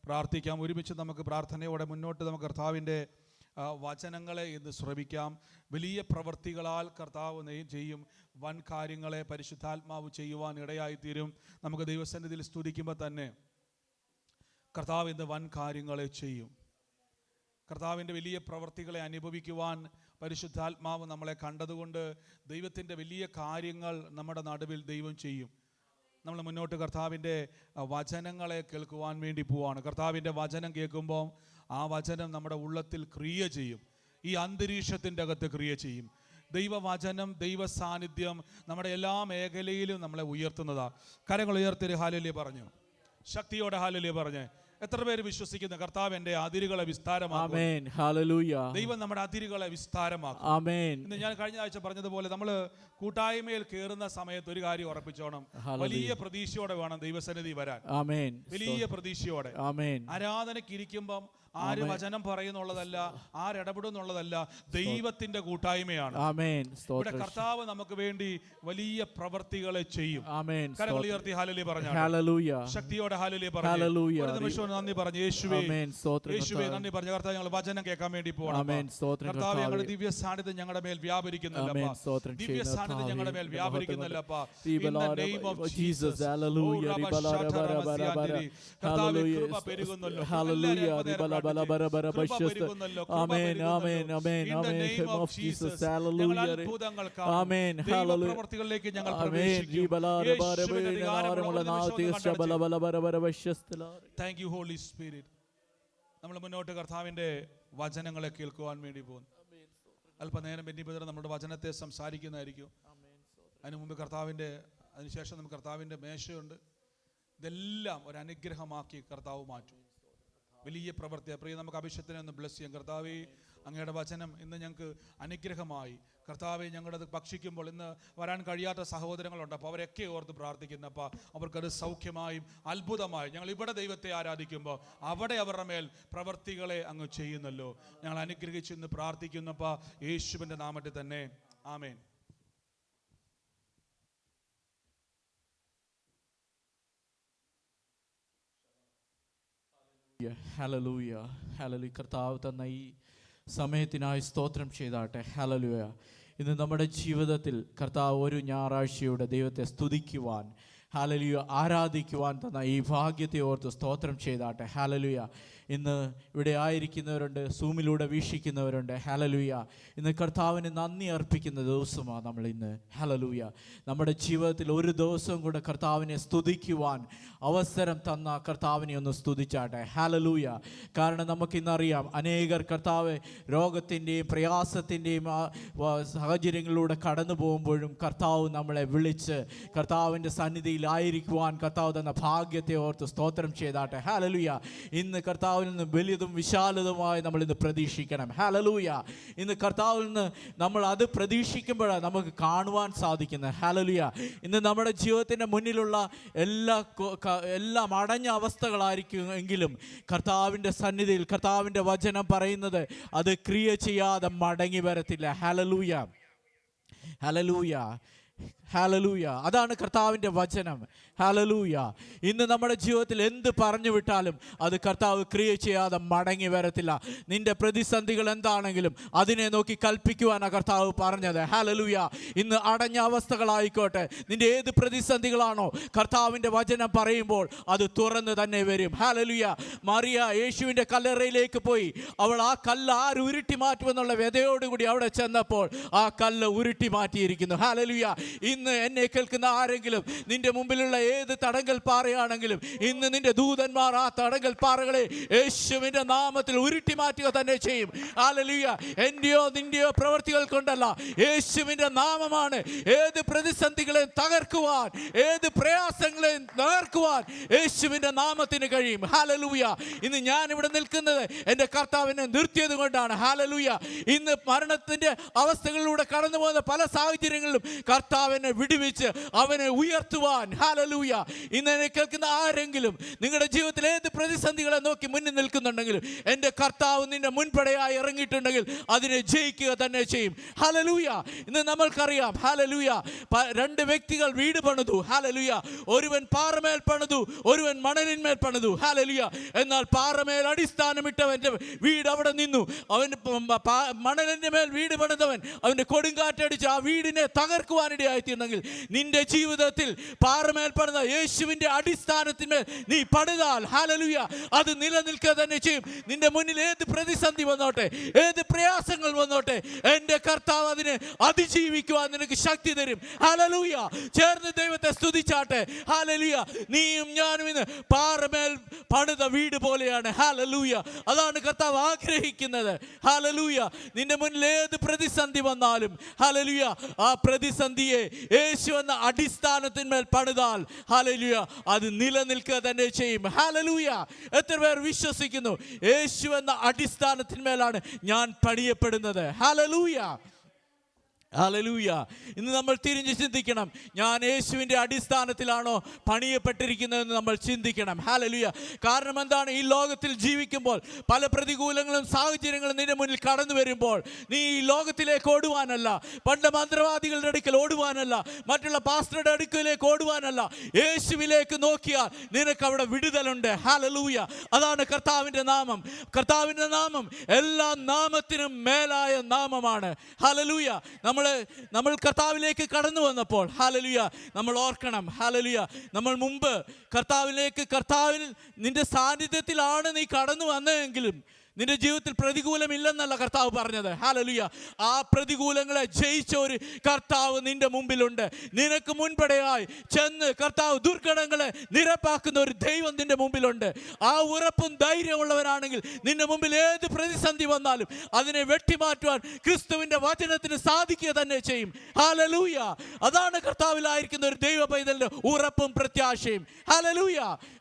പ്രാർത്ഥിക്കാം. ഒരുമിച്ച് നമുക്ക് പ്രാർത്ഥനയോടെ മുന്നോട്ട് നമുക്ക് കർത്താവിൻ്റെ വചനങ്ങളെ ഇന്ന് ശ്രവിക്കാം. വലിയ പ്രവൃത്തികളാൽ കർത്താവ് ചെയ്യും. വൻ കാര്യങ്ങളെ പരിശുദ്ധാത്മാവ് ചെയ്യുവാൻ ഇടയായിത്തീരും. നമുക്ക് ദൈവസന്നിധിയിൽ സ്തുതിക്കുമ്പോൾ തന്നെ കർത്താവ് ഇന്ന് വൻ കാര്യങ്ങളെ ചെയ്യും. കർത്താവിൻ്റെ വലിയ പ്രവൃത്തികളെ അനുഭവിക്കുവാൻ പരിശുദ്ധാത്മാവ് നമ്മളെ കണ്ടതുകൊണ്ട് ദൈവത്തിൻ്റെ വലിയ കാര്യങ്ങൾ നമ്മുടെ നടുവിൽ ദൈവം ചെയ്യും. നമ്മൾ മുന്നോട്ട് കർത്താവിൻ്റെ വചനങ്ങളെ കേൾക്കുവാൻ വേണ്ടി പോവാണ്. കർത്താവിൻ്റെ വചനം കേൾക്കുമ്പോൾ ആ വചനം നമ്മുടെ ഉള്ളത്തിൽ ക്രിയ ചെയ്യും. ഈ അന്തരീക്ഷത്തിൻ്റെ അകത്ത് ക്രിയ ചെയ്യും. ദൈവവചനം, ദൈവ സാന്നിധ്യം നമ്മുടെ എല്ലാ മേഖലയിലും നമ്മളെ ഉയർത്തുന്നതാണ്. കരങ്ങൾ ഉയർത്തി ഹല്ലേലൂയ പറഞ്ഞു, ശക്തിയോടെ ഹല്ലേലൂയ പറഞ്ഞ്. എത്ര പേര് വിശ്വസിക്കുന്നു കർത്താവ് എൻ്റെ അതിരുകളെ വിസ്താരമാക്കും? ദൈവം നമ്മുടെ അതിരുകളെ വിസ്താരമാക്കും. ഇന്ന് ഞാൻ കഴിഞ്ഞ ആഴ്ച പറഞ്ഞതുപോലെ നമ്മൾ കൂട്ടായ്മയിൽ കയറുന്ന സമയത്ത് ഒരു കാര്യം ഉറപ്പിച്ചോണം, വലിയ പ്രതീക്ഷയോടെ വേണം ദൈവസന്നിധി വരാൻ. വലിയ പ്രതീക്ഷയോടെ. ആരാധനയ്ക്ക് ഇരിക്കുമ്പം ആര് വചനം പറയുന്നുള്ളതല്ല, ആരിടപെടുന്നുള്ളതല്ല, ദൈവത്തിന്റെ കൂട്ടായ്മയാണ്. ഇവിടെ കർത്താവ് നമുക്ക് വേണ്ടി വലിയ പ്രവർത്തികളെ ചെയ്യും. കരങ്ങൾ ഉയർത്തി ഹല്ലേലൂയ പറഞ്ഞു, ശക്തിയോടെ ഹല്ലേലൂയ പറഞ്ഞു. ഒരു നിമിഷം നന്ദി പറഞ്ഞു. യേശുവേ യേശുവേ നന്ദി പറഞ്ഞു. കർത്താവ് ഞങ്ങൾ വചനം കേൾക്കാൻ വേണ്ടി പോകണം. കർത്താവ് ഞങ്ങളുടെ ദിവ്യ സാന്നിധ്യം ഞങ്ങളുടെ മേൽ വ്യാപരിക്കുന്നില്ലപ്പാ. ദിവ്യ സാന്നിധ്യം ഞങ്ങളുടെ മേൽ വ്യാപരിക്കുന്നില്ലപ്പാ. കർത്താവേ കൃപ പെരുകുന്നല്ലോ. പ്രവർത്തികളിലേക്ക് ഞങ്ങൾ താങ്ക് യു ഹോളി സ്പിരിറ്റ്. നമ്മൾ മുന്നോട്ട് കർത്താവിന്റെ വചനങ്ങളെ കേൾക്കുവാൻ വേണ്ടി പോകുന്നു. അല്പനേരം ബെന്നിബദർ നമ്മുടെ വചനത്തെ സംസാരിക്കുന്നതായിരിക്കും. അതിനു മുമ്പ് അതിനുശേഷം നമുക്ക് കർത്താവിന്റെ മേശയുണ്ട്. ഇതെല്ലാം ഒരു അനുഗ്രഹമാക്കി കർത്താവ് മാറ്റും. വലിയ പ്രവൃത്തി പ്രിയ നമുക്ക് അഭിഷേകത്തിനെ ഒന്ന് ബ്ലസ് ചെയ്യാം. കർത്താവേ അങ്ങയുടെ വചനം ഇന്ന് ഞങ്ങൾക്ക് അനുഗ്രഹമായി. കർത്താവെ ഞങ്ങളത് ഭക്ഷിക്കുമ്പോൾ ഇന്ന് വരാൻ കഴിയാത്ത സഹോദരങ്ങളുണ്ട്. അപ്പോൾ അവരൊക്കെ ഓർത്ത് പ്രാർത്ഥിക്കുന്നു. അപ്പോൾ അവർക്കത് സൗഖ്യമായും അത്ഭുതമായും ഞങ്ങൾ ഇവിടെ ദൈവത്തെ ആരാധിക്കുമ്പോൾ അവിടെ അവരുടെ മേൽ പ്രവൃത്തികളെ അങ്ങ് ചെയ്യുന്നല്ലോ. ഞങ്ങൾ അനുഗ്രഹിച്ച് ഇന്ന് പ്രാർത്ഥിക്കുന്നപ്പോൾ യേശുവിൻ്റെ നാമത്തിൽ തന്നെ ആമേൻ. Hallelujah, hallelujah. കർത്താവ് തന്ന ഈ സമയത്തിനായി സ്തോത്രം ചെയ്താട്ടെ. ഹല്ലേലൂയ. ഇന്ന് നമ്മുടെ ജീവിതത്തിൽ കർത്താവ് ഒരു ഞായറാഴ്ചയുടെ ദൈവത്തെ സ്തുതിക്കുവാൻ, ഹല്ലേലൂയ, ആരാധിക്കുവാൻ തന്ന ഈ ഭാഗ്യത്തെ ഓർത്ത് സ്തോത്രം ചെയ്താട്ടെ. ഹല്ലേലൂയ. ഇന്ന് ഇവിടെ ആയിരിക്കുന്നവരുണ്ട്, സൂമിലൂടെ വീക്ഷിക്കുന്നവരുണ്ട്. ഹല്ലേലൂയ. ഇന്ന് കർത്താവിന് നന്ദി അർപ്പിക്കുന്ന ദിവസമാണ് നമ്മൾ ഇന്ന്. ഹല്ലേലൂയ. നമ്മുടെ ജീവിതത്തിൽ ഒരു ദിവസം കൂടെ കർത്താവിനെ സ്തുതിക്കുവാൻ അവസരം തന്ന കർത്താവിനെ ഒന്ന് സ്തുതിച്ചാട്ടെ. ഹല്ലേലൂയ. കാരണം നമുക്കിന്നറിയാം അനേകർ കർത്താവ് രോഗത്തിൻ്റെയും പ്രയാസത്തിൻ്റെയും സാഹചര്യങ്ങളിലൂടെ കടന്നു പോകുമ്പോഴും കർത്താവ് നമ്മളെ വിളിച്ച് കർത്താവിൻ്റെ സന്നിധിയിലായിരിക്കുവാൻ കർത്താവ് തന്ന ഭാഗ്യത്തെ ഓർത്ത് സ്തോത്രം ചെയ്താട്ടെ. ഹല്ലേലൂയ. ഇന്ന് കർത്താവിൽ നിന്ന് വലിയതും വിശാലതുമായി നമ്മൾ ഇന്ന് പ്രതീക്ഷിക്കണം. ഹല്ലേലൂയ. ഇന്ന് കർത്താവിൽ നിന്ന് നമ്മൾ അത് പ്രതീക്ഷിക്കുമ്പോഴാണ് നമുക്ക് കാണുവാൻ സാധിക്കുന്നത്. ഹല്ലേലൂയ. ഇന്ന് നമ്മുടെ ജീവിതത്തിൻ്റെ മുന്നിലുള്ള എല്ലാം അടഞ്ഞ അവസ്ഥകളായിരിക്കും എങ്കിലും കർത്താവിൻ്റെ സന്നിധിയിൽ കർത്താവിൻ്റെ വചനം പറയുന്നത് അത് ക്രിയ ചെയ്യാതെ മടങ്ങി വരത്തില്ല. ഹല്ലേലൂയ, ഹല്ലേലൂയ, ഹല്ലേലൂയ. അതാണ് കർത്താവിൻ്റെ വചനം. ഹല്ലേലൂയ. ഇന്ന് നമ്മുടെ ജീവിതത്തിൽ എന്ത് പറഞ്ഞു വിട്ടാലും അത് കർത്താവ് ക്രിയ ചെയ്യാതെ മടങ്ങി വരത്തില്ല. നിന്റെ പ്രതിസന്ധികൾ എന്താണെങ്കിലും അതിനെ നോക്കി കൽപ്പിക്കുവാനാണ് കർത്താവ് പറഞ്ഞത്. ഹല്ലേലൂയ. ഇന്ന് അടഞ്ഞ അവസ്ഥകളായിക്കോട്ടെ, നിന്റെ ഏത് പ്രതിസന്ധികളാണോ കർത്താവിൻ്റെ വചനം പറയുമ്പോൾ അത് തുറന്ന് തന്നെ വരും. ഹല്ലേലൂയ. മറിയ യേശുവിൻ്റെ കല്ലറയിലേക്ക് പോയി. അവൾ ആ കല്ല് ആര് ഉരുട്ടി മാറ്റുമെന്നുള്ള വ്യതയോടുകൂടി അവിടെ ചെന്നപ്പോൾ ആ കല്ല് ഉരുട്ടി മാറ്റിയിരിക്കുന്നു. ഹല്ലേലൂയ. ഇന്ന് എന്നെ കേൾക്കുന്ന ആരെങ്കിലും നിന്റെ മുമ്പിലുള്ള ഏത് തടങ്കൽ പാറയാണെങ്കിലും ഇന്ന് നിന്റെ ദൂതന്മാർ ആ തടങ്കൽ പാറകളെ യേശുവിന്റെ നാമത്തിൽ ഉരുട്ടി മാറ്റുക തന്നെ ചെയ്യും. ഹല്ലേലൂയ. എന്റെയോ നിന്റെയോ പ്രവൃത്തികൾ കൊണ്ടല്ല, യേശുവിന്റെ നാമമാണ് ഏത് പ്രതിസന്ധികളെയും തകർക്കുവാൻ, ഏത് പ്രയാസങ്ങളെയും തകർക്കുവാൻ യേശുവിന്റെ നാമത്തിന് കഴിയും. ഹല്ലേലൂയ. ഇന്ന് ഞാൻ ഇവിടെ നിൽക്കുന്നത് എൻ്റെ കർത്താവിനെ നിർത്തിയത് കൊണ്ടാണ്. ഹല്ലേലൂയ. ഇന്ന് മരണത്തിന്റെ അവസ്ഥകളിലൂടെ കടന്നു പോകുന്ന പല സാഹചര്യങ്ങളിലും കർത്താവ് കർത്താവിനെ വിടുവിച്ച് അവനെ ഉയർത്തുവാൻ. ഹല്ലേലൂയ. ഇന്ന് എന്നെ കേൾക്കുന്ന ആരെങ്കിലും നിങ്ങളുടെ ജീവിതത്തിൽ ഏത് പ്രതിസന്ധികളെ നോക്കി മുന്നിൽ നിൽക്കുന്നുണ്ടെങ്കിലും എൻ്റെ കർത്താവ് നിന്റെ മുൻപടയായി ഇറങ്ങിയിട്ടുണ്ടെങ്കിൽ അതിനെ ജയിക്കുക തന്നെ ചെയ്യും. ഹല്ലേലൂയ. ഇന്ന് നമ്മൾക്കറിയാം, ഹല്ലേലൂയ, രണ്ട് വ്യക്തികൾ വീട് പണിതു. ഹല്ലേലൂയ. ഒരുവൻ പാറമേൽ പണിതു, ഒരുവൻ മണലിന്മേൽ പണിതു. ഹല്ലേലൂയ. എന്നാൽ പാറമേൽ അടിസ്ഥാനമിട്ടവൻ്റെ വീട് അവിടെ നിന്നു. അവൻ മണലിൻ്റെ മേൽ വീട് പണിതവൻ അവൻ്റെ കൊടുങ്കാറ്റടിച്ച് ആ വീടിനെ തകർക്കുവാനിടയായിത്തീർന്നെങ്കിൽ നിന്റെ ജീവിതത്തിൽ പാറമേൽ പണിത യേശുവിൻ്റെ അടിസ്ഥാനത്തിന്മേൽ നീ പണിതാൽ, ഹല്ലേലൂയ, അത് നിലനിൽക്കുക തന്നെ ചെയ്യും. നിന്റെ മുന്നിൽ ഏത് പ്രതിസന്ധി വന്നോട്ടെ, ഏത് പ്രയാസങ്ങൾ വന്നോട്ടെ, എൻ്റെ കർത്താവ് അതിനെ അതിജീവിക്കുവാൻ നിനക്ക് ശക്തി തരും. ഹല്ലേലൂയ. ചേർന്ന് ദൈവത്തെ സ്തുതിച്ചാട്ടെ. ഹല്ലേലൂയ. നീയും ഞാനും ഇന്ന് പാറമേൽ പണിത വീട് പോലെയാണ്. ഹല്ലേലൂയ. അതാണ് കർത്താവ് ആഗ്രഹിക്കുന്നത്. ഹല്ലേലൂയ. നിന്റെ മുന്നിൽ ഏത് പ്രതിസന്ധി വന്നാലും, ഹല്ലേലൂയ, ആ പ്രതിസന്ധിയെ യേശു എന്ന അടിസ്ഥാനത്തിന്മേൽ പണിതാൽ, ഹല്ലേലൂയ, അത് നിലനിൽക്കുക തന്നെ ചെയ്യും. ഹല്ലേലൂയ. എത്ര പേർ വിശ്വസിക്കുന്നു യേശു എന്ന അടിസ്ഥാനത്തിന്മേലാണ് ഞാൻ പണിയപ്പെടുന്നത്? ഹല്ലേലൂയ. ഹല്ലേലൂയ. ഇന്ന് നമ്മൾ തിരിഞ്ഞ് ചിന്തിക്കണം, ഞാൻ യേശുവിൻ്റെ അടിസ്ഥാനത്തിലാണോ പണിയപ്പെട്ടിരിക്കുന്നതെന്ന് നമ്മൾ ചിന്തിക്കണം. ഹല്ലേലൂയ. കാരണം എന്താണ്? ഈ ലോകത്തിൽ ജീവിക്കുമ്പോൾ പല പ്രതികൂലങ്ങളും സാഹചര്യങ്ങളും നിന്റെ മുന്നിൽ കടന്നു വരുമ്പോൾ നീ ഈ ലോകത്തിലേക്ക് ഓടുവാനല്ല, പണ്ട് മന്ത്രവാദികളുടെ അടുക്കൽ ഓടുവാനല്ല, മറ്റുള്ള പാസ്റ്ററുടെ അടുക്കലേക്ക് ഓടുവാനല്ല, യേശുവിലേക്ക് നോക്കിയാൽ നിനക്ക് അവിടെ വിടുതലുണ്ട്. ഹല്ലേലൂയ. അതാണ് കർത്താവിൻ്റെ നാമം. കർത്താവിൻ്റെ നാമം എല്ലാ നാമത്തിനും മേലായ നാമമാണ്. ഹല്ലേലൂയ. നമ്മൾ കർത്താവിലേക്ക് കടന്നു വന്നപ്പോൾ, ഹല്ലേലൂയ, നമ്മൾ ഓർക്കണം, ഹല്ലേലൂയ, നമ്മൾ മുമ്പ് കർത്താവിൽ നിന്റെ സാന്നിധ്യത്തിലാണ് നീ കടന്നു വന്നതെങ്കിലും നിന്റെ ജീവിതത്തിൽ പ്രതികൂലമില്ലെന്നല്ല കർത്താവ് പറഞ്ഞത്. ഹല്ലേലൂയ. ആ പ്രതികൂലങ്ങളെ ജയിച്ച ഒരു കർത്താവ് നിന്റെ മുമ്പിലുണ്ട്. നിനക്ക് മുൻപടയായി ചെന്ന് കർത്താവ് ദുർഘടങ്ങളെ നിരപ്പാക്കുന്ന ഒരു ദൈവം നിന്റെ മുമ്പിലുണ്ട്. ആ ഉറപ്പും ധൈര്യമുള്ളവരാണെങ്കിൽ നിന്റെ മുമ്പിൽ ഏത് പ്രതിസന്ധി വന്നാലും അതിനെ വെട്ടിമാറ്റുവാൻ ക്രിസ്തുവിന്റെ വചനത്തിന് സാധിക്കുക തന്നെ ചെയ്യും. ഹല്ലേലൂയ. അതാണ് കർത്താവിലായിരിക്കുന്ന ഒരു ദൈവ പൈതലിന്റെ ഉറപ്പും പ്രത്യാശയും. ഹല്ലേലൂയ.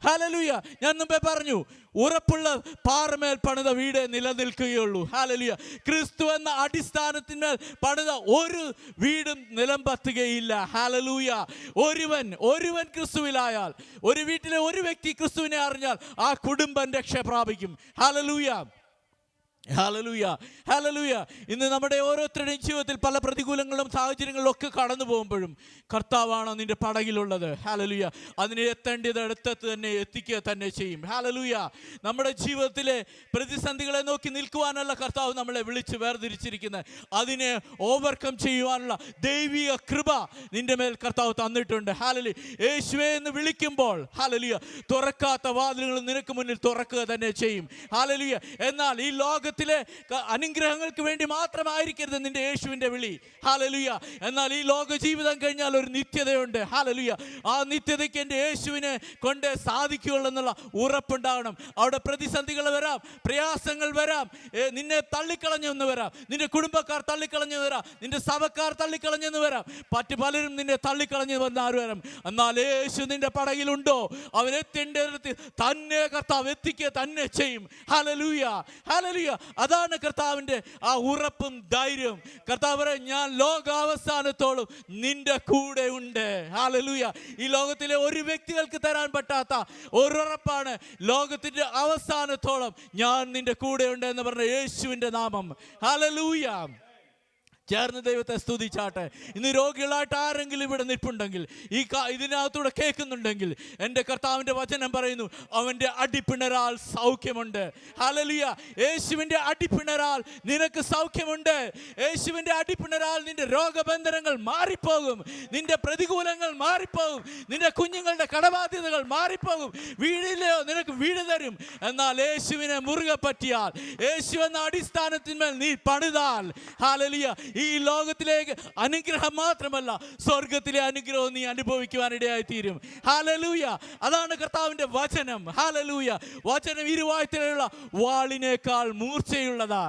ഹല്ലേലൂയ. ഞാൻ മുമ്പേ പറഞ്ഞു, ഉറപ്പുള്ള പാറമേൽ പണിത വീട് നിലനിൽക്കുകയുള്ളൂ. ഹല്ലേലൂയ. ക്രിസ്തു എന്ന അടിസ്ഥാനത്തിന്മേൽ പണിത ഒരു വീടും നിലംപത്തുകയില്ല. ഹല്ലേലൂയ. ഒരുവൻ ക്രിസ്തുവിലായാൽ, ഒരു വീട്ടിലെ ഒരു വ്യക്തി ക്രിസ്തുവിനെ അറിഞ്ഞാൽ ആ കുടുംബം രക്ഷ പ്രാപിക്കും. ഹല്ലേലൂയ. ഹല്ലേലൂയ. ഹല്ലേലൂയ. ഇന്ന് നമ്മുടെ ഓരോരുത്തരുടെയും ജീവിതത്തിൽ പല പ്രതികൂലങ്ങളും സാഹചര്യങ്ങളിലും ഒക്കെ കടന്നു പോകുമ്പോഴും കർത്താവാണ് നിന്റെ പടകിലുള്ളത്. ഹല്ലേലൂയ. അതിനെ എത്തേണ്ടത് തന്നെ എത്തിക്കുക തന്നെ ചെയ്യും. ഹല്ലേലൂയ. നമ്മുടെ ജീവിതത്തിലെ പ്രതിസന്ധികളെ നോക്കി നിൽക്കുവാനല്ല കർത്താവ് നമ്മളെ വിളിച്ച് വേർതിരിച്ചിരിക്കുന്നത്, അതിനെ ഓവർകം ചെയ്യുവാനുള്ള ദൈവിക കൃപ നിന്റെ മേൽ കർത്താവ് തന്നിട്ടുണ്ട്. ഹല്ലേലൂയ. യേശുവേ എന്ന് വിളിക്കുമ്പോൾ, ഹല്ലേലൂയ, തുറക്കാത്ത വാതിലുകൾ നിനക്ക് മുന്നിൽ തുറക്കുക തന്നെ ചെയ്യും. ഹല്ലേലൂയ. എന്നാൽ ഈ ലോകത്തിലെ അനുഗ്രഹങ്ങൾക്ക് വേണ്ടി മാത്രമായിരിക്കരുത് നിന്റെ യേശുവിന്റെ വിളി. ഹല്ലേലൂയ. എന്നാൽ ഈ ലോക ജീവിതം കഴിഞ്ഞാൽ ഒരു നിത്യതയുണ്ട്. ഹല്ലേലൂയ. ആ നിത്യതയ്ക്ക് എൻ്റെ യേശുവിനെ കൊണ്ട് സാധിക്കുകയുള്ളൂ എന്നുള്ള ഉറപ്പുണ്ടാകണം. അവിടെ പ്രതിസന്ധികൾ വരാം, പ്രയാസങ്ങൾ വരാം, നിന്നെ തള്ളിക്കളഞ്ഞെന്ന് വരാം, നിന്റെ കുടുംബക്കാർ തള്ളിക്കളഞ്ഞെന്ന് വരാം, നിന്റെ സഭക്കാർ തള്ളിക്കളഞ്ഞെന്ന് വരാം, മറ്റു പലരും നിന്നെ തള്ളിക്കളഞ്ഞു വന്നാരും വരാം. എന്നാൽ യേശു നിന്റെ പടകിലുണ്ടോ, അവൻ എത്തേണ്ടത് തന്നെ കർത്താവ് എത്തിക്കുക തന്നെ ചെയ്യും. ഹല്ലേലൂയ. ഹല്ലേലൂയ. അതാണ് കർത്താവിൻ്റെ ആ ഉറപ്പും ധൈര്യവും. കർത്താവ് പറയും, ഞാൻ ലോകാവസാനത്തോളം നിന്റെ കൂടെ ഉണ്ട്. ഹല്ലേലൂയ. ഈ ലോകത്തിലെ ഒരു വ്യക്തികൾക്ക് തരാൻ പറ്റാത്ത ഒരു ഉറപ്പാണ്, ലോകത്തിന്റെ അവസാനത്തോളം ഞാൻ നിന്റെ കൂടെ ഉണ്ട് എന്ന് പറഞ്ഞ യേശുവിന്റെ നാമം. ഹല്ലേലൂയ. ചേർന്ന് ദൈവത്തെ സ്തുതിച്ചാട്ടെ. ഇന്ന് രോഗികളായിട്ട് ആരെങ്കിലും ഇവിടെ നിൽപ്പുണ്ടെങ്കിൽ, ഇതിനകത്തൂടെ കേൾക്കുന്നുണ്ടെങ്കിൽ, എൻ്റെ കർത്താവിൻ്റെ വചനം പറയുന്നു, അവൻ്റെ അടിപ്പിണരാൽ സൗഖ്യമുണ്ട്. ഹല്ലേലൂയ. യേശുവിൻ്റെ അടിപ്പിണരാൽ നിനക്ക് സൗഖ്യമുണ്ട്. യേശുവിൻ്റെ അടിപ്പിണരാൽ നിന്റെ രോഗബന്ധനങ്ങൾ മാറിപ്പോകും, നിന്റെ പ്രതികൂലങ്ങൾ മാറിപ്പോകും, നിന്റെ കുഞ്ഞുങ്ങളുടെ കടബാധ്യതകൾ മാറിപ്പോകും. വീടില്ലയോ, നിനക്ക് വീട് തരും. എന്നാൽ യേശുവിനെ മുറുകെ പറ്റിയാൽ, യേശു എന്ന അടിസ്ഥാനത്തിന്മേൽ നീ പണിതാൽ, ഹല്ലേലൂയ, ഈ ലോകത്തിലേക്ക് അനുഗ്രഹം മാത്രമല്ല സ്വർഗത്തിലെ അനുഗ്രഹം നീ അനുഭവിക്കുവാനിടയായി തീരും. ഹല്ലേലൂയ. അതാണ് കർത്താവിന്റെ വചനം. ഹല്ലേലൂയ. വചനം ഇരുവായ്ത്തലയുള്ള വാളിനേക്കാൾ മൂർച്ചയുള്ളതാ.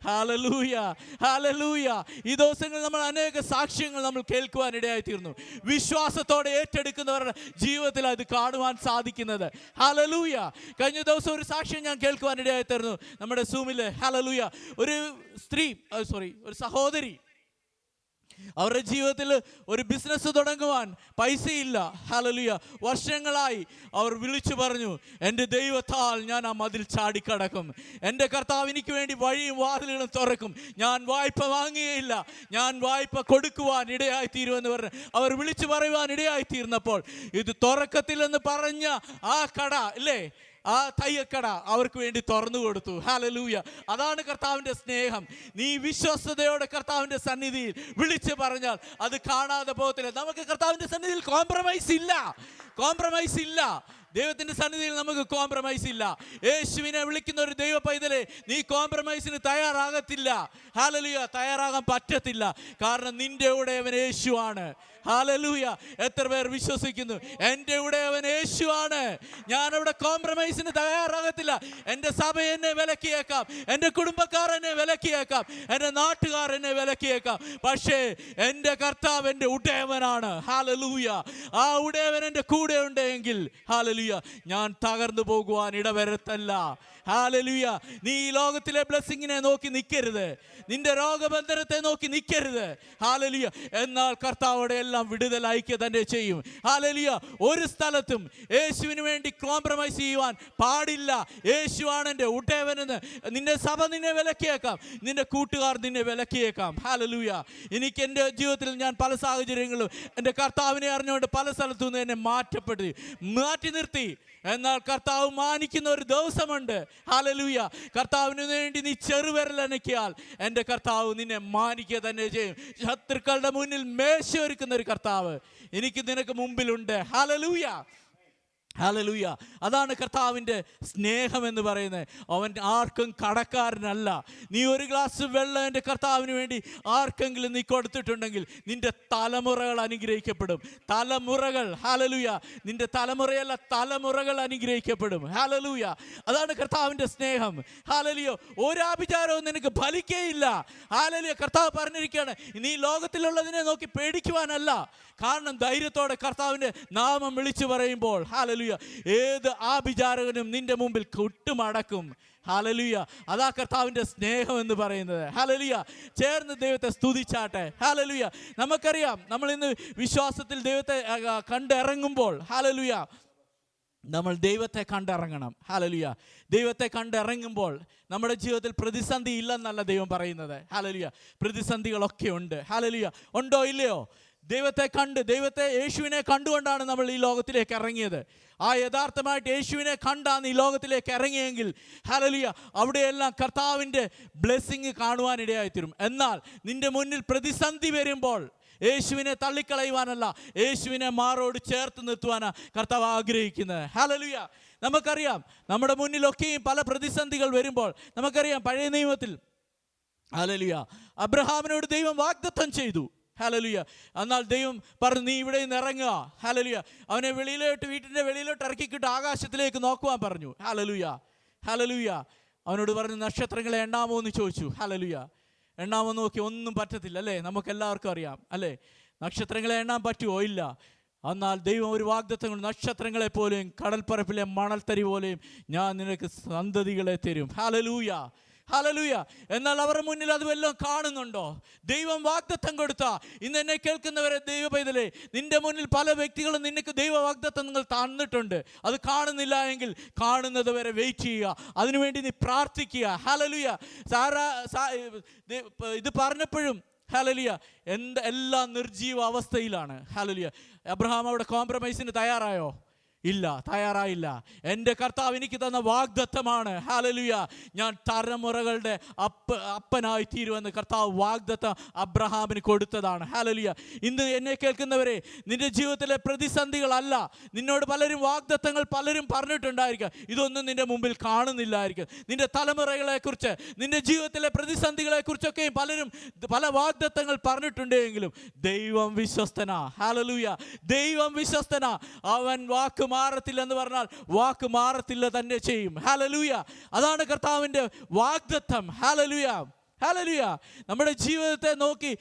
ഹല്ലേലൂയ. ഹല്ലേലൂയ. ഈ ദിവസങ്ങളിൽ നമ്മൾ അനേക സാക്ഷ്യങ്ങൾ നമ്മൾ കേൾക്കുവാനിടയായി തീർന്നു. വിശ്വാസത്തോടെ ഏറ്റെടുക്കുന്നവരുടെ ജീവിതത്തിൽ അത് കാണുവാൻ സാധിക്കുന്നത്. ഹല്ലേലൂയ. കഴിഞ്ഞ ദിവസം ഒരു സാക്ഷ്യം ഞാൻ കേൾക്കുവാനിടയായി തീർന്നു നമ്മുടെ സൂമില്. ഹല്ലേലൂയ. ഒരു സഹോദരി അവരുടെ ജീവിതത്തിൽ ഒരു ബിസിനസ് തുടങ്ങുവാൻ പൈസയില്ല. ഹല്ലേലൂയ. വർഷങ്ങളായി അവർ വിളിച്ചു പറഞ്ഞു, എൻ്റെ ദൈവത്താൽ ഞാൻ ആ മതിൽ ചാടിക്കടക്കും, എൻ്റെ കർത്താവ് എനിക്ക് വേണ്ടി വഴിയും വാതിലുകളും തുറക്കും, ഞാൻ വായ്പ വാങ്ങുകയില്ല, ഞാൻ വായ്പ കൊടുക്കുവാൻ ഇടയായിത്തീരുമെന്ന് പറഞ്ഞ് അവർ വിളിച്ചു പറയുവാൻ ഇടയായിത്തീർന്നപ്പോൾ ഇത് തുറക്കത്തില്ലെന്ന് പറഞ്ഞ ആ കട ഇല്ലേ, ആ തയ്യക്കട അവർക്ക് വേണ്ടി തുറന്നു കൊടുത്തു. ഹല്ലേലൂയ. അതാണ് കർത്താവിൻ്റെ സ്നേഹം. നീ വിശ്വസ്തയോടെ കർത്താവിൻ്റെ സന്നിധിയിൽ വിളിച്ച് പറഞ്ഞാൽ അത് കാണാതെ പോകത്തില്ല. നമുക്ക് കർത്താവിൻ്റെ സന്നിധിയിൽ കോംപ്രമൈസ് ഇല്ല. ദൈവത്തിൻ്റെ സന്നിധിയിൽ നമുക്ക് കോംപ്രമൈസ് ഇല്ല. യേശുവിനെ വിളിക്കുന്ന ഒരു ദൈവ പൈതലെ, നീ കോംപ്രമൈസിന് തയ്യാറാകത്തില്ല. ഹല്ലേലൂയ. തയ്യാറാകാൻ പറ്റത്തില്ല. കാരണം നിന്റെ ഉടയവൻ യേശുവാണ്. ഹല്ലേലൂയ. എത്ര പേർ വിശ്വസിക്കുന്നു? എൻ്റെ ഉടയവൻ യേശുവാണ്. ഞാനവിടെ കോംപ്രമൈസിന് തയ്യാറാകത്തില്ല. എൻ്റെ സഭ എന്നെ വിലക്കിയേക്കാം, എൻ്റെ കുടുംബക്കാർ എന്നെ വിലക്കിയേക്കാം, എൻ്റെ നാട്ടുകാർ എന്നെ വിലക്കിയേക്കാം, പക്ഷേ എൻ്റെ കർത്താവ് എൻ്റെ ഉടയവനാണ്. ഹല്ലേലൂയ. ആ ഉടയവൻ എൻ്റെ കൂടെ ഉണ്ടെങ്കിൽ ഹല്ലേലൂയ, ഞാൻ തകർന്നു പോകുവാൻ ഇടവരത്തല്ല. ഹല്ലേലൂയ. നീ ഈ ലോകത്തിലെ ബ്ലെസ്സിങ്ങിനെ നോക്കി നിൽക്കരുത്, നിന്റെ രോഗബന്ധനത്തെ നോക്കി നിൽക്കരുത്. ഹല്ലേലൂയ. എന്നാൽ കർത്താവോടെ എല്ലാം വിടുതൽ അയക്കുക തന്നെ ചെയ്യും. ഹല്ലേലൂയ. ഒരു സ്ഥലത്തും യേശുവിന് വേണ്ടി കോംപ്രമൈസ് ചെയ്യുവാൻ പാടില്ല. യേശുവാണ് എൻ്റെ ഉടയവനെന്ന് നിന്റെ സഭ നിന്നെ വിലക്കിയേക്കാം, നിന്റെ കൂട്ടുകാർ നിന്നെ വിലക്കിയേക്കാം. ഹല്ലേലൂയ. എനിക്ക് എൻ്റെ ജീവിതത്തിൽ ഞാൻ പല സാഹചര്യങ്ങളും എൻ്റെ കർത്താവിനെ അറിഞ്ഞുകൊണ്ട് പല സ്ഥലത്തു നിന്ന് എന്നെ മാറ്റി നിർത്തി. എന്നാൽ കർത്താവ് മാനിക്കുന്ന ഒരു ദിവസമുണ്ട്. ഹല്ലേലൂയ. കർത്താവിന് വേണ്ടി നീ ചെറുവിരലനക്കിയാൽ എൻ്റെ കർത്താവ് നിന്നെ മാനിക്കുക തന്നെ ചെയ്യും. ശത്രുക്കളുടെ മുന്നിൽ മേശ ഒരുക്കുന്ന ഒരു കർത്താവ് എനിക്ക് നിനക്ക് മുമ്പിലുണ്ട്. ഹല്ലേലൂയ. ഹല്ലേലൂയ. അതാണ് കർത്താവിൻ്റെ സ്നേഹം എന്ന് പറയുന്നത്. അവൻ ആർക്കും കടക്കാരനല്ല. നീ ഒരു ഗ്ലാസ് വെള്ളം എൻ്റെ കർത്താവിന് വേണ്ടി ആർക്കെങ്കിലും നീ കൊടുത്തിട്ടുണ്ടെങ്കിൽ നിന്റെ തലമുറകൾ അനുഗ്രഹിക്കപ്പെടും. തലമുറകൾ. ഹല്ലേലൂയ. നിന്റെ തലമുറയല്ല, തലമുറകൾ അനുഗ്രഹിക്കപ്പെടും. ഹല്ലേലൂയ. അതാണ് കർത്താവിൻ്റെ സ്നേഹം. ഹല്ലേലൂയ. ഒരാഭിചാരവും നിനക്ക് ഫലിക്കുകയില്ല. ഹല്ലേലൂയ. കർത്താവ് പറഞ്ഞിരിക്കുകയാണ്, നീ ലോകത്തിലുള്ളതിനെ നോക്കി പേടിക്കുവാനല്ല. കാരണം ധൈര്യത്തോടെ കർത്താവിൻ്റെ നാമം വിളിച്ചു പറയുമ്പോൾ ഹല്ലേലൂയ, ഏത് ആഭിചാരകനും നിന്റെ മുമ്പിൽ കുട്ടുമടക്കും. ഹല്ലേലൂയ. അതാ കർത്താവിൻ്റെ സ്നേഹം എന്ന് പറയുന്നത്. ഹല്ലേലൂയ. ചേർന്ന് ദൈവത്തെ സ്തുതിച്ചാട്ടെ. ഹല്ലേലൂയ. നമുക്കറിയാം, നമ്മൾ ഇന്ന് വിശ്വാസത്തിൽ ദൈവത്തെ കണ്ടിറങ്ങുമ്പോൾ ഹല്ലേലൂയ, നമ്മൾ ദൈവത്തെ കണ്ടിറങ്ങണം. ഹല്ലേലൂയ. ദൈവത്തെ കണ്ടിറങ്ങുമ്പോൾ നമ്മുടെ ജീവിതത്തിൽ പ്രതിസന്ധി ഇല്ലെന്നല്ല ദൈവം പറയുന്നത്. ഹല്ലേലൂയ. പ്രതിസന്ധികളൊക്കെ ഉണ്ട്. ഹല്ലേലൂയ. ഉണ്ടോ ഇല്ലയോ? ദൈവത്തെ യേശുവിനെ കണ്ടുകൊണ്ടാണ് നമ്മൾ ഈ ലോകത്തിലേക്ക് ഇറങ്ങിയത്. ആ യഥാർത്ഥമായിട്ട് യേശുവിനെ കണ്ടാണ് ഈ ലോകത്തിലേക്ക് ഇറങ്ങിയെങ്കിൽ ഹല്ലേലൂയ, അവിടെയെല്ലാം കർത്താവിൻ്റെ ബ്ലെസ്സിങ് കാണുവാനിടയായിത്തീരും. എന്നാൽ നിന്റെ മുന്നിൽ പ്രതിസന്ധി വരുമ്പോൾ യേശുവിനെ തള്ളിക്കളയുവാനല്ല, യേശുവിനെ മാറോട് ചേർത്ത് നിർത്തുവാനാണ് കർത്താവ് ആഗ്രഹിക്കുന്നത്. ഹല്ലേലൂയ. നമുക്കറിയാം, നമ്മുടെ മുന്നിലൊക്കെയും പല പ്രതിസന്ധികൾ വരുമ്പോൾ നമുക്കറിയാം, പഴയ നിയമത്തിൽ ഹല്ലേലൂയ അബ്രഹാമിനോട് ദൈവം വാഗ്ദത്തം ചെയ്തു. ഹല്ലേലൂയ. എന്നാൽ ദൈവം പറഞ്ഞു, നീ ഇവിടെ നിന്ന് ഇറങ്ങുക. ഹല്ലേലൂയ. അവനെ വീട്ടിൻ്റെ വെളിയിലോട്ട് ഇറക്കിക്കിട്ട് ആകാശത്തിലേക്ക് നോക്കുവാൻ പറഞ്ഞു. ഹല്ലേലൂയ. ഹല്ലേലൂയ. അവനോട് പറഞ്ഞു, നക്ഷത്രങ്ങളെ എണ്ണാമോ എന്ന് ചോദിച്ചു. ഹല്ലേലൂയ. എണ്ണാമോ നോക്കി ഒന്നും പറ്റത്തില്ല അല്ലേ? നമുക്കെല്ലാവർക്കും അറിയാം അല്ലേ? നക്ഷത്രങ്ങളെ എണ്ണാൻ പറ്റുമോ? ഇല്ല. എന്നാൽ ദൈവം ഒരു വാഗ്ദത്തം കൊണ്ട്, നക്ഷത്രങ്ങളെ പോലെയും കടൽപ്പരപ്പിലെ മണൽത്തരി പോലെയും ഞാൻ നിനക്ക് സന്തതികളെ തരും. ഹല്ലേലൂയ. ഹല്ലേലൂയ. എന്നാൽ അവരുടെ മുന്നിൽ അത് വല്ലതും കാണുന്നുണ്ടോ? ദൈവം വാഗ്ദത്തം കൊടുത്ത ഇന്ന് എന്നെ കേൾക്കുന്നവരെ ദൈവ പൈതലേ, നിന്റെ മുന്നിൽ പല വ്യക്തികളും നിനക്ക് ദൈവ വാഗ്ദത്തം നിങ്ങൾ തന്നിട്ടുണ്ട്. അത് കാണുന്നില്ല എങ്കിൽ കാണുന്നത് വരെ വെയിറ്റ് ചെയ്യുക, അതിനുവേണ്ടി നീ പ്രാർത്ഥിക്കുക. ഹല്ലേലൂയ. ഇത് പറഞ്ഞപ്പോഴും ഹല്ലേലൂയ, എല്ലാം നിർജീവ അവസ്ഥയിലാണ്. ഹല്ലേലൂയ. അബ്രഹാം അവിടെ കോംപ്രമൈസിന് തയ്യാറായോ? ഇല്ല, തയ്യാറായില്ല. എൻ്റെ കർത്താവ് എനിക്ക് തന്ന വാഗ്ദത്തമാണ്. ഹല്ലേലൂയ. ഞാൻ തലമുറകളുടെ അപ്പനായി തീരുമെന്ന് കർത്താവ് വാഗ്ദത്തം അബ്രഹാമിന് കൊടുത്തതാണ്. ഹല്ലേലൂയ. ഇന്ന് എന്നെ കേൾക്കുന്നവരെ, നിന്റെ ജീവിതത്തിലെ പ്രതിസന്ധികളല്ല, നിന്നോട് പലരും വാഗ്ദത്തങ്ങൾ പലരും പറഞ്ഞിട്ടുണ്ടായിരിക്കാം, ഇതൊന്നും നിന്റെ മുമ്പിൽ കാണുന്നില്ലായിരിക്കും. നിന്റെ തലമുറകളെക്കുറിച്ച്, നിന്റെ ജീവിതത്തിലെ പ്രതിസന്ധികളെക്കുറിച്ചൊക്കെയും പലരും പല വാഗ്ദത്തങ്ങൾ പറഞ്ഞിട്ടുണ്ടെങ്കിലും ദൈവം വിശ്വസ്തനാ. ഹല്ലേലൂയ. ദൈവം വിശ്വസ്തനാ. അവൻ വാക്ക് മാറത്തില്ലെന്ന് പറഞ്ഞാൽ വാക്ക് മാറത്തില്ല തന്നെ ചെയ്യും. ഹല്ലേലൂയ. അതാണ് കർത്താവിൻ്റെ വാഗ്ദത്തം. ഹല്ലേലൂയ. ഹല്ലേലൂയ. നമ്മുടെ ജീവിതത്തെ നോക്കി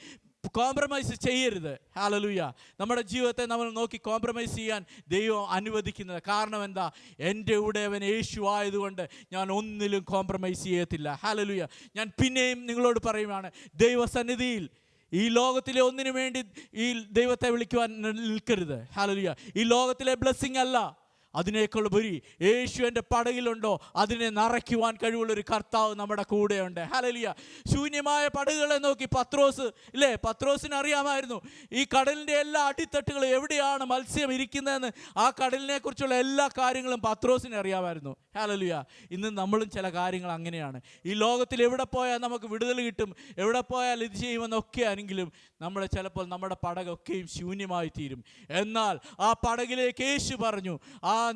കോംപ്രമൈസ് ചെയ്യരുത്. ഹല്ലേലൂയ. നമ്മുടെ ജീവിതത്തെ നമ്മൾ നോക്കി കോംപ്രമൈസ് ചെയ്യാൻ ദൈവം അനുവദിക്കുന്നത് കാരണം എന്താ? എൻ്റെ ഉടയവൻ യേശു ആയതുകൊണ്ട് ഞാൻ ഒന്നിലും കോംപ്രമൈസ് ചെയ്യത്തില്ല. ഹല്ലേലൂയ. ഞാൻ പിന്നെയും നിങ്ങളോട് പറയുകയാണ്, ദൈവസന്നിധിയിൽ ഈ ലോകത്തിലെ ഒന്നിനു വേണ്ടി ഈ ദൈവത്തെ വിളിക്കുവാൻ നിൽക്കരുത്. ഹല്ലേലൂയ. ഈ ലോകത്തിലെ ബ്ലെസ്സിങ് അല്ല, അതിനേക്കാളുപരി യേശുവിൻ്റെ പടകിലുണ്ടോ അതിനെ നിറയ്ക്കുവാൻ കഴിവുള്ളൊരു കർത്താവ് നമ്മുടെ കൂടെയുണ്ട്. ഹല്ലേലൂയ. ശൂന്യമായ പടകുകളെ നോക്കി പത്രോസ്, ഇല്ലേ, പത്രോസിന് അറിയാമായിരുന്നു ഈ കടലിൻ്റെ എല്ലാ അടിത്തട്ടുകളും എവിടെയാണ് മത്സ്യം ഇരിക്കുന്നതെന്ന്. ആ കടലിനെ കുറിച്ചുള്ള എല്ലാ കാര്യങ്ങളും പത്രോസിന് അറിയാമായിരുന്നു. ഹല്ലേലൂയ. ഇന്ന് നമ്മളും ചില കാര്യങ്ങൾ അങ്ങനെയാണ്. ഈ ലോകത്തിൽ എവിടെ പോയാൽ നമുക്ക് വിടുതൽ കിട്ടും, എവിടെ പോയാൽ ഇത് ചെയ്യുമെന്നൊക്കെ ആണെങ്കിലും നമ്മൾ ചിലപ്പോൾ നമ്മുടെ പടകൊക്കെയും ശൂന്യമായി തീരും. എന്നാൽ ആ പടകിലേക്ക് യേശു പറഞ്ഞു,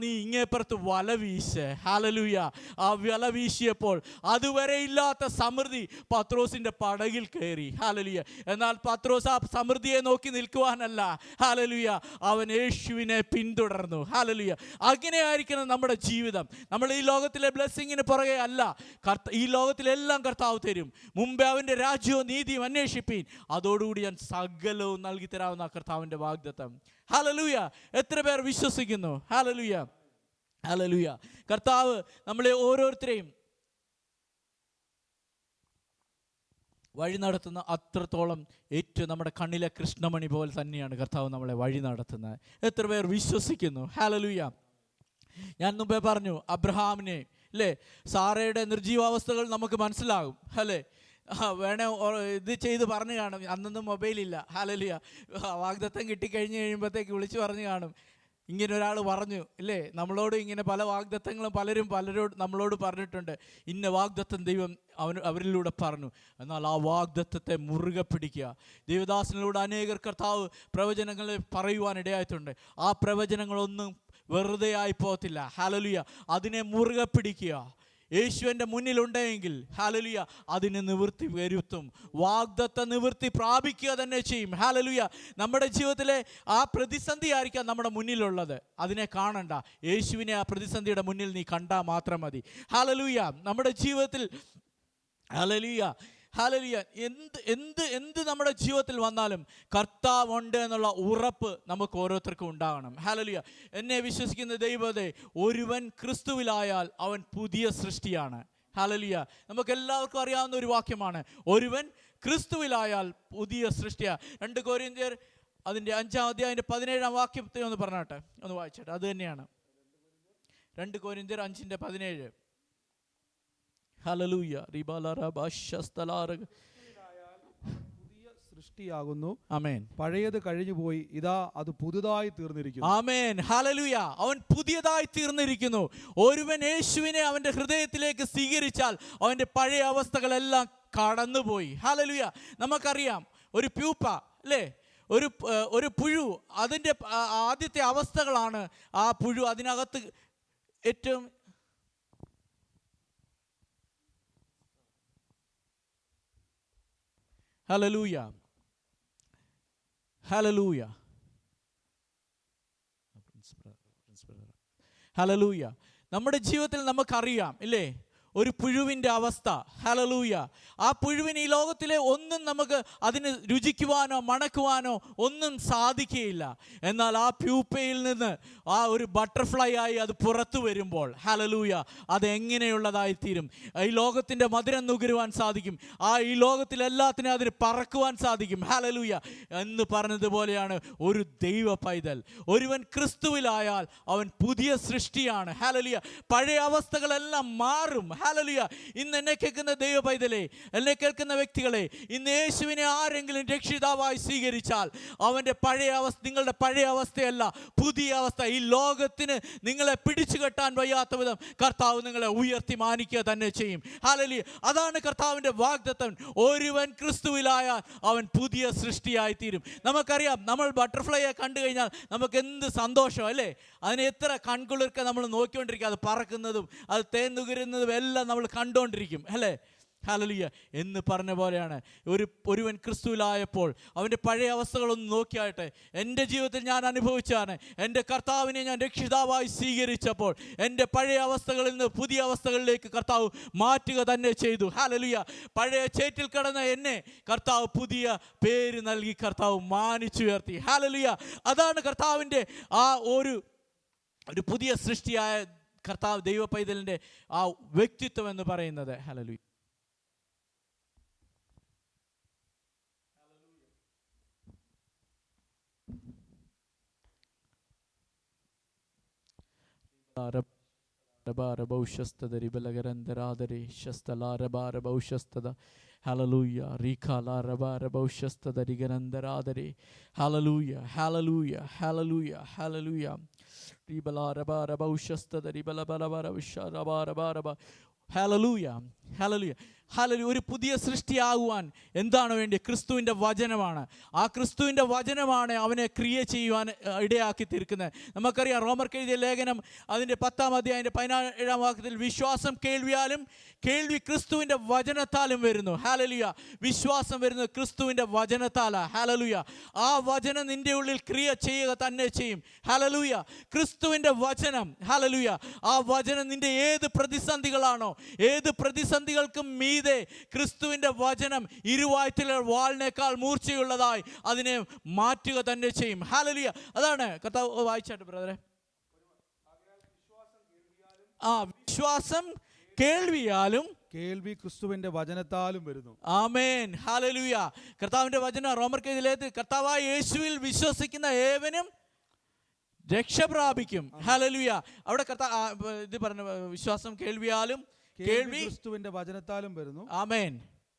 നീ ഇങ്ങേപ്പുറത്ത് വല വീശ്. ഹല്ലേലൂയ. ആ വല വീശിയപ്പോൾ അതുവരെ ഇല്ലാത്ത സമൃദ്ധി പത്രോസിൻ്റെ പടകിൽ കയറി. ഹല്ലേലൂയ. എന്നാൽ പത്രോസ് ആ സമൃദ്ധിയെ നോക്കി നിൽക്കുവാനല്ല, ഹല്ലേലൂയ, അവൻ യേശുവിനെ പിന്തുടർന്നു. ഹല്ലേലൂയ. അങ്ങനെയായിരിക്കണം നമ്മുടെ ജീവിതം. നമ്മൾ ഈ ലോകത്തിലെ ബ്ലെസ്സിങ്ങിന് പുറകെ അല്ല, ഈ ലോകത്തിലെല്ലാം കർത്താവ് തരും. മുമ്പേ അവൻ്റെ രാജ്യവും നീതിയും അന്വേഷിപ്പീൻ, അതോടുകൂടി ഞാൻ സകലവും നൽകി തരാവുന്ന കർത്താവിൻ്റെ വാഗ്ദത്തം. ഹല്ലേലൂയ. എത്ര പേർ വിശ്വസിക്കുന്നു? ഹല്ലേലൂയ. ഹല്ലേലൂയ. കർത്താവ് നമ്മളെ ഓരോരുത്തരെയും വഴി നടത്തുന്ന അത്രത്തോളം ഏറ്റവും നമ്മുടെ കണ്ണിലെ കൃഷ്ണമണി പോലെ തന്നെയാണ് കർത്താവ് നമ്മളെ വഴി നടത്തുന്നത്. എത്ര പേർ വിശ്വസിക്കുന്നു? ഹല്ലേലൂയ. ഞാൻ മുമ്പേ പറഞ്ഞു, അബ്രഹാമിനെ, അല്ലേ, സാറയുടെ നിർജീവാവസ്ഥകൾ നമുക്ക് മനസ്സിലാകും. അല്ലേ, വേണേ ഇത് ചെയ്ത് പറഞ്ഞു കാണും. അന്നൊന്നും മൊബൈലില്ല. ഹല്ലേലൂയ. വാഗ്ദത്തം കിട്ടിക്കഴിഞ്ഞ് കഴിയുമ്പോഴത്തേക്ക് വിളിച്ച് പറഞ്ഞു കാണും, ഇങ്ങനെ ഒരാൾ പറഞ്ഞു, ഇല്ലേ, നമ്മളോട് ഇങ്ങനെ പല വാഗ്ദത്തങ്ങളും പലരോട് നമ്മളോട് പറഞ്ഞിട്ടുണ്ട്. ഇന്ന വാഗ്ദത്തം ദൈവം അവരിലൂടെ പറഞ്ഞു. എന്നാൽ ആ വാഗ്ദത്തത്തെ മുറുകെ പിടിക്കുക. ദൈവദാസനിലൂടെ അനേകർ കർത്താവ് പ്രവചനങ്ങൾ പറയുവാനിടയായിട്ടുണ്ട്. ആ പ്രവചനങ്ങളൊന്നും വെറുതെ ആയി പോകത്തില്ല. ഹല്ലേലൂയ. അതിനെ മുറുകെ പിടിക്കുക. യേശുവിൻ്റെ മുന്നിലുണ്ടെങ്കിൽ ഹല്ലേലൂയ അതിന് നിവൃത്തി വരുത്തും. വാഗ്ദത്ത നിവൃത്തി പ്രാപിക്കുക തന്നെ ചെയ്യും. ഹല്ലേലൂയ. നമ്മുടെ ജീവിതത്തിലെ ആ പ്രതിസന്ധി ആയിരിക്കാം നമ്മുടെ മുന്നിലുള്ളത്, അതിനെ കാണണ്ട. യേശുവിനെ ആ പ്രതിസന്ധിയുടെ മുന്നിൽ നീ കണ്ടാൽ മാത്രം മതി. ഹല്ലേലൂയ. നമ്മുടെ ജീവിതത്തിൽ ഹല്ലേലൂയ, ഹല്ലേലൂയ, എന്ത് നമ്മുടെ ജീവിതത്തിൽ വന്നാലും കർത്താവ് ഉണ്ട് എന്നുള്ള ഉറപ്പ് നമുക്ക് ഓരോരുത്തർക്കും ഉണ്ടാകണം. ഹല്ലേലൂയ. എന്നെ വിശ്വസിക്കുന്ന ദൈവത്തെ, ഒരുവൻ ക്രിസ്തുവിലായാൽ അവൻ പുതിയ സൃഷ്ടിയാണ്. ഹല്ലേലൂയ. നമുക്ക് എല്ലാവർക്കും അറിയാവുന്ന ഒരു വാക്യമാണ്, ഒരുവൻ ക്രിസ്തുവിലായാൽ പുതിയ സൃഷ്ടിയാണ്. 2 കൊരിന്ത്യർ അതിൻ്റെ 5-ാം അധ്യായം 17-ാം വാക്യത്തെ ഒന്ന് പറഞ്ഞാട്ടെ, ഒന്ന് വായിച്ചാട്ടെ. അത് തന്നെയാണ് 2 കൊരിന്ത്യർ 5:17. ഹല്ലേലൂയ. പുതിയ സൃഷ്ടിയാകുന്നു. ആമേൻ. പഴയത് കഴിഞ്ഞു പോയി, ഇതാ അത് പുതുതായി തീർന്നിരിക്കുന്നു. ആമേൻ. ഹല്ലേലൂയ. അവൻ പുതിയതായി തീർന്നിരിക്കുന്നു. ഒരുവൻ യേശുവിനെ അവൻ്റെ ഹൃദയത്തിലേക്ക് സ്വീകരിച്ചാൽ അവൻ്റെ പഴയ അവസ്ഥകളെല്ലാം കടന്നുപോയി. ഹല്ലേലൂയ. നമുക്കറിയാം, ഒരു പ്യൂപ്പ, അല്ലേ, ഒരു പുഴു, അതിൻ്റെ ആദ്യത്തെ അവസ്ഥകളാണ് ആ പുഴു അതിനകത്ത് ഏറ്റവും ഹല്ലേലൂയ. ഹല്ലേലൂയ. ഹല്ലേലൂയ. നമ്മുടെ ജീവിതത്തിൽ നമുക്കറിയാം, ഇല്ലേ, ഒരു പുഴുവിൻ്റെ അവസ്ഥ. ഹല്ലേലൂയ. ആ പുഴുവിന് ഈ ലോകത്തിലെ ഒന്നും നമുക്ക് അതിന് രുചിക്കുവാനോ മണക്കുവാനോ ഒന്നും സാധിക്കുകയില്ല. എന്നാൽ ആ പ്യൂപ്പയിൽ നിന്ന് ആ ഒരു ബട്ടർഫ്ലൈ ആയി അത് പുറത്തു വരുമ്പോൾ, ഹല്ലേലൂയ, അതെങ്ങനെയുള്ളതായിത്തീരും. ഈ ലോകത്തിൻ്റെ മധുരം നുകരുവാൻ സാധിക്കും. ഈ ലോകത്തിലെല്ലാത്തിനും അതിന് പറക്കുവാൻ സാധിക്കും. ഹല്ലേലൂയ. എന്ന് പറഞ്ഞതുപോലെയാണ് ഒരു ദൈവ പൈതൽ. ഒരുവൻ ക്രിസ്തുവിലായാൽ അവൻ പുതിയ സൃഷ്ടിയാണ്. ഹല്ലേലൂയ. പഴയ അവസ്ഥകളെല്ലാം മാറും. ഹല്ലേലൂയ. ഇന്ന് എന്നെ കേൾക്കുന്ന ദൈവ പൈതലേ, എന്നെ കേൾക്കുന്ന വ്യക്തികളെ, ഇന്ന് യേശുവിനെ ആരെങ്കിലും രക്ഷിതാവായി സ്വീകരിച്ചാൽ അവൻ്റെ പഴയ അവസ്ഥ, നിങ്ങളുടെ പഴയ അവസ്ഥയല്ല, പുതിയ അവസ്ഥ. ഈ ലോകത്തിന് നിങ്ങളെ പിടിച്ചു കെട്ടാൻ വയ്യാത്ത വിധം കർത്താവ് നിങ്ങളെ ഉയർത്തി മാനിക്കുക തന്നെ ചെയ്യും. ഹല്ലേലൂയ. അതാണ് കർത്താവിൻ്റെ വാഗ്ദത്തം. ഒരുവൻ ക്രിസ്തുവിലായാൽ അവൻ പുതിയ സൃഷ്ടിയായി തീരും. നമുക്കറിയാം, നമ്മൾ ബട്ടർഫ്ലൈയെ കണ്ടു കഴിഞ്ഞാൽ നമുക്ക് എന്ത് സന്തോഷം, അല്ലേ? അതിനെ എത്ര കൺകുളിർക്കെ നമ്മൾ നോക്കിക്കൊണ്ടിരിക്കും. അത് പറക്കുന്നതും അത് തേൻ നുകരുന്നതും എല്ലാം നമ്മൾ കണ്ടുകൊണ്ടിരിക്കും, അല്ലേ? ഹല്ലേലൂയ. എന്ന് പറഞ്ഞ പോലെയാണ് ഒരുവൻ ക്രിസ്തുവിലായപ്പോൾ അവൻ്റെ പഴയ അവസ്ഥകളൊന്നും നോക്കിയാട്ടെ. എൻ്റെ ജീവിതത്തിൽ ഞാൻ അനുഭവിച്ചാണ്, എൻ്റെ കർത്താവിനെ ഞാൻ രക്ഷിതാവായി സ്വീകരിച്ചപ്പോൾ എൻ്റെ പഴയ അവസ്ഥകളിൽ നിന്ന് പുതിയ അവസ്ഥകളിലേക്ക് കർത്താവ് മാറ്റുക തന്നെ ചെയ്തു. ഹല്ലേലൂയ. പഴയ ചേറ്റിൽ കിടന്ന എന്നെ കർത്താവ് പുതിയ പേര് നൽകി കർത്താവ് മാനിച്ചുയർത്തി. ഹല്ലേലൂയ. അതാണ് കർത്താവിൻ്റെ ആ ഒരു പുതിയ സൃഷ്ടിയായ കർത്താവ് ദൈവ പൈതലിൻ്റെ ആ വ്യക്തിത്വം എന്ന് പറയുന്നത്. Hallelujah. Hallelujah. Rikala rabara baushastada riganandaradare. Hallelujah. Hallelujah. Hallelujah. Hallelujah. Ribala rabara baushastada ribala balabara visharabara. Hallelujah. Hallelujah. Hallelujah. ഒരു പുതിയ സൃഷ്ടിയാകുവാൻ എന്താണ് വേണ്ടി? ക്രിസ്തുവിൻ്റെ വചനമാണ്. ആ ക്രിസ്തുവിൻ്റെ വചനമാണ് അവനെ ക്രിയ ചെയ്യുവാൻ ഇടയാക്കി തീർക്കുന്നത്. നമുക്കറിയാം റോമർക്ക് എഴുതിയ ലേഖനം അതിൻ്റെ 10-ാം അധ്യായത്തിൻ്റെ 17-ാം വാക്യത്തിൽ വിശ്വാസം കേൾവിയാലും കേൾവി ക്രിസ്തുവിൻ്റെ വചനത്താലും വരുന്നു. ഹല്ലേലൂയ. വിശ്വാസം വരുന്നത് ക്രിസ്തുവിൻ്റെ വചനത്താലാണ്. ഹല്ലേലൂയ. ആ വചനം നിൻ്റെ ഉള്ളിൽ ക്രിയ ചെയ്യുക തന്നെ ചെയ്യും. ഹല്ലേലൂയ. ക്രിസ്തുവിൻ്റെ വചനം. ഹല്ലേലൂയ. ആ വചനം നിൻ്റെ ഏത് പ്രതിസന്ധികളാണോ, ഏത് പ്രതിസന്ധികൾക്കും മീതെ ക്രിസ്തുവിൻ്റെ വചനം ഇരുവായ്ത്തിലെ വാളിനേക്കാൾ മൂർച്ചയുള്ളതായി അതിനെ മാറ്റുക തന്നെ ചെയ്യും. ഹല്ലേലൂയ. അതാണ് കർത്താവ് വായിച്ചാട്ട് ബ്രദറെ. വിശ്വാസം കേൾവിയാലും കേൾവി ക്രിസ്തുവിന്റെ വചനത്താലും വരുന്നു. ആമേൻ. ഹല്ലേലൂയ. കർത്താവിന്റെ വചനം റോമർക്ക് എഴുതിയ കർത്താവായ യേശുവിൽ വിശ്വസിക്കുന്ന ഏവനും രക്ഷ പ്രാപിക്കും. ഹല്ലേലൂയ. അവിടെ ഇത് പറഞ്ഞു വിശ്വാസം കേൾവിയാലും കേൾവി ക്രിസ്തുവിന്റെ വചനത്താലും വരുന്നു. ആമേൻ.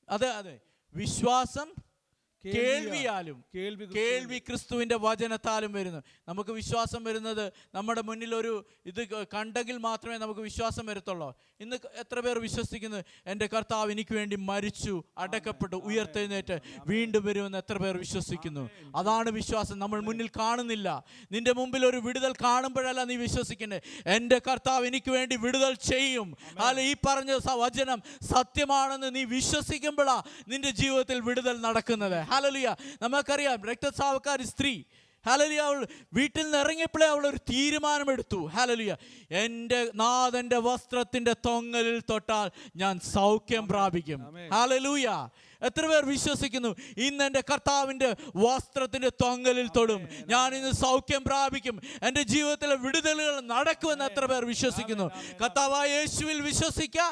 അതെ വിശ്വാസം കേൾവിയാലും കേൾവി ക്രിസ്തുവിൻ്റെ വചനത്താലും വരുന്നു. നമുക്ക് വിശ്വാസം വരുന്നത് നമ്മുടെ മുന്നിൽ ഒരു ഇത് കണ്ടെങ്കിൽ മാത്രമേ നമുക്ക് വിശ്വാസം വരത്തുള്ളൂ. ഇന്ന് എത്ര പേർ വിശ്വസിക്കുന്നു എൻ്റെ കർത്താവ് എനിക്ക് വേണ്ടി മരിച്ചു, അടക്കപ്പെട്ടു, ഉയർത്തെഴുന്നേറ്റ് വീണ്ടും വരുമെന്ന് എത്ര പേർ വിശ്വസിക്കുന്നു? അതാണ് വിശ്വാസം. നമ്മൾ മുന്നിൽ കാണുന്നില്ല. നിന്റെ മുമ്പിൽ ഒരു വിടുതൽ കാണുമ്പോഴല്ല നീ വിശ്വസിക്കുന്നത്. എൻ്റെ കർത്താവ് എനിക്ക് വേണ്ടി വിടുതൽ ചെയ്യും. അല്ല, ഈ പറഞ്ഞ വചനം സത്യമാണെന്ന് നീ വിശ്വസിക്കുമ്പോഴാണ് നിന്റെ ജീവിതത്തിൽ വിടുതൽ നടക്കുന്നത്. ഹല്ലേലൂയ. നമുക്കറിയാം രക്തസ്രാവക്കാരി സ്ത്രീ, ഹല്ലേലൂയ, അവൾ വീട്ടിൽ നിന്ന് ഇറങ്ങിയപ്പോഴേ അവൾ ഒരു തീരുമാനമെടുത്തു. ഹല്ലേലൂയ. എൻ്റെ നാഥൻ്റെ വസ്ത്രത്തിൻ്റെ തൊങ്ങലിൽ തൊട്ടാൽ ഞാൻ സൗഖ്യം പ്രാപിക്കും. ഹല്ലേലൂയ. എത്ര പേർ വിശ്വസിക്കുന്നു ഇന്ന് എൻ്റെ കർത്താവിൻ്റെ വസ്ത്രത്തിൻ്റെ തൊങ്ങലിൽ തൊടും, ഞാൻ ഇന്ന് സൗഖ്യം പ്രാപിക്കും, എൻ്റെ ജീവിതത്തിലെ വിടുതലുകൾ നടക്കുമെന്ന് എത്ര പേർ വിശ്വസിക്കുന്നു? കർത്താവായ യേശുവിൽ വിശ്വസിക്കുക,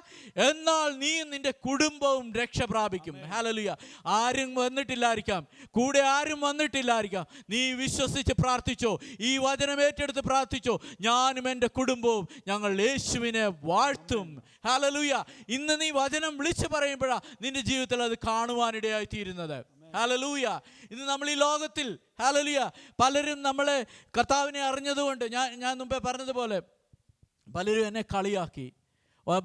എന്നാൽ നീയും നിന്റെ കുടുംബവും രക്ഷ പ്രാപിക്കും. ഹല്ലേലൂയ. ആരും വന്നിട്ടില്ലായിരിക്കാം, കൂടെ ആരും വന്നിട്ടില്ലായിരിക്കാം. നീ വിശ്വസിച്ച് പ്രാർത്ഥിച്ചോ, ഈ വചനം ഏറ്റെടുത്ത് പ്രാർത്ഥിച്ചോ, ഞാനും എൻ്റെ കുടുംബവും ഞങ്ങൾ യേശുവിനെ വാഴ്ത്തും. ഹല്ലേലൂയ. ഇന്ന് നീ വചനം വിളിച്ചു പറയുമ്പോഴാണ് നിന്റെ ജീവിതത്തിൽ അത് കാണുവാനിടയായി തീരുന്നത്. ഹല്ലേലൂയ. ഇന്ന് നമ്മൾ ഈ ലോകത്തിൽ, ഹല്ലേലൂയ, പലരും നമ്മളെ കർത്താവിനെ അറിഞ്ഞതുകൊണ്ട്, ഞാൻ മുമ്പേ പറഞ്ഞതുപോലെ പലരും എന്നെ കളിയാക്കി.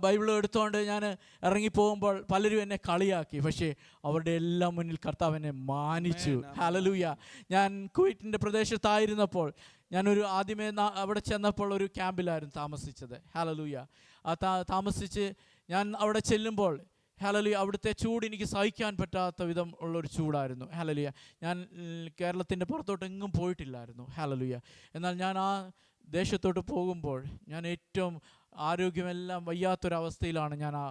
ബൈബിൾ എടുത്തുകൊണ്ട് ഞാൻ ഇറങ്ങിപ്പോകുമ്പോൾ പലരും എന്നെ കളിയാക്കി. പക്ഷേ അവരുടെ എല്ലാം മുന്നിൽ കർത്താവിനെ മാനിച്ചു. ഹല്ലേലൂയ. ഞാൻ കുവൈറ്റിൻ്റെ പ്രദേശത്തായിരുന്നപ്പോൾ ഞാനൊരു ആദ്യമേ അവിടെ ചെന്നപ്പോൾ ഒരു ക്യാമ്പിലായിരുന്നു താമസിച്ചത്. ഹല്ലേലൂയ. താമസിച്ച് ഞാൻ അവിടെ ചെല്ലുമ്പോൾ, ഹല്ലേലൂയ, അവിടുത്തെ ചൂട് എനിക്ക് സഹിക്കാൻ പറ്റാത്ത വിധം ഉള്ളൊരു ചൂടായിരുന്നു. ഹല്ലേലൂയ. ഞാൻ കേരളത്തിൻ്റെ പുറത്തോട്ട് എങ്ങും പോയിട്ടില്ലായിരുന്നു. ഹല്ലേലൂയ. എന്നാൽ ഞാൻ ആ ദേശത്തോട്ട് പോകുമ്പോൾ ഞാൻ ഏറ്റവും ആരോഗ്യമെല്ലാം വയ്യാത്തൊരവസ്ഥയിലാണ് ഞാൻ ആ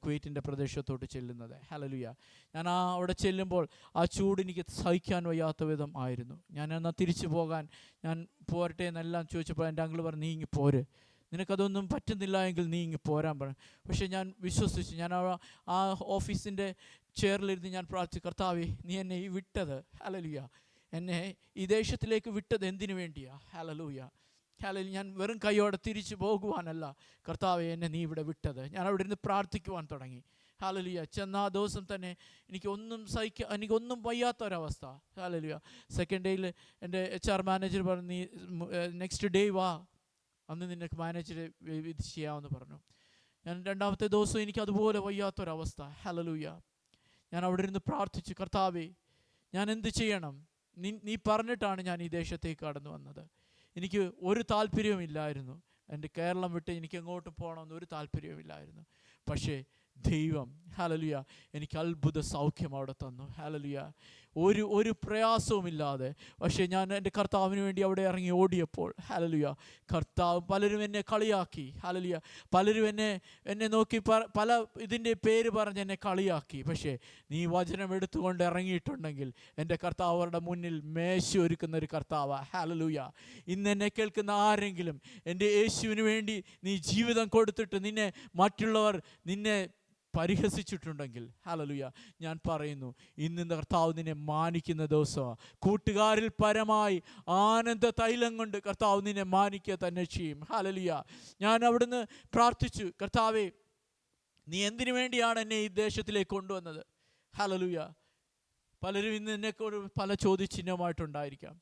കുവൈറ്റിൻ്റെ പ്രദേശത്തോട്ട് ചെല്ലുന്നത്. ഹല്ലേലൂയ. ഞാൻ അവിടെ ചെല്ലുമ്പോൾ ആ ചൂട് എനിക്ക് സഹിക്കാൻ വയ്യാത്ത വിധം ആയിരുന്നു. ഞാൻ എന്നാൽ തിരിച്ചു പോകാൻ, ഞാൻ പോരട്ടെ എന്നെല്ലാം ചോദിച്ചപ്പോൾ എൻ്റെ അങ്കിൾ പറഞ്ഞു, നീ ഇങ്ങ് പോര്, നിനക്കതൊന്നും പറ്റുന്നില്ല എങ്കിൽ നീ ഇങ്ങ് പോരാൻ പറഞ്ഞു. പക്ഷേ ഞാൻ വിശ്വസിച്ചു. ഞാൻ ആ ഓഫീസിൻ്റെ ചെയറിലിരുന്ന് ഞാൻ പ്രാർത്ഥിച്ചു, കർത്താവേ, നീ എന്നെ ഈ വിട്ടത്, ഹല്ലേലൂയ, എന്നെ ഈ ദേശത്തിലേക്ക് വിട്ടത് എന്തിനു വേണ്ടിയാ? ഹല്ലേലൂയ. ഹല്ലേലൂയ. ഞാൻ വെറും കൈയോടെ തിരിച്ചു പോകുവാനല്ല കർത്താവേ, എന്നെ നീ ഇവിടെ വിട്ടത്. ഞാൻ അവിടെ ഇരുന്ന് പ്രാർത്ഥിക്കുവാൻ തുടങ്ങി. ഹല്ലേലൂയ. ചെന്ന ആ ദിവസം തന്നെ എനിക്കൊന്നും വയ്യാത്തൊരവസ്ഥ. ഹല്ലേലൂയ. സെക്കൻഡ് ഡേയിൽ എൻ്റെ HR മാനേജർ പറഞ്ഞു, നീ നെക്സ്റ്റ് ഡേ വാ, അന്ന് നിനക്ക് മാനേജറെ ഇത് ചെയ്യാമെന്ന് പറഞ്ഞു. ഞാൻ രണ്ടാമത്തെ ദിവസം എനിക്ക് അതുപോലെ വയ്യാത്തൊരവസ്ഥ. ഹല്ലേലൂയ. ഞാൻ അവിടെ ഇരുന്ന് പ്രാർത്ഥിച്ചു, കർത്താവേ, ഞാൻ എന്ത് ചെയ്യണം? നീ പറഞ്ഞിട്ടാണ് ഞാൻ ഈ ദേശത്തേക്ക് കടന്നു വന്നത്. എനിക്ക് ഒരു താല്പര്യവുമില്ലായിരുന്നു. എൻ്റെ കേരളം വിട്ട് എനിക്ക് എങ്ങോട്ടും പോകണമെന്ന് ഒരു താല്പര്യവുമില്ലായിരുന്നു. പക്ഷേ ദൈവം, ഹല്ലേലൂയ, എനിക്ക് അത്ഭുത സൗഖ്യം അവിടെ തന്നു. ഹല്ലേലൂയ. ഒരു പ്രയാസവുമില്ലാതെ. പക്ഷേ ഞാൻ എൻ്റെ കർത്താവിന് വേണ്ടി അവിടെ ഇറങ്ങി ഓടിയപ്പോൾ, ഹല്ലേലൂയ, കർത്താവ്, പലരും എന്നെ കളിയാക്കി. ഹല്ലേലൂയ. പലരും എന്നെ നോക്കി പല ഇതിൻ്റെ പേര് പറഞ്ഞ് എന്നെ കളിയാക്കി. പക്ഷേ നീ വചനം എടുത്തുകൊണ്ട് ഇറങ്ങിയിട്ടുണ്ടെങ്കിൽ എൻ്റെ കർത്താവ് അവരുടെ മുന്നിൽ മേശ ഒരുക്കുന്ന ഒരു കർത്താവ്. ഹല്ലേലൂയ. ഇന്ന് എന്നെ കേൾക്കുന്ന ആരെങ്കിലും എൻ്റെ യേശുവിന് വേണ്ടി നീ ജീവിതം കൊടുത്തിട്ട് മറ്റുള്ളവർ നിന്നെ പരിഹസിച്ചിട്ടുണ്ടെങ്കിൽ ഹല്ലേലൂയ, ഞാൻ പറയുന്നു ഇന്ന് കർത്താവ് നിന്നെ മാനിക്കുന്ന ദിവസമാണ്. കൂട്ടുകാരിൽ പരമായി ആനന്ദ തൈലം കൊണ്ട് കർത്താവ് നിന്നെ മാനിക്കുക തന്നെ ചെയ്യും. ഹല്ലേലൂയ. ഞാൻ അവിടുന്ന് പ്രാർത്ഥിച്ചു, കർത്താവേ, നീ എന്തിനു വേണ്ടിയാണ് എന്നെ ഈ ദേശത്തിലേക്ക് കൊണ്ടുവന്നത്? ഹല്ലേലൂയ. പലരും ഇന്ന് എന്നെക്കൊണ്ട് പല ചോദ്യചിഹ്നമായിട്ടുണ്ടായിരിക്കാം.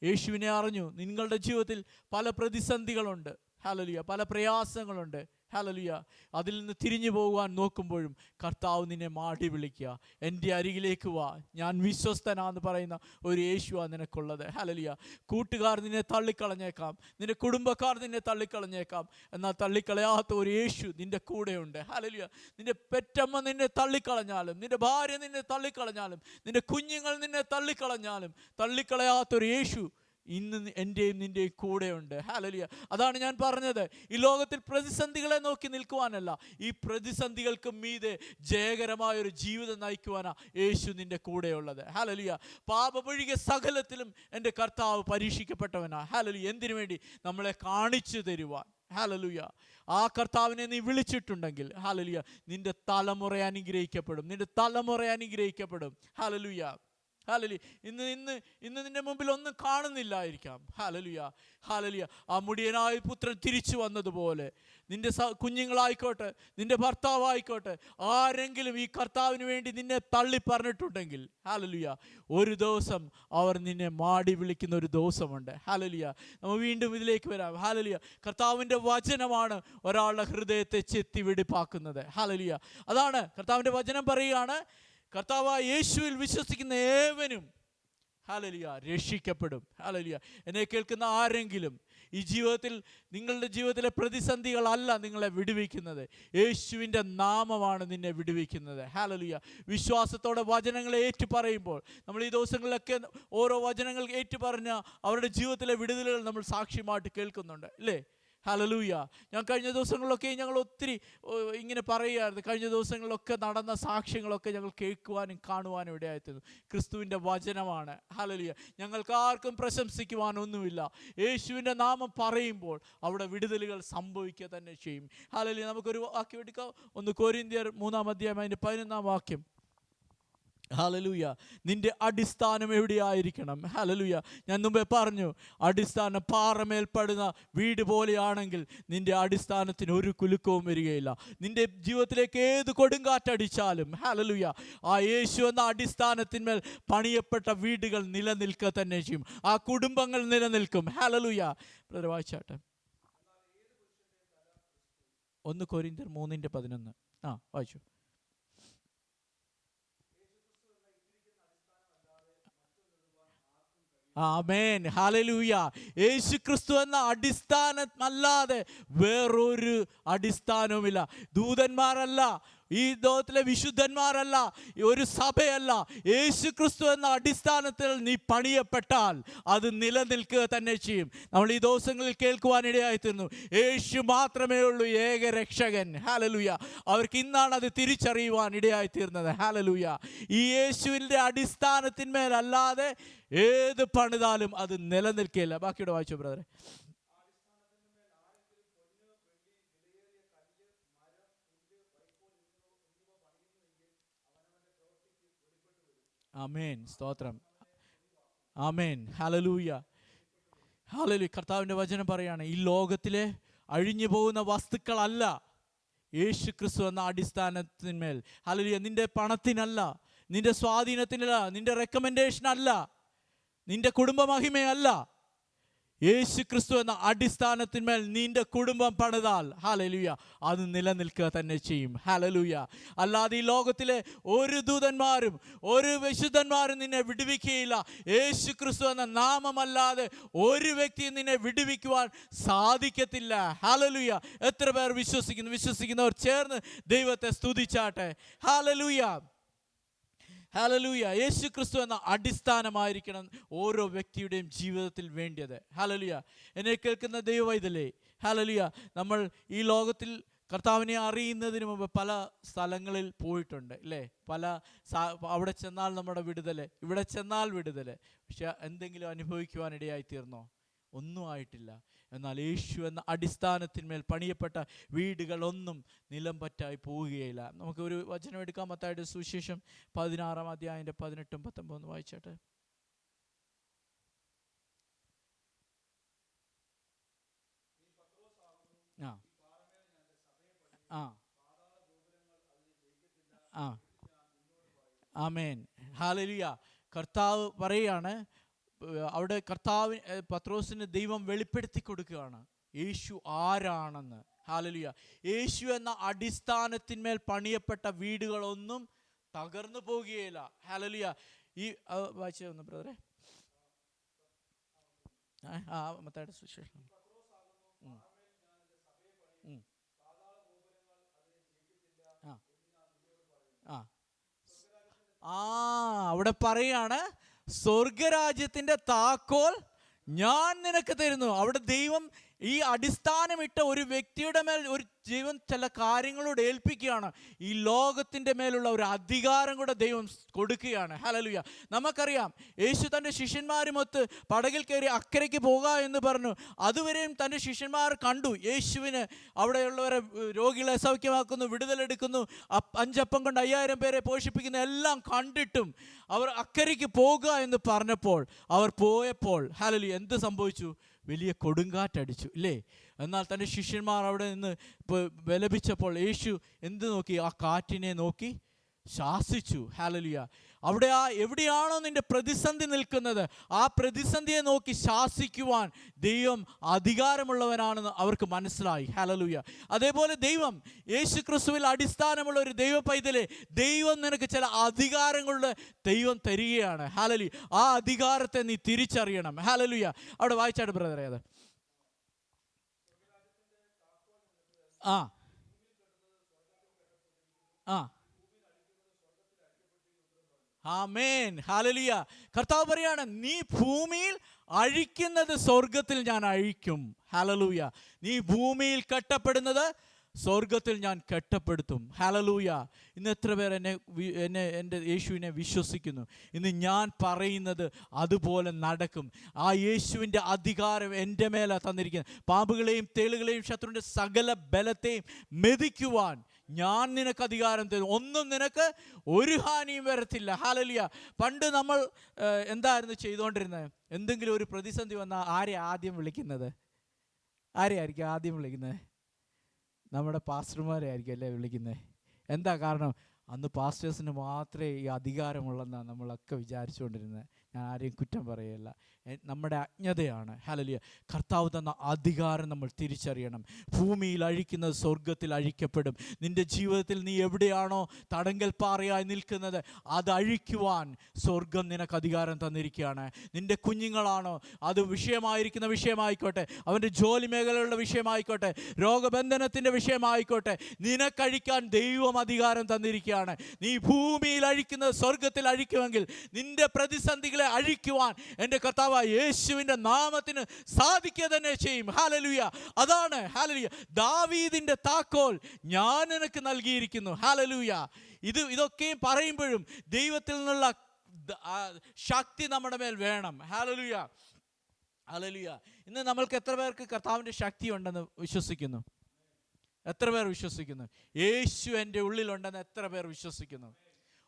യേശുവിനെ അറിഞ്ഞു. നിങ്ങളുടെ ജീവിതത്തിൽ പല പ്രതിസന്ധികളുണ്ട്. ഹല്ലേലൂയ. പല പ്രയാസങ്ങളുണ്ട്. ഹല്ലേലൂയ. അതിൽ നിന്ന് തിരിഞ്ഞു പോകുവാൻ നോക്കുമ്പോഴും കർത്താവ് നിന്നെ മാടി വിളിക്കുക, എൻ്റെ അരികിലേക്ക് വാ, ഞാൻ വിശ്വസ്തനാന്ന് പറയുന്ന ഒരു യേശുവാണ് നിനക്കുള്ളത്. ഹല്ലേലൂയ. കൂട്ടുകാർ നിന്നെ തള്ളിക്കളഞ്ഞേക്കാം, നിന്റെ കുടുംബക്കാർ നിന്നെ തള്ളിക്കളഞ്ഞേക്കാം, എന്നാൽ തള്ളിക്കളയാത്ത ഒരു യേശു നിന്റെ കൂടെയുണ്ട്. ഹല്ലേലൂയ. നിന്റെ പെറ്റമ്മ നിന്നെ തള്ളിക്കളഞ്ഞാലും, നിന്റെ ഭാര്യ നിന്നെ തള്ളിക്കളഞ്ഞാലും, നിന്റെ കുഞ്ഞുങ്ങൾ നിന്നെ തള്ളിക്കളഞ്ഞാലും തള്ളിക്കളയാത്തൊരു യേശു ഇന്ന് എൻ്റെയും നിൻ്റെയും കൂടെയുണ്ട്. ഹല്ലേലൂയ. അതാണ് ഞാൻ പറഞ്ഞത്, ഈ ലോകത്തിൽ പ്രതിസന്ധികളെ നോക്കി നിൽക്കുവാനല്ല, ഈ പ്രതിസന്ധികൾക്ക് മീതെ ജയകരമായൊരു ജീവിതം നയിക്കുവാനാണ് യേശു നിൻ്റെ കൂടെയുള്ളത്. ഹല്ലേലൂയ. പാപമൊഴികെ സകലത്തിലും എൻ്റെ കർത്താവ് പരീക്ഷിക്കപ്പെട്ടവനാ. ഹല്ലേലൂയ. എന്തിനു വേണ്ടി? നമ്മളെ കാണിച്ചു തരുവാൻ. ഹല്ലേലൂയ. ആ കർത്താവിനെ നീ വിളിച്ചിട്ടുണ്ടെങ്കിൽ ഹല്ലേലൂയ, നിൻ്റെ തലമുറ അനുഗ്രഹിക്കപ്പെടും, നിൻ്റെ തലമുറ അനുഗ്രഹിക്കപ്പെടും. ഹല്ലേലൂയ. ഹല്ലേലൂയ. ഇന്ന് നിന്റെ മുമ്പിൽ ഒന്നും കാണുന്നില്ലായിരിക്കാം. ഹല്ലേലൂയ. ഹല്ലേലൂയ. ആ മുടിയനായ പുത്രൻ തിരിച്ചു വന്നതുപോലെ നിന്റെ കുഞ്ഞുങ്ങളായിക്കോട്ടെ, നിന്റെ ഭർത്താവായിക്കോട്ടെ, ആരെങ്കിലും ഈ കർത്താവിന് വേണ്ടി നിന്നെ തള്ളി പറഞ്ഞിട്ടുണ്ടെങ്കിൽ ഹല്ലേലൂയ, ഒരു ദിവസം അവർ നിന്നെ മാടി വിളിക്കുന്ന ഒരു ദിവസമുണ്ട്. ഹല്ലേലൂയ. നമ്മൾ വീണ്ടും ഇതിലേക്ക് വരാം. ഹല്ലേലൂയ. കർത്താവിൻ്റെ വചനമാണ് ഒരാളുടെ ഹൃദയത്തെ ചെത്തി വെടിപ്പാക്കുന്നത്. ഹല്ലേലൂയ. അതാണ് കർത്താവിൻ്റെ വചനം പറയുകയാണ്, കർത്താവായ യേശുവിൽ വിശ്വസിക്കുന്ന ഏവനും ഹല്ലേലൂയ രക്ഷിക്കപ്പെടും. ഹല്ലേലൂയ. എന്നെ കേൾക്കുന്ന ആരെങ്കിലും ഈ ജീവിതത്തിൽ, നിങ്ങളുടെ ജീവിതത്തിലെ പ്രതിസന്ധികളല്ല നിങ്ങളെ വിടുവിക്കുന്നത്, യേശുവിൻ്റെ നാമമാണ് നിന്നെ വിടുവിക്കുന്നത്. ഹല്ലേലൂയ. വിശ്വാസത്തോടെ വചനങ്ങളെ ഏറ്റുപറയുമ്പോൾ, നമ്മൾ ഈ ദിവസങ്ങളിലൊക്കെ ഓരോ വചനങ്ങൾ ഏറ്റുപറഞ്ഞ അവരുടെ ജീവിതത്തിലെ വിടുതലുകൾ നമ്മൾ സാക്ഷ്യമായിട്ട് കേൾക്കുന്നുണ്ട്, അല്ലേ? ഹല്ലേലൂയ. ഞാൻ കഴിഞ്ഞ ദിവസങ്ങളിലൊക്കെ ഞങ്ങൾ ഒത്തിരി ഇങ്ങനെ പറയുകയായിരുന്നു. കഴിഞ്ഞ ദിവസങ്ങളിലൊക്കെ നടന്ന സാക്ഷ്യങ്ങളൊക്കെ ഞങ്ങൾ കേൾക്കുവാനും കാണുവാനും ഇടയായിത്തീർന്നു. ക്രിസ്തുവിൻ്റെ വചനമാണ്. ഹല്ലേലൂയ. ഞങ്ങൾക്ക് ആർക്കും പ്രശംസിക്കുവാനൊന്നുമില്ല. യേശുവിൻ്റെ നാമം പറയുമ്പോൾ അവിടെ വിടുതലുകൾ സംഭവിക്കുക തന്നെ ചെയ്യും. ഹല്ലേലൂയ. നമുക്കൊരു വാക്യം എടുക്കാം. 1 കൊരിന്ത്യർ 3-ാം അധ്യായം അതിൻ്റെ 11-ാം വാക്യം. ഹല്ലേലൂയ. നിന്റെ അടിസ്ഥാനം എവിടെയായിരിക്കണം? ഹല്ലേലൂയ. ഞാൻ മുമ്പേ പറഞ്ഞു, അടിസ്ഥാനം പാറമേൽപ്പെടുന്ന വീട് പോലെയാണെങ്കിൽ നിന്റെ അടിസ്ഥാനത്തിന് ഒരു കുലുക്കവും വരികയില്ല. നിന്റെ ജീവിതത്തിലേക്ക് ഏത് കൊടുങ്കാറ്റടിച്ചാലും ഹല്ലേലൂയ, ആ യേശു എന്ന അടിസ്ഥാനത്തിന്മേൽ പണിയപ്പെട്ട വീടുകൾ നിലനിൽക്കുക തന്നെ ചെയ്യും. ആ കുടുംബങ്ങൾ നിലനിൽക്കും. ഹല്ലേലൂയ. ബ്രദർ വായിച്ചാട്ടെ. 1 കൊരിന്ത്യർ 3:11. വായിച്ചു. ആമേൻ. ഹല്ലേലൂയ. യേശു ക്രിസ്തു എന്ന അടിസ്ഥാനമല്ലാതെ വേറൊരു അടിസ്ഥാനവുമില്ല. ദൂതന്മാരല്ല, ഈ ലോകത്തിലെ വിശുദ്ധന്മാരല്ല, ഒരു സഭയല്ല, യേശു ക്രിസ്തു എന്ന അടിസ്ഥാനത്തിൽ നീ പണിയപ്പെട്ടാൽ അത് നിലനിൽക്കുക തന്നെ ചെയ്യും. നമ്മൾ ഈ ദിവസങ്ങളിൽ കേൾക്കുവാനിടയായിത്തീർന്നു, യേശു മാത്രമേ ഉള്ളൂ ഏക രക്ഷകൻ. ഹല്ലേലൂയ. അവർക്ക് ഇന്നാണ് അത് തിരിച്ചറിയുവാൻ ഇടയായിത്തീർന്നത്. ഹല്ലേലൂയ. ഈ യേശുവിൻ്റെ അടിസ്ഥാനത്തിന്മേലല്ലാതെ ഏത് പണിതാലും അത് നിലനിൽക്കില്ല. ബാക്കിയുടെ വായിച്ചോ ബ്രദറെ. ആമേൻ. സ്തോത്രം. ആമേൻ. ഹല്ലേലൂയ. ഹല്ലേലൂയ. കർത്താവിൻ്റെ വചനം പറയാണ്, ഈ ലോകത്തിലെ അഴിഞ്ഞു പോകുന്ന വസ്തുക്കളല്ല യേശു ക്രിസ്തു എന്ന അടിസ്ഥാനത്തിന്മേൽ. ഹല്ലേലൂയ. നിന്റെ പണത്തിനല്ല, നിന്റെ സ്വാധീനത്തിനല്ല, നിന്റെ റെക്കമെൻഡേഷനല്ല, നിന്റെ കുടുംബ മഹിമയല്ല, യേശു ക്രിസ്തു എന്ന അടിസ്ഥാനത്തിന്മേൽ നിന്റെ കുടുംബം പണിതാൽ ഹല്ലേലൂയ അത് നിലനിൽക്കുക തന്നെ ചെയ്യും. ഹല്ലേലൂയ. അല്ലാതെ ഈ ലോകത്തിലെ ഒരു ദൂതന്മാരും ഒരു വിശുദ്ധന്മാരും നിന്നെ വിടുവിക്കുകയില്ല. യേശു ക്രിസ്തു എന്ന നാമമല്ലാതെ ഒരു വ്യക്തിയും നിന്നെ വിടുവിക്കുവാൻ സാധിക്കത്തില്ല. ഹല്ലേലൂയ. എത്ര പേർ വിശ്വസിക്കുന്നു? വിശ്വസിക്കുന്നവർ ചേർന്ന് ദൈവത്തെ സ്തുതിച്ചാട്ടെ. ഹല്ലേലൂയ. ഹല്ലേലൂയ. യേശു ക്രിസ്തു എന്ന അടിസ്ഥാനമായിരിക്കണം ഓരോ വ്യക്തിയുടെയും ജീവിതത്തിൽ വേണ്ടത്. ഹല്ലേലൂയ. എന്നെ കേൾക്കുന്ന ദൈവവൈതലേ, ഹല്ലേലൂയ, നമ്മൾ ഈ ലോകത്തിൽ കർത്താവിനെ അറിയുന്നതിന് മുമ്പ് പല സ്ഥലങ്ങളിൽ പോയിട്ടുണ്ട്, അല്ലേ? അവിടെ ചെന്നാൽ നമ്മുടെ വിടുതൽ, ഇവിടെ ചെന്നാൽ വിടുതൽ. പക്ഷെ എന്തെങ്കിലും അനുഭവിക്കുവാനിടയായിത്തീർന്നോ? ഒന്നും ആയിട്ടില്ല. എന്നാൽ യേശു എന്ന അടിസ്ഥാനത്തിന്മേൽ പണിയപ്പെട്ട വീടുകളൊന്നും നിലം പറ്റായി പോവുകയില്ല. നമുക്ക് ഒരു വചനം എടുക്കാം. മത്തായിയുടെ സുവിശേഷം 16-ാം അധ്യായത്തിന്റെ 18-19 വായിച്ചാട്ടെ. ആമേൻ, ഹല്ലേലൂയ. കർത്താവ് പറയാണ്, അവിടെ പത്രോസിന് ദൈവം വെളിപ്പെടുത്തി കൊടുക്കുകയാണ് യേശു ആരാണെന്ന്. ഹല്ലേലൂയ. യേശു എന്ന അടിസ്ഥാനത്തിന്മേൽ പണിയപ്പെട്ട വീടുകളൊന്നും തകർന്നു പോകുകയില്ല. ഹല്ലേലൂയ. ഈ വായിച്ചേ ഒന്ന് ബ്രദറെ. മത്തായിയുടെ സുവിശേഷം. അവിടെ പറയാണ്, സ്വർഗരാജ്യത്തിന്റെ താക്കോൽ ഞാൻ നിനക്ക് തരുന്നു. അവിടെ ദൈവം ഈ അടിസ്ഥാനമിട്ട ഒരു വ്യക്തിയുടെ മേൽ ഒരു ദൈവം ചില കാര്യങ്ങളോട് ഏൽപ്പിക്കുകയാണ്. ഈ ലോകത്തിൻ്റെ മേലുള്ള ഒരു അധികാരം കൂടെ ദൈവം കൊടുക്കുകയാണ്. ഹല്ലേലൂയ. നമുക്കറിയാം, യേശു തൻ്റെ ശിഷ്യന്മാരുമൊത്ത് പടകിൽ കയറി അക്കരയ്ക്ക് പോകുക എന്ന് പറഞ്ഞു. അതുവരെയും തൻ്റെ ശിഷ്യന്മാർ കണ്ടു യേശുവിന് അവിടെയുള്ളവരെ രോഗികളെ സൗഖ്യമാക്കുന്നു, വിടുതലെടുക്കുന്നു, 5 അപ്പം കൊണ്ട് 5000 പേരെ പോഷിപ്പിക്കുന്ന എല്ലാം കണ്ടിട്ടും അവർ അക്കരയ്ക്ക് പോകുക എന്ന് പറഞ്ഞപ്പോൾ, അവർ പോയപ്പോൾ ഹല്ലേലൂയ എന്ത് സംഭവിച്ചു? വലിയ കൊടുങ്കാറ്റടിച്ചു, ഇല്ലേ? എന്നാൽ തൻ്റെ ശിഷ്യന്മാർ അവിടെ നിന്ന് വിലപിച്ചപ്പോൾ യേശു എന്ത് നോക്കി? ആ കാറ്റിനെ നോക്കി ശാസിച്ചു. ഹല്ലേലൂയ. അവിടെ എവിടെയാണോ നിന്റെ പ്രതിസന്ധി നിൽക്കുന്നത്, ആ പ്രതിസന്ധിയെ നോക്കി ശാസിക്കുവാൻ ദൈവം അധികാരമുള്ളവനാണെന്ന് അവർക്ക് മനസ്സിലായി. ഹല്ലേലൂയ. അതേപോലെ ദൈവം യേശു ക്രിസ്തുവിൽ അടിസ്ഥാനമുള്ള ഒരു ദൈവ പൈതലെ ദൈവം നിനക്ക് ചില അധികാരങ്ങളുടെ ദൈവം തരികയാണ്. ഹല്ലേലൂയ. ആ അധികാരത്തെ നീ തിരിച്ചറിയണം. ഹല്ലേലൂയ. അവിടെ വായിച്ചാട് ബ്രദറെ. അത് ആമേൻ, ഹല്ലേലൂയ. കർത്താവ് പറയാണ്, നീ ഭൂമിയിൽ അഴിക്കുന്നത് സ്വർഗത്തിൽ ഞാൻ അഴിക്കും. ഹല്ലേലൂയ. നീ ഭൂമിയിൽ കെട്ടപ്പെടുന്നത് സ്വർഗത്തിൽ ഞാൻ കെട്ടപ്പെടുത്തും. ഹല്ലേലൂയ. ഇന്ന് എത്ര പേർ എൻ്റെ യേശുവിനെ വിശ്വസിക്കുന്നു? ഇന്ന് ഞാൻ പറയുന്നത് അതുപോലെ നടക്കും. ആ യേശുവിൻ്റെ അധികാരം എൻ്റെ മേലെ തന്നിരിക്കുന്നത്. പാമ്പുകളെയും തേളുകളെയും ശത്രുവിൻ്റെ സകല ബലത്തെയും മെതിക്കുവാൻ ഞാൻ നിനക്ക് അധികാരം തരും. ഒന്നും നിനക്ക് ഒരു ഹാനിയും വരത്തില്ല. ഹല്ലേലൂയ. പണ്ട് നമ്മൾ എന്തായിരുന്നു ചെയ്തുകൊണ്ടിരുന്നത്? എന്തെങ്കിലും ഒരു പ്രതിസന്ധി വന്നാൽ ആരെ ആദ്യം വിളിക്കുന്നത്? ആരെയായിരിക്കും ആദ്യം വിളിക്കുന്നത്? നമ്മുടെ പാസ്റ്റർമാരെ ആയിരിക്കും അല്ലേ വിളിക്കുന്നത്. എന്താ കാരണം? അന്ന് പാസ്റ്റേഴ്സിന് മാത്രമേ ഈ അധികാരമുള്ളെന്നാണ് നമ്മളൊക്കെ വിചാരിച്ചുകൊണ്ടിരുന്നത്. ഞാൻ ആരെയും കുറ്റം പറയുകയല്ല, നമ്മുടെ അജ്ഞതയാണ്. ഹല്ലേലൂയ. കർത്താവ് തന്ന അധികാരം നമ്മൾ തിരിച്ചറിയണം. ഭൂമിയിൽ അഴിക്കുന്നത് സ്വർഗത്തിൽ അഴിക്കപ്പെടും. നിൻ്റെ ജീവിതത്തിൽ നീ എവിടെയാണോ തടങ്കൽ പാറയായി നിൽക്കുന്നത്, അത് അഴിക്കുവാൻ സ്വർഗം നിനക്ക് അധികാരം തന്നിരിക്കുകയാണ്. നിൻ്റെ കുഞ്ഞുങ്ങളാണോ, അത് വിഷയമായിരിക്കുന്ന വിഷയമായിക്കോട്ടെ, അവൻ്റെ ജോലി മേഖലകളുടെ വിഷയമായിക്കോട്ടെ, രോഗബന്ധനത്തിൻ്റെ വിഷയമായിക്കോട്ടെ, നിനക്കഴിക്കാൻ ദൈവം അധികാരം തന്നിരിക്കുകയാണ്. നീ ഭൂമിയിൽ അഴിക്കുന്നത് സ്വർഗത്തിൽ അഴിക്കുമെങ്കിൽ നിന്റെ പ്രതിസന്ധികളെ അഴിക്കുവാൻ എൻ്റെ കർത്താവ് യേശുവിൻ്റെ നാമത്തിന് സാധിക്കുക തന്നെ ചെയ്യും. ഹല്ലേലൂയ. അതാണ് ഹല്ലേലൂയ. ദാവീദിൻ്റെ താക്കോൽ ഞാൻ നിനക്ക് നൽകിയിരിക്കുന്നു. ഹല്ലേലൂയ. ഇതൊക്കെയും പറയുമ്പോഴും ദൈവത്തിൽ നിന്നുള്ള ശക്തി നമ്മുടെ മേൽ വേണം. ഹല്ലേലൂയ. ഹല്ലേലൂയ. ഇന്ന് നമ്മൾക്ക് എത്ര പേർക്ക് കർത്താവിൻ്റെ ശക്തി ഉണ്ടെന്ന് വിശ്വസിക്കുന്നു? എത്ര പേർ വിശ്വസിക്കുന്നു? യേശു എൻ്റെ ഉള്ളിലുണ്ടെന്ന് എത്ര പേർ വിശ്വസിക്കുന്നു?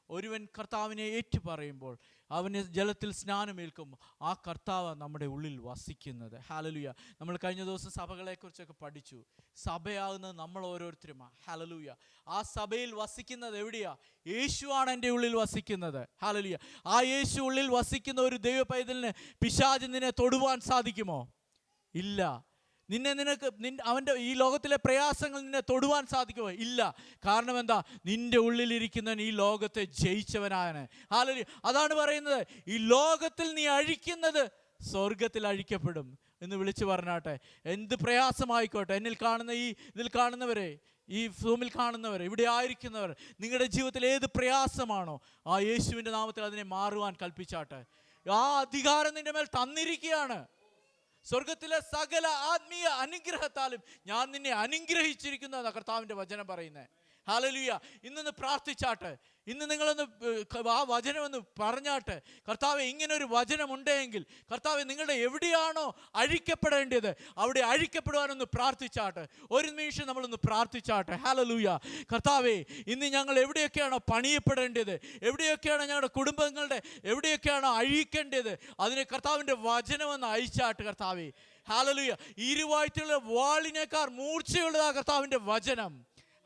ഒരുവൻ കർത്താവിനെ ഏറ്റു പറയുമ്പോൾ, അവന് ജലത്തിൽ സ്നാനമേൽക്കുമ്പോൾ, ആ കർത്താവ് നമ്മുടെ ഉള്ളിൽ വസിക്കുന്നത്. ഹല്ലേലൂയ. നമ്മൾ കഴിഞ്ഞ ദിവസം സഭകളെക്കുറിച്ചൊക്കെ പഠിച്ചു. സഭയാകുന്നത് നമ്മൾ ഓരോരുത്തരുമാണ്. ഹല്ലേലൂയ. ആ സഭയിൽ വസിക്കുന്നത് എവിടെയാ? യേശുവാണ് എൻ്റെ ഉള്ളിൽ വസിക്കുന്നത്. ഹല്ലേലൂയ. ആ യേശു ഉള്ളിൽ വസിക്കുന്ന ഒരു ദൈവ പൈതലിന് പിശാച് നിന്നെ തൊടുവാൻ സാധിക്കുമോ? ഇല്ല. അവൻ്റെ ഈ ലോകത്തിലെ പ്രയാസങ്ങൾ നിന്നെ തൊടുവാൻ സാധിക്കുമോ? ഇല്ല. കാരണം എന്താ? നിന്റെ ഉള്ളിലിരിക്കുന്നവൻ ഈ ലോകത്തെ ജയിച്ചവനാണ്. ഹല്ലേലൂയ. അതാണ് പറയുന്നത്, ഈ ലോകത്തിൽ നീ അഴിക്കുന്നത് സ്വർഗത്തിൽ അഴിക്കപ്പെടും എന്ന് വിളിച്ചു പറഞ്ഞാട്ടെ. എന്ത് പ്രയാസമായിക്കോട്ടെ, ഇതിൽ കാണുന്നവരെ, ഈ സൂമിൽ കാണുന്നവർ, ഇവിടെ ആയിരിക്കുന്നവർ, നിങ്ങളുടെ ജീവിതത്തിൽ ഏത് പ്രയാസമാണോ, ആ യേശുവിൻ്റെ നാമത്തിൽ അതിനെ മാറുവാൻ കൽപ്പിച്ചാട്ടെ. ആ അധികാരം നിന്റെ മേൽ തന്നിരിക്കുകയാണ്. സ്വർഗത്തിലെ സകല ആത്മീയ അനുഗ്രഹത്താലും ഞാൻ നിന്നെ അനുഗ്രഹിച്ചിരിക്കുന്നു എന്നാണ് കർത്താവിൻ്റെ വചനം പറയുന്നത്. ഹല്ലേലൂയ. ഇന്നൊന്ന് പ്രാർത്ഥിച്ചാട്ടെ. ഇന്ന് നിങ്ങളൊന്ന് ആ വചനമൊന്ന് പറഞ്ഞാട്ടെ. കർത്താവെ, ഇങ്ങനെ ഒരു വചനമുണ്ടെങ്കിൽ കർത്താവെ, നിങ്ങളുടെ എവിടെയാണോ അഴിക്കപ്പെടേണ്ടത് അവിടെ അഴിക്കപ്പെടുവാനൊന്ന് പ്രാർത്ഥിച്ചാട്ടെ. ഒരു നിമിഷം നമ്മളൊന്ന് പ്രാർത്ഥിച്ചാട്ടെ. ഹല്ലേലൂയ. കർത്താവെ, ഇന്ന് ഞങ്ങൾ എവിടെയൊക്കെയാണോ പണിയപ്പെടേണ്ടത്, എവിടെയൊക്കെയാണോ ഞങ്ങളുടെ കുടുംബങ്ങളുടെ എവിടെയൊക്കെയാണോ അഴിക്കേണ്ടത്, അതിനെ കർത്താവിൻ്റെ വചനമെന്ന് അയച്ചാട്ടെ കർത്താവെ. ഹല്ലേലൂയ. ഇരുവായ്ത്തുള്ള വാളിനേക്കാൾ മൂർച്ചയുള്ളതാ കർത്താവിൻ്റെ വചനം.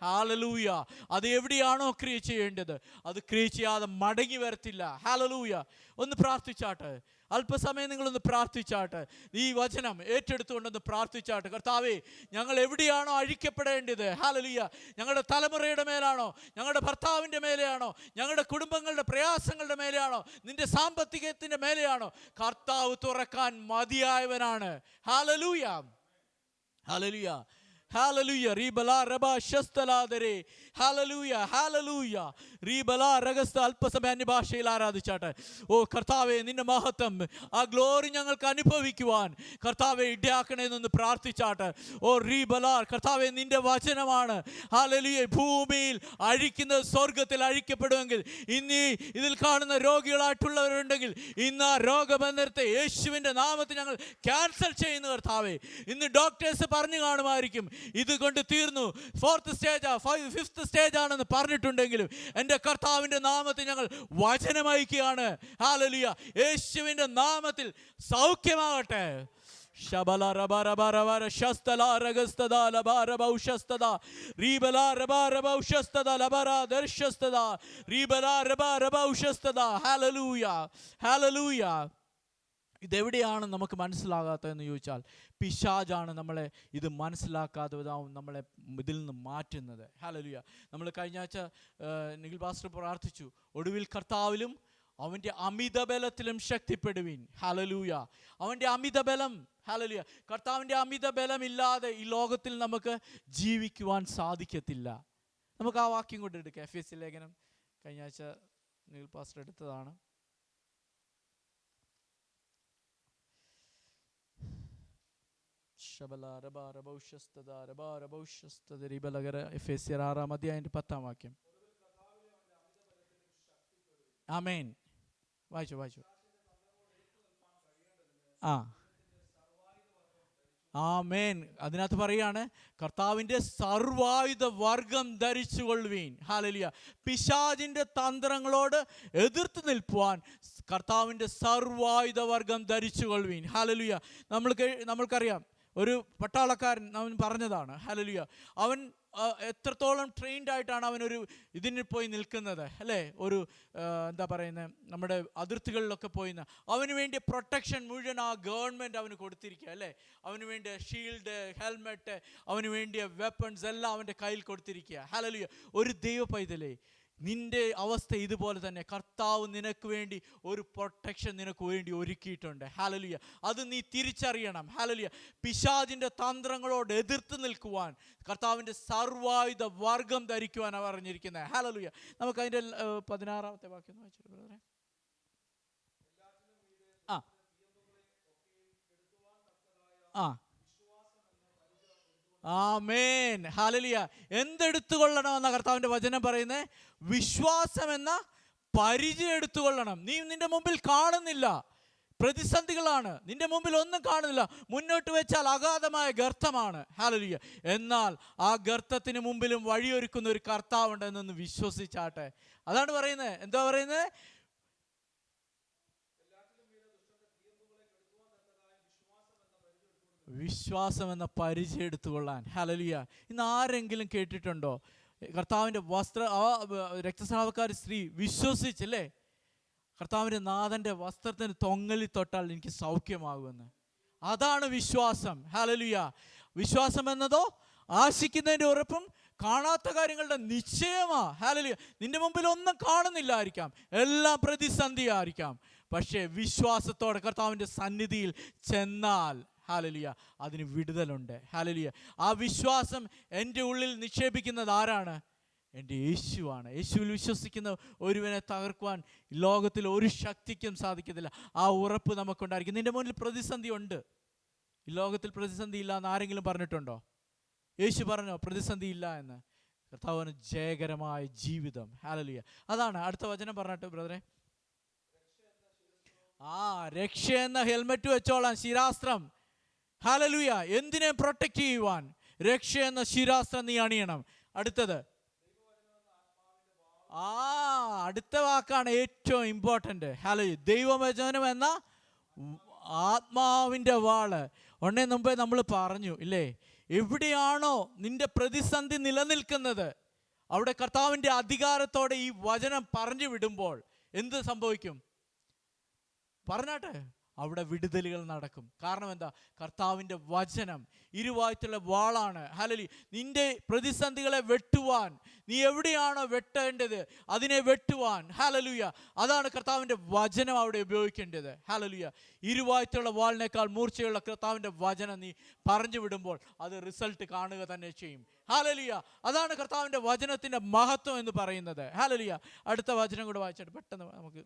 ഹല്ലേലൂയ. അത് എവിടെയാണോ ക്രിയ ചെയ്യേണ്ടത് അത് ക്രിയ ചെയ്യാതെ മടങ്ങി വരത്തില്ല. ഹല്ലേലൂയ. ഒന്ന് പ്രാർത്ഥിച്ചാട്ടെ. അല്പസമയം നിങ്ങളൊന്ന് പ്രാർത്ഥിച്ചാട്ടെ. ഈ വചനം ഏറ്റെടുത്തുകൊണ്ടൊന്ന് പ്രാർത്ഥിച്ചാട്ടെ. കർത്താവേ, ഞങ്ങൾ എവിടെയാണോ അഴിക്കപ്പെടേണ്ടത്, ഹല്ലേലൂയ, ഞങ്ങളുടെ തലമുറയുടെ മേലാണോ, ഞങ്ങളുടെ ഭർത്താവിൻ്റെ മേലെയാണോ, ഞങ്ങളുടെ കുടുംബങ്ങളുടെ പ്രയാസങ്ങളുടെ മേലെയാണോ, നിന്റെ സാമ്പത്തികത്തിൻ്റെ മേലെയാണോ, കർത്താവ് തുറക്കാൻ മതിയായവനാണ്. ഹല്ലേലൂയ. ഹല്ലേലൂയ. ഹല്ലേലൂയ. റീബലാ റബാ ശസ്തലാദരേ. ഹല്ലേലൂയ. ഹല്ലേലൂയ. റീബലാ രഗസ്ത. അല്പസമയം അന്യഭാഷയിൽ ആരാധിച്ചാട്ടെ. ഓ കർത്താവെ, നിന്റെ മഹത്വം, ആ ഗ്ലോറി ഞങ്ങൾക്ക് അനുഭവിക്കുവാൻ കർത്താവെ ഇടയാക്കണമെന്നൊന്ന് പ്രാർത്ഥിച്ചാട്ടെ. ഓ റീബലാ. കർത്താവെ, നിന്റെ വചനമാണ് ഹല്ലേലൂയ ഭൂമിയിൽ അഴിക്കുന്നത് സ്വർഗത്തിൽ അഴിക്കപ്പെടുമെങ്കിൽ, ഇന്ന് ഇതിൽ കാണുന്ന രോഗികളായിട്ടുള്ളവരുണ്ടെങ്കിൽ ഇന്ന് ആ രോഗബന്ധനത്തെ യേശുവിൻ്റെ നാമത്തിൽ ഞങ്ങൾ ക്യാൻസൽ ചെയ്യുന്നു കർത്താവെ. ഇന്ന് ഡോക്ടേഴ്സ് പറഞ്ഞു കാണുമായിരിക്കും ഇതുകൊണ്ട് തീർന്നു, 4th സ്റ്റേജ് 5th സ്റ്റേജ് ആണെന്ന് പറഞ്ഞിട്ടുണ്ടെങ്കിലും എൻ്റെ കർത്താവിൻ്റെ നാമത്തിൽ ഞങ്ങൾ വചനമയക്കുകയാണ്. ഹല്ലേലൂയ. യേശുവിൻ്റെ നാമത്തിൽ സൗഖ്യമാകട്ടെ. ശബല റബ റബ റബ ശസ്തല രഗസ്തദ ലബ റബ ഉശസ്തദ റീബല റബ റബ ഉശസ്തദ ലബറ ദർശസ്തദ റീബല റബ റബ ഉശസ്തദ. ഹല്ലേലൂയ. ഹല്ലേലൂയ. ഇതെവിടെയാണ് നമുക്ക് മനസ്സിലാകാത്തതെന്ന് ചോദിച്ചാൽ പിശാചാണ് നമ്മളെ ഇത് മനസ്സിലാക്കാതെ നമ്മളെ ഇതിൽ നിന്ന് മാറ്റുന്നത്. ഹല്ലേലൂയ. നമ്മൾ കഴിഞ്ഞ ആഴ്ച നിഖിൽ പാസ്റ്റർ പ്രാർത്ഥിച്ചു, ഒടുവിൽ കർത്താവിലും അവൻ്റെ അമിതബലത്തിലും ശക്തിപ്പെടുവീൻ. ഹല്ലേലൂയ. അവൻ്റെ അമിതബലം. ഹല്ലേലൂയ. കർത്താവിൻ്റെ അമിതബലം ഇല്ലാതെ ഈ ലോകത്തിൽ നമുക്ക് ജീവിക്കുവാൻ സാധിക്കത്തില്ല. നമുക്ക് ആ വാക്യം കൊണ്ട് എടുക്കാം. എഫേസ്യ ലേഖനം കഴിഞ്ഞ ആഴ്ച നിഖിൽ പാസ്റ്റർ എടുത്തതാണ്. എഫേസ്യർ 6-ാം അധ്യായം 10-ാം വാക്യം. ആമേൻ. വായിച്ചു. ആമേൻ. അതിനകത്ത് പറയാണ്, കർത്താവിൻ്റെ സർവായുധ വർഗം ധരിച്ചുകൊള്ളുവീൻ. ഹല്ലേലൂയ. പിശാചിൻ്റെ തന്ത്രങ്ങളോട് എതിർത്ത് നിൽക്കുവാൻ കർത്താവിൻ്റെ സർവായുധ വർഗം ധരിച്ചുകൊള്ളുവീൻ. ഹല്ലേലൂയ. നമ്മൾക്കറിയാം, ഒരു പട്ടാളക്കാരൻ അവൻ പറഞ്ഞതാണ്. ഹല്ലേലൂയ. അവൻ എത്രത്തോളം ട്രെയിൻഡ് ആയിട്ടാണ് അവനൊരു ഇതിന് പോയി നിൽക്കുന്നത്, അല്ലേ? ഒരു എന്താ പറയുന്നത്, നമ്മുടെ അതിർത്തികളിലൊക്കെ പോയി അവന് വേണ്ടി പ്രൊട്ടക്ഷൻ മുഴുവൻ ആ ഗവൺമെൻറ് അവന് കൊടുത്തിരിക്കുക, അല്ലേ? അവന് വേണ്ടി ഷീൽഡ്, ഹെൽമെറ്റ്, അവന് വേണ്ടിയ വെപ്പൺസ് എല്ലാം അവൻ്റെ കയ്യിൽ കൊടുത്തിരിക്കുക. ഹല്ലേലൂയ. ഒരു ദൈവ പൈതലേ, നിന്റെ അവസ്ഥ ഇതുപോലെ തന്നെ. കർത്താവ് നിനക്ക് വേണ്ടി ഒരു പ്രൊട്ടക്ഷൻ നിനക്ക് വേണ്ടി ഒരുക്കിയിട്ടുണ്ട്. ഹല്ലേലൂയ. അത് നീ തിരിച്ചറിയണം. ഹല്ലേലൂയ. പിശാചിൻ്റെ തന്ത്രങ്ങളോട് എതിർത്ത് നിൽക്കുവാൻ കർത്താവിൻ്റെ സർവായുധ വർഗം ധരിക്കുവാനാണ് പറഞ്ഞിരിക്കുന്നത്. ഹല്ലേലൂയ. നമുക്ക് അതിൻ്റെ 16-ാമത്തെ വാക്യം വായിച്ചു. ആമേൻ. ഹല്ലേലൂയ. എന്തെടുത്തുകൊള്ളണമെന്ന കർത്താവിൻ്റെ വചനം പറയുന്നത്? വിശ്വാസം എന്ന പരിചയം എടുത്തുകൊള്ളണം. നീ നിന്റെ മുമ്പിൽ കാണുന്നില്ല, പ്രതിസന്ധികളാണ്, നിന്റെ മുമ്പിൽ ഒന്നും കാണുന്നില്ല, മുന്നോട്ട് വെച്ചാൽ അഗാധമായ ഗർത്തമാണ്. ഹല്ലേലൂയ. എന്നാൽ ആ ഗർത്തത്തിന് മുമ്പിലും വഴിയൊരുക്കുന്ന ഒരു കർത്താവുണ്ടെന്നൊന്ന് വിശ്വസിച്ചാട്ടെ. അതാണ് പറയുന്നത്. എന്താ പറയുന്നത്? വിശ്വാസം എന്ന പരിചയം എടുത്തുകൊള്ളാൻ. ഹല്ലേലൂയ. ഇന്ന് ആരെങ്കിലും കേട്ടിട്ടുണ്ടോ കർത്താവിൻ്റെ രക്തസ്രാവക്കാരി സ്ത്രീ വിശ്വസിച്ചല്ലേ, കർത്താവിൻ്റെ നാഥൻ്റെ വസ്ത്രത്തിന് തൊങ്ങലി തൊട്ടാൽ എനിക്ക് സൗഖ്യമാകുമെന്ന്? അതാണ് വിശ്വാസം. ഹല്ലേലൂയ. വിശ്വാസം എന്നതോ ആശിക്കുന്നതിൻ്റെ ഉറപ്പും കാണാത്ത കാര്യങ്ങളുടെ നിശ്ചയമാ. ഹല്ലേലൂയ. നിന്റെ മുമ്പിൽ ഒന്നും കാണുന്നില്ലായിരിക്കാം, എല്ലാം പ്രതിസന്ധിയായിരിക്കാം, പക്ഷേ വിശ്വാസത്തോടെ കർത്താവിൻ്റെ സന്നിധിയിൽ ചെന്നാൽ ഹല്ലേലൂയ അതിന് വിടുതലുണ്ട്. ഹല്ലേലൂയ. ആ വിശ്വാസം എൻ്റെ ഉള്ളിൽ നിക്ഷേപിക്കുന്നത് ആരാണ്? എൻ്റെ യേശുവാണ്. യേശുവിൽ വിശ്വസിക്കുന്ന ഒരുവനെ തകർക്കുവാൻ ലോകത്തിൽ ഒരു ശക്തിക്കും സാധിക്കത്തില്ല. ആ ഉറപ്പ് നമുക്കുണ്ടായിരിക്കും. നിൻ്റെ മുന്നിൽ പ്രതിസന്ധി ഉണ്ട്. ഈ ലോകത്തിൽ പ്രതിസന്ധി ഇല്ല എന്ന് ആരെങ്കിലും പറഞ്ഞിട്ടുണ്ടോ? യേശു പറഞ്ഞോ പ്രതിസന്ധി ഇല്ല എന്ന്? കർത്താവിന് ജയകരമായ ജീവിതം. ഹല്ലേലൂയ. അതാണ് അടുത്ത വചനം പറഞ്ഞിട്ട് ബ്രദറെ. രക്ഷ എന്ന ഹെൽമെറ്റ് വെച്ചോളാം, ശിരാസ്ത്രം. ഹല്ലേലൂയ. എന്തിനെ പ്രൊട്ടക്റ്റ് ചെയ്യുവാൻ? രക്ഷ എന്ന ശിരാസ്ത്രം നീ അണിയണം. അടുത്തത് അടുത്ത വാക്കാണ് ഏറ്റവും ഇമ്പോർട്ടൻ്റ്. ഹല്ലേലൂയ. ദൈവവചനം എന്ന ആത്മാവിൻ്റെ വാള്. ഉടനെ മുമ്പേ നമ്മൾ പറഞ്ഞു ഇല്ലേ, എവിടെയാണോ നിന്റെ പ്രതിസന്ധി നിലനിൽക്കുന്നത് അവിടെ കർത്താവിൻ്റെ അധികാരത്തോടെ ഈ വചനം പറഞ്ഞു വിടുമ്പോൾ എന്ത് സംഭവിക്കും? പറഞ്ഞാട്ടെ, അവിടെ വിടുതലുകൾ നടക്കും. കാരണം എന്താ? കർത്താവിൻ്റെ വചനം ഇരുവായ്ത്തുള്ള വാളാണ്. ഹല്ലേലൂയ. നിന്റെ പ്രതിസന്ധികളെ വെട്ടുവാൻ, നീ എവിടെയാണോ വെട്ടേണ്ടത് അതിനെ വെട്ടുവാൻ, ഹല്ലേലൂയ, അതാണ് കർത്താവിൻ്റെ വചനം അവിടെ ഉപയോഗിക്കേണ്ടത്. ഹല്ലേലൂയ. ഇരുവായ്ത്തുള്ള വാളിനേക്കാൾ മൂർച്ചയുള്ള കർത്താവിൻ്റെ വചനം നീ പറഞ്ഞു വിടുമ്പോൾ അത് റിസൾട്ട് കാണുക തന്നെ ചെയ്യും. ഹല്ലേലൂയ. അതാണ് കർത്താവിൻ്റെ വചനത്തിൻ്റെ മഹത്വം എന്ന് പറയുന്നത്. ഹല്ലേലൂയ. അടുത്ത വചനം കൂടെ വായിച്ചിട്ട് പെട്ടെന്ന് നമുക്ക്.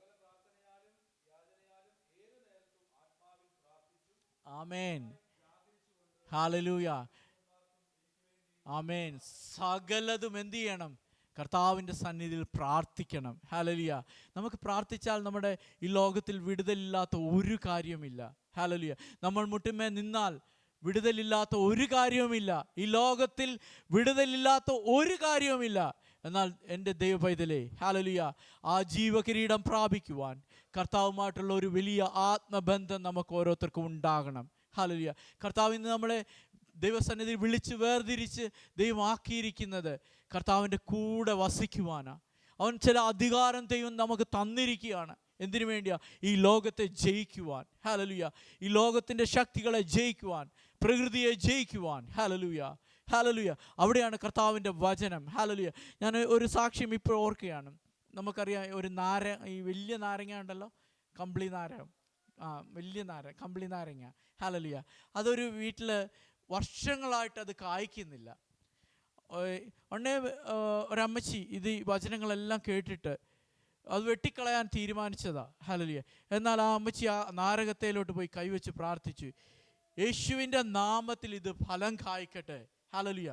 ആമേൻ. ഹല്ലേലൂയ. ആമേൻ. സകലതും എന്ത് ചെയ്യണം? കർത്താവിൻ്റെ സന്നിധിയിൽ പ്രാർത്ഥിക്കണം. ഹല്ലേലൂയ. നമുക്ക് പ്രാർത്ഥിച്ചാൽ നമ്മുടെ ഈ ലോകത്തിൽ വിടുതലില്ലാത്ത ഒരു കാര്യവുമില്ല. ഹല്ലേലൂയ. നമ്മൾ മുട്ടുമേ നിന്നാൽ വിടുതലില്ലാത്ത ഒരു കാര്യവുമില്ല. ഈ ലോകത്തിൽ വിടുതലില്ലാത്ത ഒരു കാര്യവുമില്ല. എന്നാൽ എൻ്റെ ദൈവ പൈതലേ, ഹല്ലേലൂയ, ആ ജീവകിരീടം പ്രാപിക്കുവാൻ കർത്താവുമായിട്ടുള്ള ഒരു വലിയ ആത്മബന്ധം നമുക്ക് ഓരോരുത്തർക്കും ഉണ്ടാകണം. ഹല്ലേലൂയ. കർത്താവ് ഇന്ന് നമ്മളെ ദൈവസന്നിധിയിൽ വിളിച്ച് വേർതിരിച്ച് ദൈവമാക്കിയിരിക്കുന്നത് കർത്താവിൻ്റെ കൂടെ വസിക്കുവാനാണ്. അവൻ ചില അധികാരം ദൈവം നമുക്ക് തന്നിരിക്കുകയാണ്. എന്തിനു വേണ്ടിയാ? ഈ ലോകത്തെ ജയിക്കുവാൻ. ഹല്ലേലൂയ. ഈ ലോകത്തിൻ്റെ ശക്തികളെ ജയിക്കുവാൻ, പ്രകൃതിയെ ജയിക്കുവാൻ. ഹല്ലേലൂയ. ഹല്ലേലൂയ. അവിടെയാണ് കർത്താവിൻ്റെ വചനം. ഹല്ലേലൂയ. ഞാൻ ഒരു സാക്ഷ്യം ഇപ്പോൾ ഓർക്കുകയാണ്. നമുക്കറിയാം, ഒരു ഈ വലിയ നാരങ്ങ ഉണ്ടല്ലോ, കമ്പിളി നാരങ്ങ. വലിയ കമ്പിളി നാരങ്ങ. ഹല്ലേലൂയ. അതൊരു വീട്ടിൽ വർഷങ്ങളായിട്ട് അത് കായ്ക്കുന്നില്ല. ഉടനെ ഒരമ്മച്ചി ഇത് വചനങ്ങളെല്ലാം കേട്ടിട്ട് അത് വെട്ടിക്കളയാൻ തീരുമാനിച്ചതാ. ഹല്ലേലൂയ. എന്നാൽ ആ അമ്മച്ചി ആ നാരകത്തേലോട്ട് പോയി കൈവച്ച് പ്രാർത്ഥിച്ചു, യേശുവിൻ്റെ നാമത്തിൽ ഇത് ഫലം കായ്ക്കട്ടെ. ഹല്ലേലൂയ.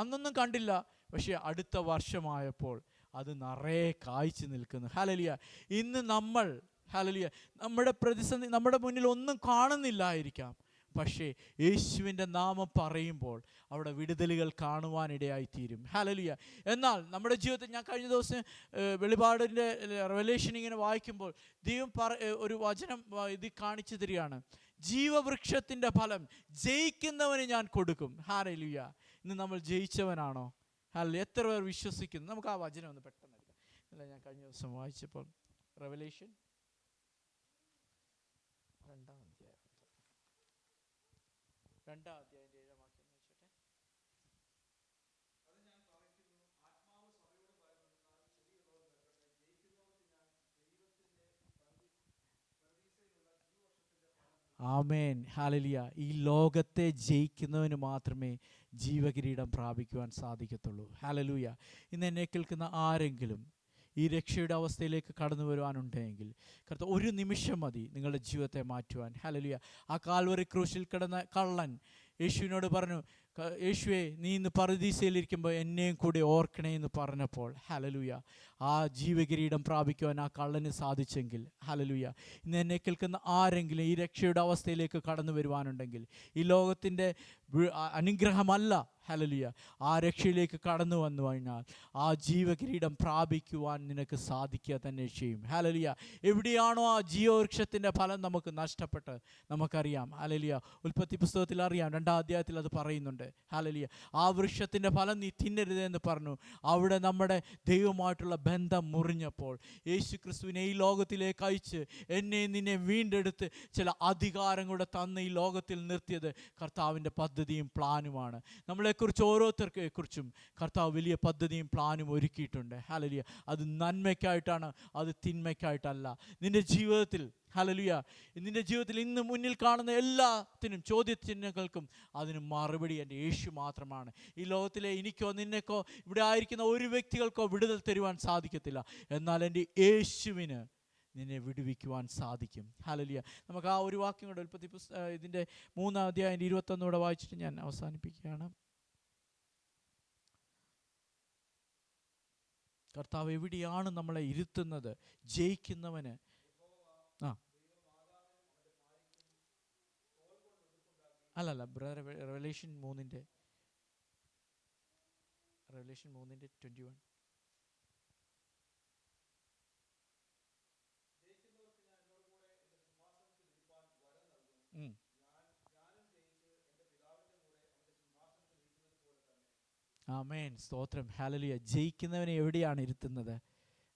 അന്നൊന്നും കണ്ടില്ല, പക്ഷേ അടുത്ത വർഷമായപ്പോൾ അത് നിറയെ കായ്ച്ചു നിൽക്കുന്നു. ഹല്ലേലൂയ. ഇന്ന് നമ്മൾ, ഹല്ലേലൂയ, നമ്മുടെ പ്രതിസന്ധി നമ്മുടെ മുന്നിൽ ഒന്നും കാണുന്നില്ലായിരിക്കാം, പക്ഷേ യേശുവിൻ്റെ നാമം പറയുമ്പോൾ അവിടെ വിടുതലുകൾ കാണുവാനിടയായിത്തീരും. ഹല്ലേലൂയ. എന്നാൽ നമ്മുടെ ജീവിതത്തിൽ, ഞാൻ കഴിഞ്ഞ ദിവസം വെളിപാടിൻ്റെ റെവലേഷൻ ഇങ്ങനെ വായിക്കുമ്പോൾ ദൈവം ഒരു വചനം ഇത് കാണിച്ചു തരികയാണ്. ജീവവൃക്ഷത്തിൻ്റെ ഫലം ജയിക്കുന്നവന് ഞാൻ കൊടുക്കും. ഹല്ലേലൂയ. ഇന്ന് നമ്മൾ ജയിച്ചവനാണോ? ഹല്ലേലൂയ. എത്ര പേർ വിശ്വസിക്കുന്നു? നമുക്ക് ആ വചനം ഒന്ന് പെട്ടെന്ന് എടുക്കാം. അല്ല, ഞാൻ കഴിഞ്ഞ ദിവസം വായിച്ചപ്പോൾ റെവലേഷൻ 2-ാം അധ്യായം 7-ാം വാക്യം വെച്ചിട്ട്. ആമേൻ. ഹല്ലേലൂയ. ഈ ലോകത്തെ ജയിക്കുന്നവന് മാത്രമേ ജീവകിരീടം പ്രാപിക്കുവാൻ സാധിക്കത്തുള്ളൂ. ഹല്ലേലൂയ. ഇന്ന് എന്നെ കേൾക്കുന്ന ആരെങ്കിലും ഈ രക്ഷയുടെ അവസ്ഥയിലേക്ക് കടന്നു വരുവാനുണ്ടെങ്കിൽ കർത്താവ് ഒരു നിമിഷം മതി നിങ്ങളുടെ ജീവിതത്തെ മാറ്റുവാൻ. ഹല്ലേലൂയ. ആ കാൽവറി ക്രൂശിൽ കിടന്ന കള്ളൻ യേശുവിനോട് പറഞ്ഞു, യേശുവേ, നീ ഇന്ന് പറുദീസയിലിരിക്കുമ്പോൾ എന്നെയും കൂടി ഓർക്കണേ എന്ന് പറഞ്ഞപ്പോൾ, ഹല്ലേലൂയ, ആ ജീവകിരീടം പ്രാപിക്കുവാൻ ആ കള്ളന് സാധിച്ചെങ്കിൽ, ഹല്ലേലൂയ, ഇന്ന് എന്നെ കേൾക്കുന്ന ആരെങ്കിലും ഈ രക്ഷയുടെ അവസ്ഥയിലേക്ക് കടന്നു വരുവാനുണ്ടെങ്കിൽ, ഈ ലോകത്തിൻ്റെ അനുഗ്രഹമല്ല, ഹല്ലേലൂയ, ആ രക്ഷയിലേക്ക് കടന്നു വന്നു കഴിഞ്ഞാൽ ആ ജീവകിരീടം പ്രാപിക്കുവാൻ നിനക്ക് സാധിക്കുക തന്നെ ചെയ്യും. ഹല്ലേലൂയ. എവിടെയാണോ ആ ജീവവൃക്ഷത്തിൻ്റെ ഫലം നമുക്ക് നഷ്ടപ്പെട്ട് നമുക്കറിയാം. ഹല്ലേലൂയ. ഉൽപ്പത്തി പുസ്തകത്തിൽ അറിയാം, 2-ാം അധ്യായത്തിൽ അത് പറയുന്നുണ്ട്. ഹല്ലേലൂയ. ആ വൃക്ഷത്തിൻ്റെ ഫലം നീ തിന്നരുതെന്ന് പറഞ്ഞു. അവിടെ നമ്മുടെ ദൈവമായിട്ടുള്ള ബന്ധം മുറിഞ്ഞപ്പോൾ യേശു ക്രിസ്തുവിനെ ഈ ലോകത്തിലേക്ക് അയച്ച് എന്നെ നിന്നെ വീണ്ടെടുത്ത് ചില അധികാരങ്ങളുടെ തന്ന് ഈ ലോകത്തിൽ നിർത്തിയത് കർത്താവിൻ്റെ പദ്ധതിയും പ്ലാനുമാണ്. നമ്മളെക്കുറിച്ച് ഓരോരുത്തർക്കെക്കുറിച്ചും കർത്താവ് വലിയ പദ്ധതിയും പ്ലാനും ഒരുക്കിയിട്ടുണ്ട്. ഹല്ലേലൂയ. അത് നന്മയ്ക്കായിട്ടാണ്, അത് തിന്മയ്ക്കായിട്ടല്ല. നിൻ്റെ ജീവിതത്തിൽ, ഹല്ലേലൂയ, നിൻ്റെ ജീവിതത്തിൽ ഇന്ന് മുന്നിൽ കാണുന്ന എല്ലാത്തിനും ചോദ്യചിഹ്നങ്ങൾക്കും അതിന് മറുപടി എൻ്റെ യേശു മാത്രമാണ്. ഈ ലോകത്തിലെ എനിക്കോ നിന്നെക്കോ ഇവിടെ ആയിരിക്കുന്ന ഒരു വ്യക്തികൾക്കോ വിടുതൽ തരുവാൻ സാധിക്കത്തില്ല. എന്നാൽ എൻ്റെ യേശുവിന് നിന്നെ വിടുവിക്കുവാൻ സാധിക്കും. ഹല്ലേലൂയ. നമുക്ക് ആ ഒരു വാക്യം കൂടെ ഉൽപ്പത്തി ഇതിൻ്റെ 3-ാം അധ്യായം 21 വായിച്ചിട്ട് ഞാൻ അവസാനിപ്പിക്കുകയാണ്. കർത്താവ് എവിടെയാണ് നമ്മളെ ഇരുത്തുന്നത്? ജയിക്കുന്നവന് അല്ലല്ല ബ്രദർ, റെവലേഷൻ 3:21. ഉം. ആമേൻ, സ്തോത്രം, ഹല്ലേലൂയ. ജയിക്കുന്നവനെ എവിടെയാണ് ഇരുത്തുന്നത്?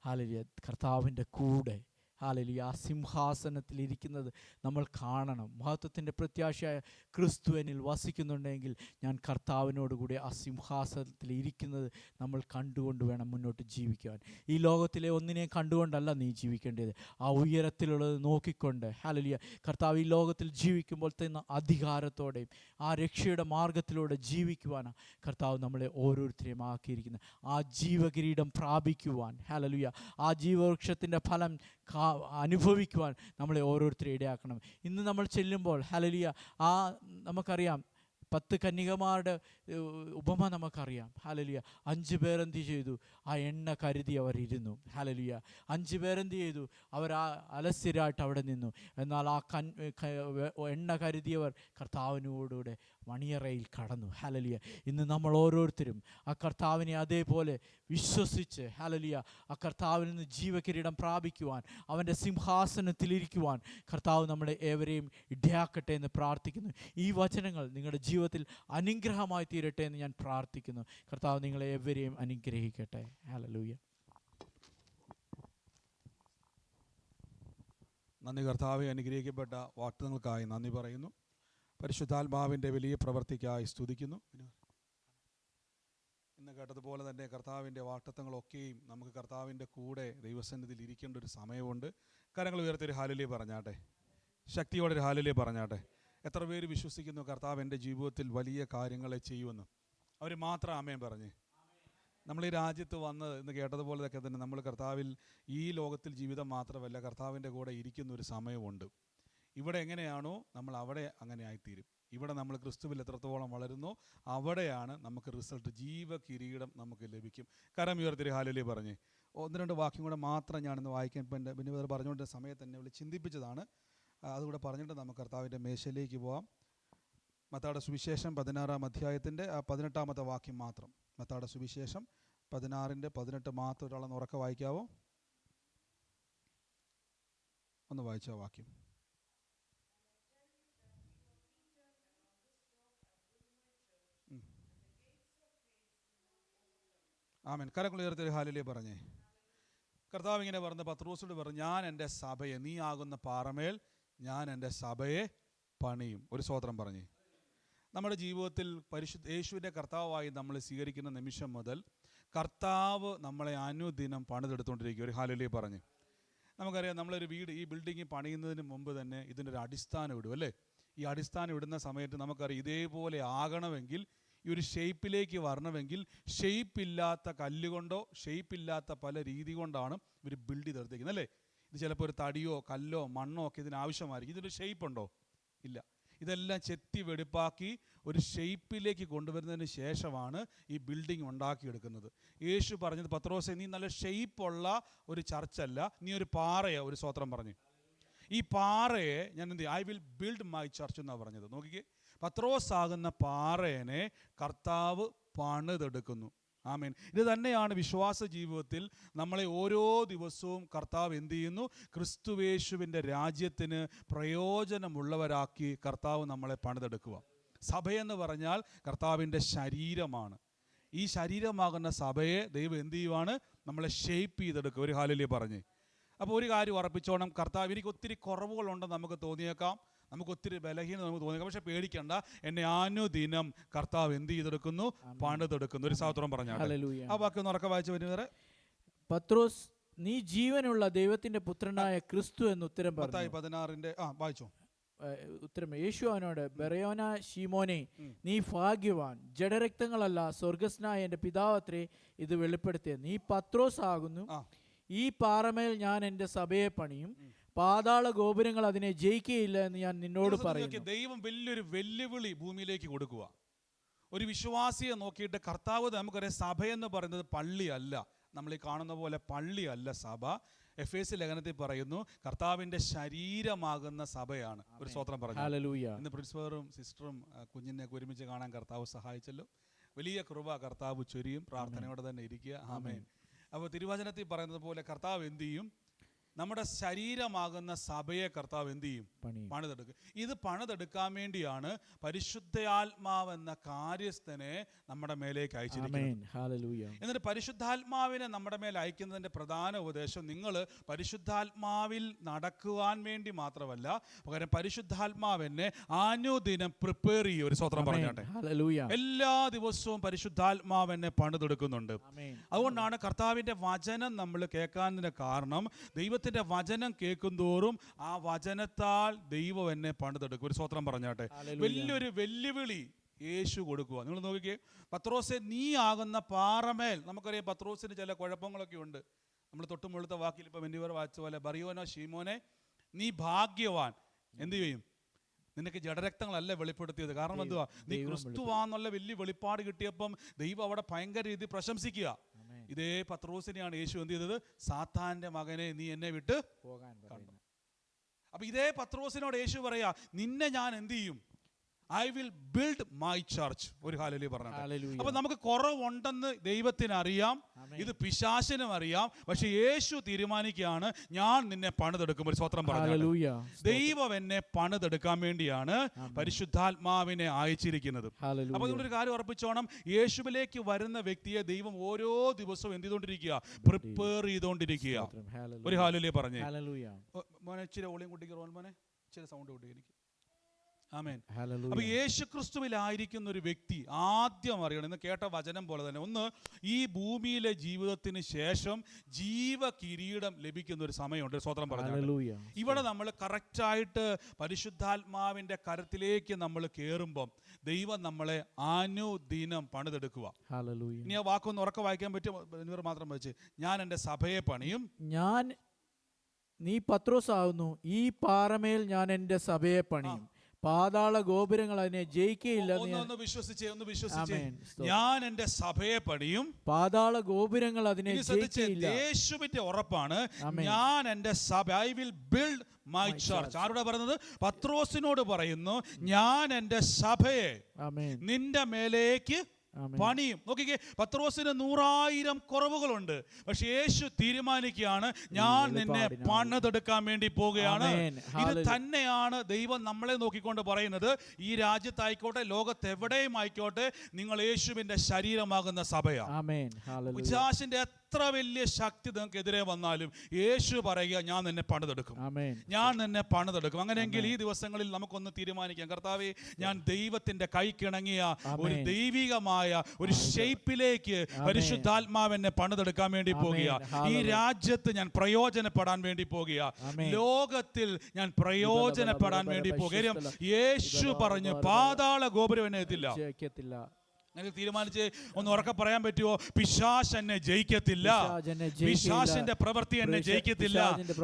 ഹല്ലേലൂയ, കർത്താവിൻ്റെ കൂടെ. ഹല്ലേലൂയ, ആ സിംഹാസനത്തിൽ ഇരിക്കുന്നത് നമ്മൾ കാണണം. മഹത്വത്തിൻ്റെ പ്രത്യാശയായ ക്രിസ്തു എന്നിൽ വസിക്കുന്നുണ്ടെങ്കിൽ ഞാൻ കർത്താവിനോടുകൂടി ആ സിംഹാസനത്തിൽ ഇരിക്കുന്നത് നമ്മൾ കണ്ടുകൊണ്ട് വേണം മുന്നോട്ട് ജീവിക്കുവാൻ. ഈ ലോകത്തിലെ ഒന്നിനെ കണ്ടുകൊണ്ടല്ല നീ ജീവിക്കേണ്ടത്, ആ ഉയരത്തിലുള്ളത് നോക്കിക്കൊണ്ട്. ഹല്ലേലൂയ, കർത്താവ് ഈ ലോകത്തിൽ ജീവിക്കുമ്പോൾ തന്ന അധികാരത്തോടെയും ആ രക്ഷയുടെ മാർഗത്തിലൂടെ ജീവിക്കുവാനാണ് കർത്താവ് നമ്മളെ ഓരോരുത്തരെയും ആക്കിയിരിക്കുന്നത്. ആ ജീവകിരീടം പ്രാപിക്കുവാൻ, ഹല്ലേലൂയ, ആ ജീവവൃക്ഷത്തിൻ്റെ ഫലം അനുഭവിക്കുവാൻ നമ്മളെ ഓരോരുത്തരെയും ഇടയാക്കണം. ഇന്ന് നമ്മൾ ചെല്ലുമ്പോൾ, ഹല്ലേലൂയ, നമുക്കറിയാം 10 കന്യകമാരുടെ ഉപമ നമുക്കറിയാം. ഹല്ലേലൂയ, 5 പേർ എന്ത് ചെയ്തു? ആ എണ്ണ കരുതി അവർ ഇരുന്നു. ഹല്ലേലൂയ, 5 പേർ എന്ത് ചെയ്തു? അവർ ആ അലസ്യരായിട്ട് അവിടെ നിന്നു. എന്നാൽ ആ എണ്ണ കരുതിയവർ കർത്താവിനോടുകൂടെ മണിയറയിൽ കടന്നു. ഹല്ലേലൂയ, ഇന്ന് നമ്മൾ ഓരോരുത്തരും ആ കർത്താവിനെ അതേപോലെ വിശ്വസിച്ച്, ഹല്ലേലൂയ, ആ കർത്താവിൽ നിന്ന് ജീവകിരീടം പ്രാപിക്കുവാൻ, അവൻ്റെ സിംഹാസനത്തിലിരിക്കുവാൻ കർത്താവ് നമ്മളെ ഏവരെയും ഇടയാക്കട്ടെ എന്ന് പ്രാർത്ഥിക്കുന്നു. ഈ വചനങ്ങൾ നിങ്ങളുടെ ജീവിതത്തിൽ അനുഗ്രഹമായി തീരട്ടെ എന്ന് ഞാൻ പ്രാർത്ഥിക്കുന്നു. കർത്താവ് നിങ്ങളെ ഏവരെയും അനുഗ്രഹിക്കട്ടെ. ഹല്ലേലൂയ. നന്ദി കർത്താവെ, അനുഗ്രഹിക്കപ്പെട്ട വാഗ്ദത്തങ്ങൾക്കായി നന്ദി പറയുന്നു. പരിശുദ്ധാത്മാവിൻ്റെ വലിയ പ്രവൃത്തിക്കായി സ്തുതിക്കുന്നു. ഇന്ന് കേട്ടതുപോലെ തന്നെ കർത്താവിൻ്റെ വാഗ്ദത്തങ്ങളൊക്കെയും നമുക്ക് കർത്താവിൻ്റെ കൂടെ ദൈവസന്നിധിയിൽ ഇരിക്കേണ്ട ഒരു സമയമുണ്ട്. കരങ്ങൾ ഉയർത്തി ഒരു ഹല്ലേലൂയ പറഞ്ഞാട്ടെ, ശക്തിയോടെ ഒരു ഹല്ലേലൂയ പറഞ്ഞാട്ടെ. എത്ര പേര് വിശ്വസിക്കുന്നു കർത്താവ് എൻ്റെ ജീവിതത്തിൽ വലിയ കാര്യങ്ങളെ ചെയ്യുമെന്ന്? അവർ മാത്രം ആമേൻ പറഞ്ഞ്. നമ്മൾ ഈ രാജ്യത്ത് വന്ന് ഇന്ന് കേട്ടതുപോലെയൊക്കെ തന്നെ നമ്മൾ കർത്താവിൽ ഈ ലോകത്തിൽ ജീവിതം മാത്രമല്ല, കർത്താവിൻ്റെ കൂടെ ഇരിക്കുന്ന ഒരു സമയമുണ്ട്. ഇവിടെ എങ്ങനെയാണോ നമ്മൾ അവിടെ അങ്ങനെ ആയിത്തീരും. ഇവിടെ നമ്മൾ ക്രിസ്തുവിൽ എത്രത്തോളം വളരുന്നോ അവിടെയാണ് നമുക്ക് റിസൾട്ട്, ജീവകിരീടം നമുക്ക് ലഭിക്കും. കരം ഉയർത്തി ഹല്ലേലൂയ പറഞ്ഞ് 1-2 വാക്യം കൂടെ മാത്രം ഞാനിന്ന് വായിക്കാൻ പിന്നെ പറഞ്ഞുകൊണ്ടിരുന്ന സമയത്ത് തന്നെ ഇവിടെ ചിന്തിപ്പിച്ചതാണ്. അതുകൂടെ പറഞ്ഞിട്ട് നമുക്ക് കർത്താവിൻ്റെ മേശയിലേക്ക് പോവാം. മത്തായിയുടെ സുവിശേഷം 16-ാം അധ്യായത്തിൻ്റെ 18-ാമത്തെ വാക്യം മാത്രം. മത്തായിയുടെ സുവിശേഷം 16-18 മാത്രം ഒരാളെന്ന് ഉറക്കെ വായിക്കാവോ? ഒന്ന് വായിച്ചോ വാക്യം. ആമേൻ. കരങ്ങൾ ഉയർത്തി ഹല്ലേലൂയ പറഞ്ഞേ. കർത്താവ് ഇങ്ങനെ പറഞ്ഞ് പത്രോസിനോട് പറഞ്ഞു, ഞാൻ എൻ്റെ സഭയെ, നീ ആകുന്ന പാറമേൽ ഞാൻ എൻ്റെ സഭയെ പണിയും. ഒരു സ്തോത്രം പറഞ്ഞേ. നമ്മുടെ ജീവിതത്തിൽ യേശുവിൻ്റെ കർത്താവായി നമ്മൾ സ്വീകരിക്കുന്ന നിമിഷം മുതൽ കർത്താവ് നമ്മളെ അനുദിനം പണിതെടുത്തുകൊണ്ടിരിക്കും. ഒരു ഹല്ലേലൂയ പറഞ്ഞ്. നമുക്കറിയാം, നമ്മളൊരു വീട്, ഈ ബിൽഡിംഗ് പണിയുന്നതിന് മുമ്പ് തന്നെ ഇതിൻ്റെ ഒരു അടിസ്ഥാനം ഇടും അല്ലേ? ഈ അടിസ്ഥാനം ഇടുന്ന സമയത്ത് നമുക്കറിയാം ഇതേപോലെ ആകണമെങ്കിൽ, ഈ ഒരു ഷേപ്പിലേക്ക് വരണമെങ്കിൽ ഷേപ്പില്ലാത്ത കല്ലുകൊണ്ടോ ഷേപ്പില്ലാത്ത പല രീതി കൊണ്ടാണ് ഇവർ ബിൽഡ് ചെയ്തെടുത്തേക്കുന്നത് അല്ലേ? ഇത് ചിലപ്പോൾ ഒരു തടിയോ കല്ലോ മണ്ണോ ഒക്കെ ഇതിനാവശ്യമായിരിക്കും. ഇതിനൊരു ഷേപ്പുണ്ടോ? ഇല്ല. ഇതെല്ലാം ചെത്തി വെടിപ്പാക്കി ഒരു ഷേപ്പിലേക്ക് കൊണ്ടുവരുന്നതിന് ശേഷമാണ് ഈ ബിൽഡിംഗ് ഉണ്ടാക്കിയെടുക്കുന്നത്. യേശു പറഞ്ഞത്, പത്രോസേ, നീ നല്ല ഷേപ്പുള്ള ഒരു ചർച്ചല്ല, നീ ഒരു പാറയാണ്. ഒരു സ്തോത്രം പറഞ്ഞു. ഈ പാറയെ ഞാൻ എന്ത് ചെയ്യും? I will build my church എന്നാണ് പറഞ്ഞത്. നോക്കിക്കേ, പത്രോസ് ആകുന്ന പാറയെ കർത്താവ് പണിതെടുക്കുന്നു. ആമേൻ. ഇത് തന്നെയാണ് വിശ്വാസ ജീവിതത്തിൽ നമ്മളെ ഓരോ ദിവസവും കർത്താവ് എന്ത് ചെയ്യുന്നു? ക്രിസ്തുവേശുവിൻ്റെ രാജ്യത്തിന് പ്രയോജനമുള്ളവരാക്കി കർത്താവ് നമ്മളെ പണിതെടുക്കുക. സഭയെന്ന് പറഞ്ഞാൽ കർത്താവിൻ്റെ ശരീരമാണ്. ഈ ശരീരമാകുന്ന സഭയെ ദൈവം എന്ത് ചെയ്യുവാണ്? നമ്മളെ ഷേപ്പ് ചെയ്തെടുക്കുക. ഒരു ഹല്ലേലൂയ പറഞ്ഞ്. അപ്പോൾ ഒരു കാര്യം ഉറപ്പിച്ചോണം, കർത്താവ്, എനിക്ക് ഒത്തിരി കുറവുകളുണ്ടെന്ന് നമുക്ക് തോന്നിയേക്കാം, നമുക്ക് ഒത്തിരി ബലഹീനത നമുക്ക് തോന്നിയേക്കാം, പക്ഷെ പേടിക്കണ്ട, എന്നെ അനുദിനം കർത്താവ് എന്ത് ചെയ്തെടുക്കുന്നു? പണിതെടുക്കുന്നു. ഒരു സ്തോത്രം പറഞ്ഞാൽ ആ വാക്യം ഉറക്കെ വായിച്ചു വരുന്നവരെ. പത്രോസ്, നീ ജീവനുള്ള ദൈവത്തിന്റെ പുത്രനായ ക്രിസ്തു എന്ന് ഉത്തരം പറഞ്ഞു. 16-ന്റെ വായിച്ചോ. ഉത്തരം യേശു അവനോട്, ബെറയോന ശീമോനെ, നീ ഭാഗ്യവാൻ, ജഡരക്തങ്ങളല്ല സ്വർഗസ്നായ എൻ്റെ പിതാവത്രേ ഇത് വെളിപ്പെടുത്തിയത്. നീ പത്രോസ് ആകുന്നു, ഈ പാറമേൽ ഞാൻ എൻ്റെ സഭയെ പണിയും, പാതാള ഗോപുരങ്ങൾ അതിനെ ജയിക്കുകയില്ല എന്ന് ഞാൻ നിന്നോട് പറയുന്നു. ദൈവം വലിയൊരു വെല്ലുവിളി ഭൂമിയിലേക്ക് കൊടുക്കുക. ഒരു വിശ്വാസിയെ നോക്കിയിട്ട് കർത്താവ്, നമുക്കറിയാം സഭയെന്ന് പറയുന്നത് പള്ളിയല്ല, നമ്മൾ ഈ കാണുന്ന പോലെ പള്ളിയല്ല സഭ. എഫേസ്യ ലേഖനത്തിൽ പറയുന്നു കർത്താവിൻ്റെ ശരീരമാകുന്ന സഭയാണ്. ഒരു സ്തോത്രം പറഞ്ഞു. ഹല്ലേലൂയ. ഇന്ന് പ്രിൻസിപ്പറും സിസ്റ്ററും കുഞ്ഞിനെ ഒരുമിച്ച് കാണാൻ കർത്താവ് സഹായിച്ചല്ലോ. വലിയ കൃപ കർത്താവ് ചൊരിയും. പ്രാർത്ഥനയോടെ തന്നെ ഇരിക്കുക. ആമേൻ. അപ്പോൾ തിരുവചനത്തിൽ പറയുന്നത് പോലെ കർത്താവ് എന്ത് ചെയ്യും? നമ്മുടെ ശരീരമാകുന്ന സഭയെ കർത്താവ് എന്ത് ചെയ്യും? പണിതെടുക്കും. ഇത് പണിതെടുക്കാൻ വേണ്ടിയാണ് പരിശുദ്ധാത്മാവെന്ന കാര്യസ്ഥനെ നമ്മുടെ മേലേക്ക് അയച്ചിരിക്കുന്നത്. എന്നിട്ട് പരിശുദ്ധാത്മാവിനെ നമ്മുടെ മേൽ അയക്കുന്നതിൻ്റെ പ്രധാന ഉപദേശം, നിങ്ങൾ പരിശുദ്ധാത്മാവിൽ നടക്കുവാൻ വേണ്ടി മാത്രമല്ല, പകരം പരിശുദ്ധാത്മാവിനെ അനുദിനം പ്രിപ്പയർ ചെയ്യും. ഒരു സ്തോത്രം പറഞ്ഞാട്ടെ. എല്ലാ ദിവസവും പരിശുദ്ധാത്മാവിനെ പണിതെടുക്കുന്നുണ്ട്. അതുകൊണ്ടാണ് കർത്താവിൻ്റെ വചനം നമ്മൾ കേൾക്കാനതിന് കാരണം, ദൈവത്തിൻ്റെ വചനം കേൾക്കും തോറും ആ വചനത്താൽ ദൈവം എന്നെ പണിതെടുക്കും. ഒരു സ്തോത്രം പറഞ്ഞാട്ടെ. വലിയൊരു വെല്ലുവിളി യേശു കൊടുക്കുക. നിങ്ങൾ നോക്കിക്കേ, പത്രോസെ നീ ആകുന്ന പാറമേൽ. നമുക്കറിയാം പത്രോസിന് ചില കുഴപ്പങ്ങളൊക്കെ ഉണ്ട്. നമ്മൾ തൊട്ട് മുഴുത്ത വാക്കിൽ ഇപ്പം എന്നിവർ വായിച്ച പോലെ, ബറിയോനോ ശീമോനെ നീ ഭാഗ്യവാൻ. എന്ത് ചെയ്യും? നിനക്ക് ജഡരക്തങ്ങളല്ല വെളിപ്പെടുത്തിയത്. കാരണം എന്തുവാ? നീ ക്രിസ്തുവാന്നുള്ള വലിയ വെളിപ്പാട് കിട്ടിയപ്പം ദൈവം അവിടെ ഭയങ്കര രീതി പ്രശംസിക്കുക. ഇതേ പത്രോസിനെയാണ് യേശു എന്ത് ചെയ്തത്? സാത്താന്റെ മകനെ നീ എന്നെ വിട്ട് പോകാൻ കണ്ടു. അപ്പൊ ഇതേ പത്രോസിനോട് യേശു പറയാ, നിന്നെ ഞാൻ എന്ത് ചെയ്യും? I will build my church. ഒരു ഹല്ലേലൂയ പറഞ്ഞു. അപ്പൊ നമുക്ക് കുറവുണ്ടെന്ന് ദൈവത്തിന് അറിയാം, ഇത് പിശാചിനും അറിയാം. പക്ഷെ യേശു തീരുമാനിക്കുകയാണ്, ഞാൻ നിന്നെ പണിതെടുക്കും. ഒരു സ്തോത്രം പറഞ്ഞു. ദൈവം എന്നെ പണിതെടുക്കാൻ വേണ്ടിയാണ് പരിശുദ്ധാത്മാവിനെ അയച്ചിരിക്കുന്നത്. അപ്പൊ നിങ്ങളൊരു കാര്യം ഉറപ്പിച്ചോണം, യേശുവിലേക്ക് വരുന്ന വ്യക്തിയെ ദൈവം ഓരോ ദിവസവും എന്ത് ചെയ്തോണ്ടിരിക്കുക? പ്രിപ്പയർ ചെയ്തോണ്ടിരിക്കുക. ഒരു ഹല്ലേലൂയ പറഞ്ഞേ. മോനെ ഇച്ചിരി ഓളിയും കുട്ടിക്ക്, റോൾ മോനെ ഇച്ചിരി സൗണ്ട് കൂട്ടി എനിക്ക്. ആമേൻ. അപ്പൊ യേശു ക്രിസ്തുവിലായിരിക്കുന്ന ഒരു വ്യക്തി ആദ്യം അറിയണം, ഇന്ന് കേട്ട വചനം പോലെ തന്നെ, ഒന്ന് ഈ ഭൂമിയിലെ ജീവിതത്തിന് ശേഷം ജീവകിരീടം ലഭിക്കുന്ന ഒരു സമയമുണ്ട്. സ്തോത്രം പറഞ്ഞു. ഇവിടെ നമ്മൾ കറക്റ്റായിട്ട് പരിശുദ്ധാത്മാവിന്റെ കരത്തിലേക്ക് നമ്മൾ കയറുമ്പം ദൈവം നമ്മളെ അനുദിനം പണിതെടുക്കുക. ഇനി ആ വാക്കൊന്ന് ഉറക്കെ വായിക്കാൻ പറ്റും? മാത്രം വെച്ച്, ഞാൻ എൻ്റെ സഭയെ പണിയും. നീ പത്രോസ് ആകുന്നു, ഈ പാറമേൽ ഞാൻ എൻ്റെ സഭയെ പണിയും, പാതാള ഗോപുരങ്ങൾ അതിനെ ജയിക്കുകയില്ല. ഒന്ന് വിശ്വസിച്ചേ. ഞാൻ എൻ്റെ സഭയെ പണിയും, പാതാള ഗോപുരങ്ങൾ അതിനെ ജയിക്കുകയില്ല. യേശുവിന്റെ ഉറപ്പാണ്, ഞാൻ എൻ്റെ സഭ, I will build my church. ആരോടാ പറയുന്നത്? പത്രോസിനോട് പറയുന്നു, ഞാൻ എൻ്റെ സഭയെ നിന്റെ മേലേക്ക് പണിയും. നോക്കിക്കേ, പത്രോസിന് 100,000 കുറവുകളുണ്ട്. പക്ഷെ യേശു തീരുമാനിക്കുകയാണ്, ഞാൻ നിന്നെ പണിതെടുക്കാൻ വേണ്ടി പോവുകയാണ്. ഇത് തന്നെയാണ് ദൈവം നമ്മളെ നോക്കിക്കൊണ്ട് പറയുന്നത്. ഈ രാജ്യത്തായിക്കോട്ടെ, ലോകത്ത് എവിടെയും ആയിക്കോട്ടെ, നിങ്ങൾ യേശുവിന്റെ ശരീരമാകുന്ന സഭയാണ്. പിശാചിന്റെ എത്ര വലിയ ശക്തി നിങ്ങൾക്ക് എതിരെ വന്നാലും യേശു പറയുക, ഞാൻ നിന്നെ പണിതെടുക്കും, ഞാൻ നിന്നെ പണിതെടുക്കും. അങ്ങനെയെങ്കിൽ ഈ ദിവസങ്ങളിൽ നമുക്കൊന്ന് തീരുമാനിക്കാം, കർത്താവേ, ഞാൻ ദൈവത്തിന്റെ കൈക്കിണങ്ങിയ ഒരു ദൈവികമായ ഒരു ഷേപ്പിലേക്ക് പരിശുദ്ധാത്മാവെന്നെ പണിതെടുക്കാൻ വേണ്ടി പോകുക. ഈ രാജ്യത്ത് ഞാൻ പ്രയോജനപ്പെടാൻ വേണ്ടി പോകുക, ലോകത്തിൽ ഞാൻ പ്രയോജനപ്പെടാൻ വേണ്ടി പോകുക. യേശു പറഞ്ഞു, പാതാള ഗോപുരം എന്നെ എത്തില്ല. നിങ്ങൾക്ക് തീരുമാനിച്ച് ഒന്ന് ഉറക്കെ പറയാൻ പറ്റുമോ? പിശാച് എന്നെ ജയിക്കത്തില്ല, പിശാചിന്റെ പ്രവൃത്തി എന്നെ ജയിക്കത്തില്ല,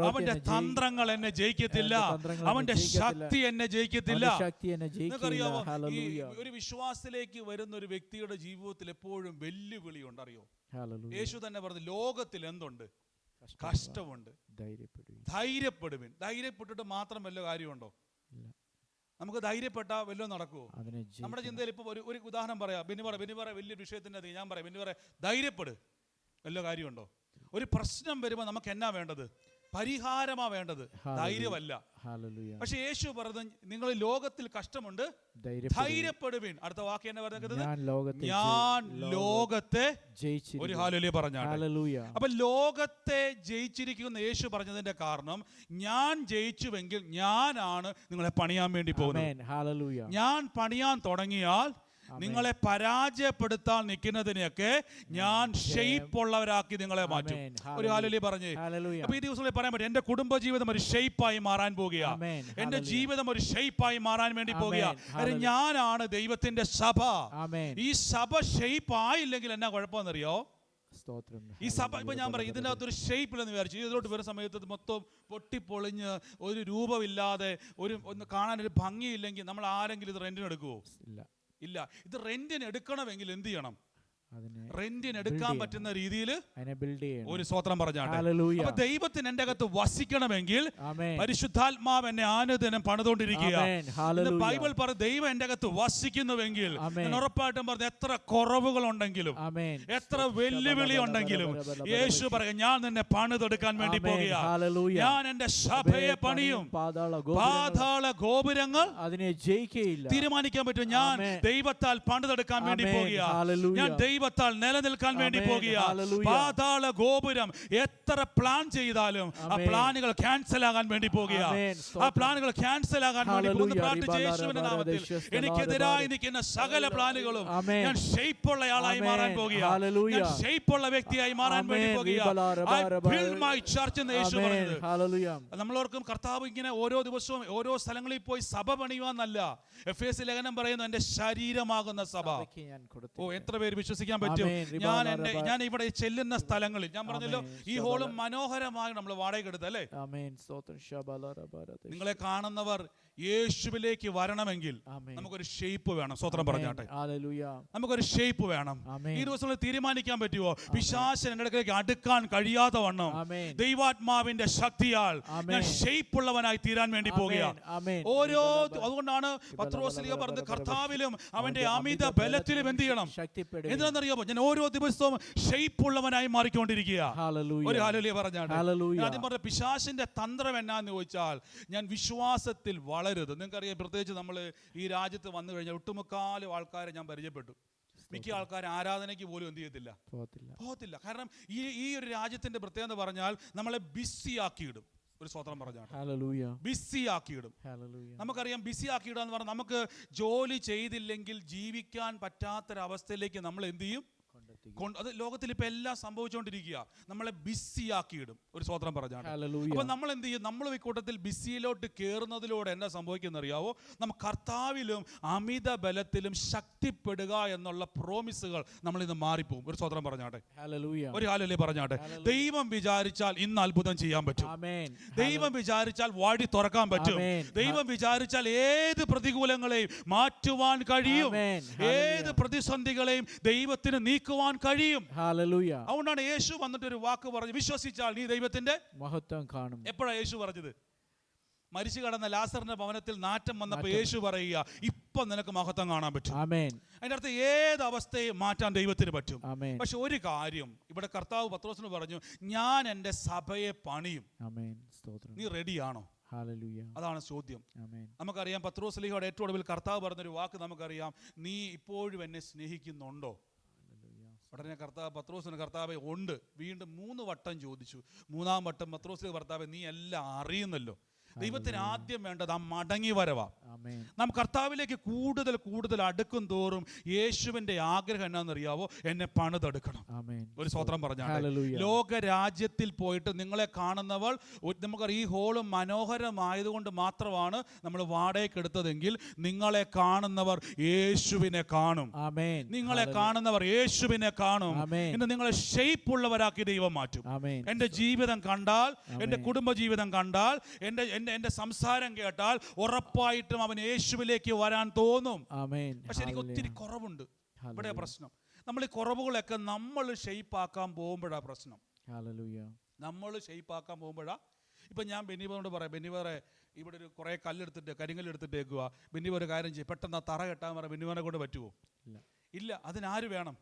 അവന്റെ തന്ത്രങ്ങൾ എന്നെ ജയിക്കത്തില്ല, അവന്റെ ശക്തി എന്നെ ജയിക്കത്തില്ല. നിങ്ങൾക്കറിയാമോ, ഈ ഒരു വിശ്വാസത്തിലേക്ക് വരുന്ന ഒരു വ്യക്തിയുടെ ജീവിതത്തിൽ എപ്പോഴും വെല്ലുവിളി ഉണ്ട്. അറിയോ, യേശു തന്നെ പറഞ്ഞു, ലോകത്തിൽ എന്തുണ്ട്? കഷ്ടമുണ്ട്. ധൈര്യപ്പെടുവിൻ. ധൈര്യപ്പെട്ടിട്ട് മാത്രം വല്ല കാര്യമുണ്ടോ? നമുക്ക് ധൈര്യപ്പെട്ട വല്ലതും നടക്കുമോ? നമ്മുടെ ചിന്തയിൽ ഇപ്പോൾ ഒരു ഉദാഹരണം പറയാം. ബെന്നിവറ വലിയ വിഷയത്തിൻ്റെ അത് ഞാൻ പറയാം. ബെന്നിവറ ധൈര്യപ്പെട്, വല്ല കാര്യമുണ്ടോ? ഒരു പ്രശ്നം വരുമ്പോൾ നമുക്ക് എന്നാ വേണ്ടത്? പരിഹാരമാ വേണ്ടത്, ധൈര്യമല്ല. പക്ഷെ യേശു പറഞ്ഞു, നിങ്ങൾ ലോകത്തിൽ കഷ്ടമുണ്ട്, ധൈര്യപ്പെടുവിൻ. അടുത്ത വാക്ക് എന്നെ പറഞ്ഞത്, ഞാൻ ലോകത്തെ ഒരു ഹല്ലേലൂയ പറഞ്ഞാണ്. അപ്പൊ ലോകത്തെ ജയിച്ചിരിക്കുന്ന യേശു പറഞ്ഞതിന്റെ കാരണം, ഞാൻ ജയിച്ചുവെങ്കിൽ ഞാനാണ് നിങ്ങളെ പണിയാൻ വേണ്ടി പോകുന്നത്. ഞാൻ പണിയാൻ തുടങ്ങിയാൽ നിങ്ങളെ പരാജയപ്പെടുത്താൻ നിൽക്കുന്നതിനെയൊക്കെ ഞാൻ ഷേപ്പ് ഉള്ളവരാക്കി നിങ്ങളെ മാറ്റും. ഒരു ഹല്ലേലൂയ പറഞ്ഞേ. അപ്പൊ ഈ ദിവസങ്ങളിൽ പറയാൻ പറ്റും, എന്റെ കുടുംബജീവിതം ഒരു ഷേപ്പായി മാറാൻ പോകുക, എന്റെ ജീവിതം ഒരു ഷേപ്പായി മാറാൻ വേണ്ടി പോകുക. ഞാനാണ് ദൈവത്തിന്റെ സഭ. ഈ സഭ ഷേപ്പ് ആയില്ലെങ്കിൽ എന്നാ കുഴപ്പമെന്നറിയോ? ഈ സഭ ഇപ്പൊ ഞാൻ പറയാം, ഇതിൻ്റെ അകത്തൊരു ഷേപ്പില്ലെന്ന് വിചാരിച്ചു, ഇതിലോട്ട് വരുന്ന സമയത്ത് മൊത്തം പൊട്ടിപ്പൊളിഞ്ഞ് ഒരു രൂപമില്ലാതെ, ഒന്ന് കാണാനൊരു ഭംഗിയില്ലെങ്കിൽ നമ്മൾ ആരെങ്കിലും ഇത് റെന്റിന് എടുക്കുവോ? ഇല്ല. ഇത് റെന്റിന് എടുക്കണമെങ്കിൽ എന്ത് ചെയ്യണം? റെന്റിന് എടുക്കാൻ പറ്റുന്ന രീതിയിൽ അതിനെ ബിൽഡ് ചെയ്യണം. ഒരു സ്തോത്രം പറഞ്ഞാട്ടെ. ഹല്ലേലൂയ. അപ്പൊ ദൈവത്തിന് എന്റെ അകത്ത് വസിക്കണമെങ്കിൽ ആമേൻ. പരിശുദ്ധാത്മാവ് എന്നെ ആനുദിനം പണിതുകൊണ്ടിരിക്കുക. ആമേൻ. ഹല്ലേലൂയ. ബൈബിൾ പറ ദൈവം എന്റെ അകത്ത് വസിക്കുന്നുവെങ്കിൽ ആമേൻ. ഞാൻ ഉറപ്പായിട്ടും പറഞ്ഞു എത്ര കുറവുകൾ ഉണ്ടെങ്കിലും ആമേൻ. എത്ര വെല്ലുവിളി ഉണ്ടെങ്കിലും യേശു പറയും ഞാൻ നിന്നെ പണിതെടുക്കാൻ വേണ്ടി പോകുക. ഹല്ലേലൂയ. ഞാൻ എന്റെ സഭയെ പണിയും, പാതാള ഗോപുരങ്ങൾ അതിനെ ജയിക്കുകയില്ല. തീരുമാനിക്കാൻ പറ്റും. ഞാൻ ദൈവത്താൽ പണിതെടുക്കാൻ വേണ്ടി പോകുക. ഞാൻ ദൈവത്താൽ നിലനിൽക്കാൻ വേണ്ടി പോകുക. പാതാള ഗോപുരം എത്ര പ്ലാൻ ചെയ്താലും ആ പ്ലാനുകൾ ക്യാൻസൽ ആകാൻ വേണ്ടി പോകുക. ആ പ്ലാനുകൾ ക്യാൻസൽ ആകാൻ വേണ്ടി പോകുന്ന പ്രാർത്ഥിച്ച യേശുവിന്റെ നാമത്തിൽ എനിക്കെതിരായി നിൽക്കുന്ന സകല പ്ലാനുകളും ഞാൻ ഷേപ്പുള്ളയാളായി മാറാൻ പോകുക. ഞാൻ ഷേപ്പുള്ള വ്യക്തിയായി മാറാൻ വേണ്ടി പോകുക. I build my church എന്ന് യേശു പറഞ്ഞത്. നമ്മളോർക്കും കർത്താവ് ഇങ്ങനെ ഓരോ ദിവസവും ഓരോ സ്ഥലങ്ങളിൽ പോയി സഭ പണിയുവാന്നല്ല. എഫേസ്യ ലേഖനം പറയുന്നു എന്റെ ശരീരമാകുന്ന സഭ. ഓ എത്ര പേര് വിശ്വസിക്കാൻ പറ്റും? ഞാൻ ഇവിടെ ചെല്ലുന്ന സ്ഥലങ്ങളിൽ ഞാൻ പറഞ്ഞല്ലോ ഈ ഹോള് മനോഹരമായി നമ്മൾ വാടക എടുത്തല്ലേ. നിങ്ങളെ കാണുന്നവർ യേശുവിലേക്ക് വരണമെങ്കിൽ നമുക്കൊരു ഷേപ്പ് വേണം. സ്വത്രം പറഞ്ഞാട്ടെ. നമുക്കൊരു ഷേപ്പ് വേണം. ഈ ദിവസങ്ങളിൽ തീരുമാനിക്കാൻ പറ്റുമോ പിശാചൻ എന്റെ അടുക്കലേക്ക് അടുക്കാൻ കഴിയാത്ത വണ്ണം ദൈവാത്മാവിന്റെ ശക്തിയാൽ ഞാൻ ഷേപ്പുള്ളവനായി തീരാൻ വേണ്ടി പോകുകയാണ്. ഓരോ അതുകൊണ്ടാണ് പത്രോസ്ലീഹ പറഞ്ഞത് കർത്താവിലും അവന്റെ അമിത ബലത്തിലും എന്ത് ചെയ്യണം? എന്താണെന്നറിയാമോ? ഞാൻ ഓരോ ദിവസവും ഷേപ്പുള്ളവനായി മാറിക്കൊണ്ടിരിക്കുക. ഒരു ഹല്ലേലൂയ പറഞ്ഞാട്ടെ. ആദ്യം പറഞ്ഞ പിശാചിന്റെ തന്ത്രം എന്നാന്ന് ചോദിച്ചാൽ ഞാൻ വിശ്വാസത്തിൽ വളരുത്. നിങ്ങൾക്കറിയാം പ്രത്യേകിച്ച് നമ്മൾ ഈ രാജ്യത്ത് വന്നു കഴിഞ്ഞാൽ ഒട്ടുമുക്കാലും ആൾക്കാരെ ഞാൻ പരിചയപ്പെട്ടു. മിക്ക ആൾക്കാർ ആരാധനയ്ക്ക് പോലും എന്ത് ചെയ്യത്തില്ല, പോകത്തില്ല. കാരണം ഈ ഒരു രാജ്യത്തിന്റെ പ്രത്യേകത എന്ന് പറഞ്ഞാൽ നമ്മളെ ബിസി ആക്കിയിടും. ഒരു സ്തോത്രം പറഞ്ഞാണ് ബിസി ആക്കിയിടും. നമുക്കറിയാം ബിസി ആക്കിയിടുക എന്ന് പറഞ്ഞാൽ നമുക്ക് ജോലി ചെയ്തില്ലെങ്കിൽ ജീവിക്കാൻ പറ്റാത്തൊരവസ്ഥയിലേക്ക് നമ്മൾ എന്ത് ചെയ്യും? അത് ലോകത്തിൽ ഇപ്പൊ എല്ലാം സംഭവിച്ചുകൊണ്ടിരിക്കുക. നമ്മളെ ബിസി ആക്കിയിടും. ഒരു സ്തോത്രം പറഞ്ഞാണ്. അപ്പൊ നമ്മൾ എന്ത് ചെയ്യും? നമ്മൾ ഈ കൂട്ടത്തിൽ ബിസിയിലോട്ട് കയറുന്നതിലൂടെ എന്താ സംഭവിക്കുന്ന അറിയാവോ? നമ്മൾ കർത്താവിലും അമിത ബലത്തിലും ശക്തിപ്പെടുക എന്നുള്ള പ്രോമിസുകൾ നമ്മൾ ഇന്ന് മാറിപ്പോകും. ഒരു സ്തോത്രം പറഞ്ഞാട്ടെ. ഒരു ഹല്ലേലൂയ പറഞ്ഞാട്ടെ. ദൈവം വിചാരിച്ചാൽ ഇന്ന് അത്ഭുതം ചെയ്യാൻ പറ്റും. ദൈവം വിചാരിച്ചാൽ വഴി തുറക്കാൻ പറ്റും. ദൈവം വിചാരിച്ചാൽ ഏത് പ്രതികൂലങ്ങളെയും മാറ്റുവാൻ കഴിയും. ഏത് പ്രതിസന്ധികളെയും ദൈവത്തിന് നീക്കുവാൻ കഴിയും. അതുകൊണ്ടാണ് യേശു വന്നിട്ട് ഒരു വാക്ക് പറഞ്ഞു, വിശ്വസിച്ചാൽ നീ ദൈവത്തിന്റെ മഹത്വം കാണും. എപ്പോഴാണ് യേശു പറഞ്ഞത്? മരിച്ചു കടന്ന ലാസറിന്റെ ഭവനത്തിൽ നാറ്റം വന്നപ്പോൾ യേശു പറയുക ഇപ്പൊ നിനക്ക് മഹത്വം കാണാൻ പറ്റും. അതിന്റെ അർത്ഥം ഏത് അവസ്ഥയെ മാറ്റാൻ ദൈവത്തിന് പറ്റും. പക്ഷെ ഒരു കാര്യം ഇവിടെ കർത്താവ് പത്രോസിന് പറഞ്ഞു, ഞാൻ എന്റെ സഭയെ പണിയും. നീ റെഡിയാണോ? അതാണ് ചോദ്യം. നമുക്കറിയാം പത്രോസ്ലീഹയുടെ ഏറ്റവും ഒടുവിൽ കർത്താവ് പറഞ്ഞൊരു വാക്ക് നമുക്കറിയാം, നീ ഇപ്പോഴും എന്നെ സ്നേഹിക്കുന്നുണ്ടോ? ഉടനെ പത്രോസിന് കർത്താവെ ഉണ്ട്. വീണ്ടും 3 വട്ടം ചോദിച്ചു. 3-ാം വട്ടം പത്രോസിന് കർത്താവെ നീ എല്ലാം അറിയുന്നല്ലോ. ദൈവത്തിന് ആദ്യം വേണ്ടത് ആ മടങ്ങി വരവാ. നാം കർത്താവിലേക്ക് കൂടുതൽ കൂടുതൽ അടുക്കും തോറും യേശുവിന്റെ ആഗ്രഹം എന്നാണെന്നറിയാവോ? എന്നെ പണിതെടുക്കണം. ഒരു സ്തോത്രം പറഞ്ഞാൽ ലോക രാജ്യത്തിൽ പോയിട്ട് നിങ്ങളെ കാണുന്നവൾ, നമുക്കറിയാം ഈ ഹോള് മനോഹരമായതുകൊണ്ട് മാത്രമാണ് നമ്മൾ വാടകയ്ക്ക് എടുത്തതെങ്കിൽ നിങ്ങളെ കാണുന്നവർ യേശുവിനെ കാണും. നിങ്ങളെ കാണുന്നവർ യേശുവിനെ കാണും. ഇന്ന് നിങ്ങളെ ഷേപ്പ് ഉള്ളവരാക്കി ദൈവം മാറ്റും. എന്റെ ജീവിതം കണ്ടാൽ, എന്റെ കുടുംബ ജീവിതം കണ്ടാൽ, എന്റെ സംസാരം കേട്ടാൽ ഉറപ്പായിട്ടും അവൻ യേശുവിലേക്ക് വരാൻ തോന്നും. പക്ഷെ എനിക്ക് ഒത്തിരി കുറവുണ്ട്. ഇവിടെ പ്രശ്നം നമ്മൾ ഈ കുറവുകളൊക്കെ നമ്മൾ ഷെയ്പ്പാക്കാൻ പോകുമ്പോഴാണ് പ്രശ്നം. നമ്മൾ ഷെയ്പ്പാക്കാൻ പോകുമ്പോഴാ. ഇപ്പം ഞാൻ ബെന്നിവറോട് പറയാം, ബെന്നിവറെ ഇവിടെ ഒരു കുറേ കരിങ്കല്ലെടുത്തിട്ടേക്കുക. ബെന്നിവർ ഒരു കാര്യം ചെയ്യും, പെട്ടെന്ന് ആ തറ കെട്ടാൻ പറയാം. ബെന്നിവറെ കൊണ്ട് പറ്റുമോ? ഇല്ല. അതിനാര് വേണം?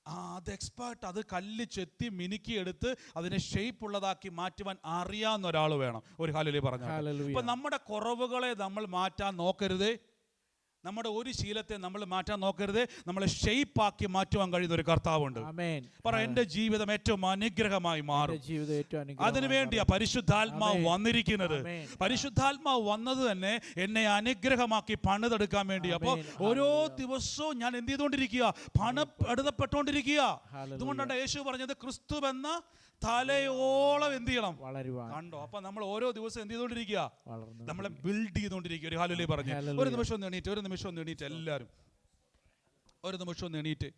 അത് എക്സ്പേർട്ട്. അത് കല്ല് ചെത്തി മിനുക്കി എടുത്ത് അതിനെ ഷേപ്പ് ഉള്ളതാക്കി മാറ്റുവാൻ അറിയാവുന്ന ഒരാൾ വേണം. ഒരു ഹല്ലേലൂയ പറഞ്ഞു. അപ്പൊ നമ്മുടെ കുറവുകളെ നമ്മൾ മാറ്റാൻ നോക്കരുതേ. നമ്മുടെ ഒരു ശീലത്തെ നമ്മൾ മാറ്റാൻ നോക്കരുത്. നമ്മളെ ഷേപ്പാക്കി മാറ്റുവാൻ കഴിയുന്ന ഒരു കർത്താവുണ്ട്. പറ, എന്റെ ജീവിതം ഏറ്റവും അനുഗ്രഹമായി മാറും. അതിനുവേണ്ടിയാ പരിശുദ്ധാത്മാവ് വന്നിരിക്കുന്നത്. പരിശുദ്ധാത്മാവ് വന്നത് തന്നെ എന്നെ അനുഗ്രഹമാക്കി പണിതെടുക്കാൻ വേണ്ടി. അപ്പൊ ഓരോ ദിവസവും ഞാൻ എന്ത് ചെയ്തുകൊണ്ടിരിക്കുക? പണിതെടുക്കപ്പെട്ടുകൊണ്ടിരിക്കുക. അതുകൊണ്ടാണ് യേശു പറഞ്ഞത് ക്രിസ്തു എന്ന തലയോളം എന്ത് ചെയ്യണം? കണ്ടോ? അപ്പൊ നമ്മൾ ഓരോ ദിവസം എന്ത് ചെയ്തുകൊണ്ടിരിക്കുക? നമ്മളെ ബിൽഡ് ചെയ്തുകൊണ്ടിരിക്കുക. ഒരു ഹല്ലേലൂയ പറഞ്ഞു. ഒരു നിമിഷം ഒന്ന് എണീറ്റ്, ഒരു നിമിഷം ഒന്ന് എണീറ്റ്, എല്ലാവരും ഒരു നിമിഷം ഒന്ന് എണീറ്റ്.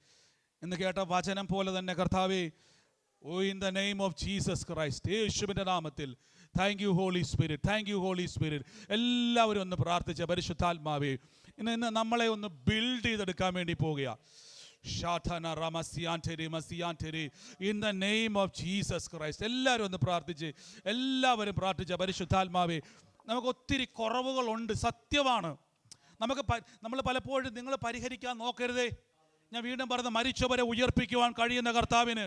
എന്ന് കേട്ട വചനം പോലെ തന്നെ കർത്താവേ, oh in the name of Jesus Christ, യേശുവിന്റെ നാമത്തിൽ, thank you holy spirit, thank you holy spirit. എല്ലാവരും ഒന്ന് പ്രാർത്ഥിച്ച പരിശുദ്ധാത്മാവേ, ഇന്ന് നമ്മളെ ഒന്ന് ബിൽഡ് ചെയ്തെടുക്കാൻ വേണ്ടി പോവുക. ഷാഥന റമസിയാൻറ്റെരി മസിയാൻറ്റെരി in the name of Jesus Christ. എല്ലാവരും ഒന്ന് പ്രാർത്ഥിച്ച്, എല്ലാവരും പ്രാർത്ഥിച്ച പരിശുദ്ധാത്മാവേ, നമുക്ക് ഒത്തിരി കുറവുകളുണ്ട്, സത്യമാണ്. നമ്മൾ പലപ്പോഴും നിങ്ങൾ പരിഹരിക്കാൻ നോക്കരുതേ. ഞാൻ വീണ്ടും പറഞ്ഞ, മരിച്ചവരെ ഉയർപ്പിക്കുവാൻ കഴിയുന്ന കർത്താവിന്,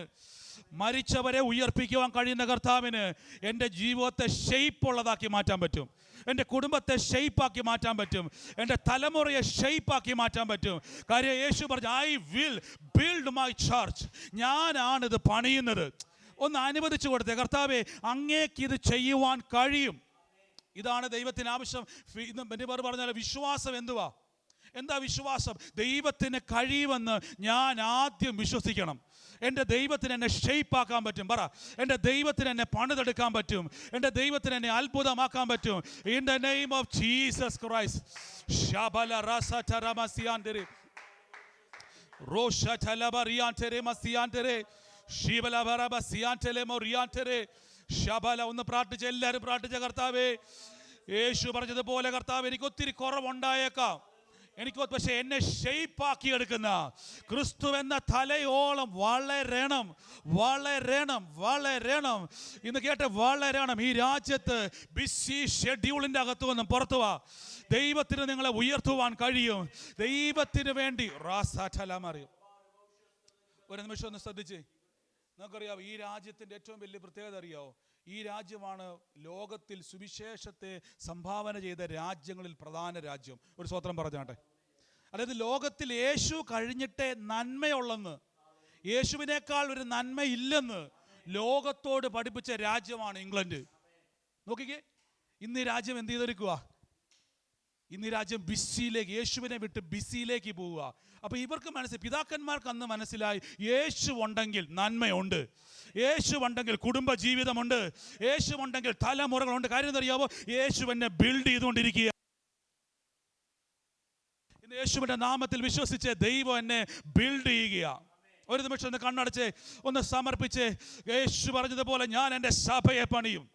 മരിച്ചവരെ ഉയർപ്പിക്കുവാൻ കഴിയുന്ന കർത്താവിന് എൻ്റെ ജീവിതത്തെ ഷെയ്പ്പുള്ളതാക്കി മാറ്റാൻ പറ്റും, എൻ്റെ കുടുംബത്തെ ഷെയ്പ്പാക്കി മാറ്റാൻ പറ്റും, എൻ്റെ തലമുറയെ ഷെയ്പ്പാക്കി മാറ്റാൻ പറ്റും. കാര്യം യേശു പറഞ്ഞു, I will build my church, ഞാനാണിത് പണിയുന്നത്. ഒന്ന് അനുവദിച്ചു കൊടുത്തേ, കർത്താവേ അങ്ങേക്ക് ഇത് ചെയ്യുവാൻ കഴിയും. ഇതാണ് ദൈവത്തിന് ആവശ്യം. ഇന്ന് പറഞ്ഞാൽ വിശ്വാസം എന്തുവാ? എന്താ വിശ്വാസം? ദൈവത്തിന് കഴിയുമെന്ന് ഞാൻ ആദ്യം വിശ്വസിക്കണം. എൻ്റെ ദൈവത്തിന് എന്നെ ഷെയ്പ്പാക്കാൻ പറ്റും. പറ, എൻ്റെ ദൈവത്തിന് എന്നെ പണിതെടുക്കാൻ പറ്റും, എൻ്റെ ദൈവത്തിന് എന്നെ അത്ഭുതമാക്കാൻ പറ്റും. In the name of Jesus Christ. ശബല റസതരമസിയാൻതരെ റോഷതലബറിയാൻതരെ മസിയാൻതരെ ശിബലബറബസിയാൻതലെ മോറിയാൻതരെ ശബല. ഒന്ന് പ്രാർത്ഥിച്ച്, എല്ലാവരും പ്രാർത്ഥിച്ച, കർത്താവേ, യേശു പറഞ്ഞതുപോലെ കർത്താവ്, എനിക്ക് ഒത്തിരി കുറവുണ്ടായേക്കാം, പക്ഷെ എന്നെ ഷെയ്പ്പാക്കി എടുക്കുന്ന ക്രിസ്തു എന്ന തലയോളം വളരണം, വളരണം, വളരണം. ഇന്ന് കേട്ട് വളരണം. ഈ രാജ്യത്ത് ബിസി ഷെഡ്യൂളിൻ്റെ അകത്തു നിന്നും പുറത്തു വാ. ദൈവത്തിന് നിങ്ങളെ ഉയർത്തുവാൻ കഴിയും. ദൈവത്തിന് വേണ്ടി അറിയും. ഒരു നിമിഷം ഒന്ന് ശ്രദ്ധിച്ച്. നമുക്കറിയാം, ഈ രാജ്യത്തിൻ്റെ ഏറ്റവും വലിയ പ്രത്യേകത അറിയാവോ? ഈ രാജ്യമാണ് ലോകത്തിൽ സുവിശേഷത്തെ സംഭാവന ചെയ്ത രാജ്യങ്ങളിൽ പ്രധാന രാജ്യം. ഒരു സ്വത്രം പറഞ്ഞാട്ടെ. അതായത് ലോകത്തിൽ യേശു കഴിഞ്ഞിട്ടേ നന്മയുള്ളെന്ന്, യേശുവിനേക്കാൾ ഒരു നന്മയില്ലെന്ന് ലോകത്തോട് പഠിപ്പിച്ച രാജ്യമാണ് ഇംഗ്ലണ്ട്. നോക്കിക്കേ, ഇന്ന് ഈ രാജ്യം എന്ത് ചെയ്തെടുക്കുക? ഇന്ന് ഈ രാജ്യം ബിസിയിലേക്ക്, യേശുവിനെ വിട്ട് ബിസിയിലേക്ക് പോവുക. അപ്പോൾ ഇവർക്ക് പിതാക്കന്മാർക്ക് അന്ന് മനസ്സിലായി, യേശു ഉണ്ടെങ്കിൽ നന്മയുണ്ട്, യേശു ഉണ്ടെങ്കിൽ കുടുംബ ജീവിതമുണ്ട്, യേശു ഉണ്ടെങ്കിൽ തലമുറകളുണ്ട്. കാര്യം എന്തറിയാവോ? യേശു എന്നെ ബിൽഡ് ചെയ്തുകൊണ്ടിരിക്കുക. ഇന്ന് യേശുവിൻ്റെ നാമത്തിൽ വിശ്വസിച്ച് ദൈവം എന്നെ ബിൽഡ് ചെയ്യുക. ഒരു നിമിഷം ഒന്ന് കണ്ണടച്ച് ഒന്ന് സമർപ്പിച്ച്, യേശു പറഞ്ഞതുപോലെ ഞാൻ എൻ്റെ സഭയെ പണിയും,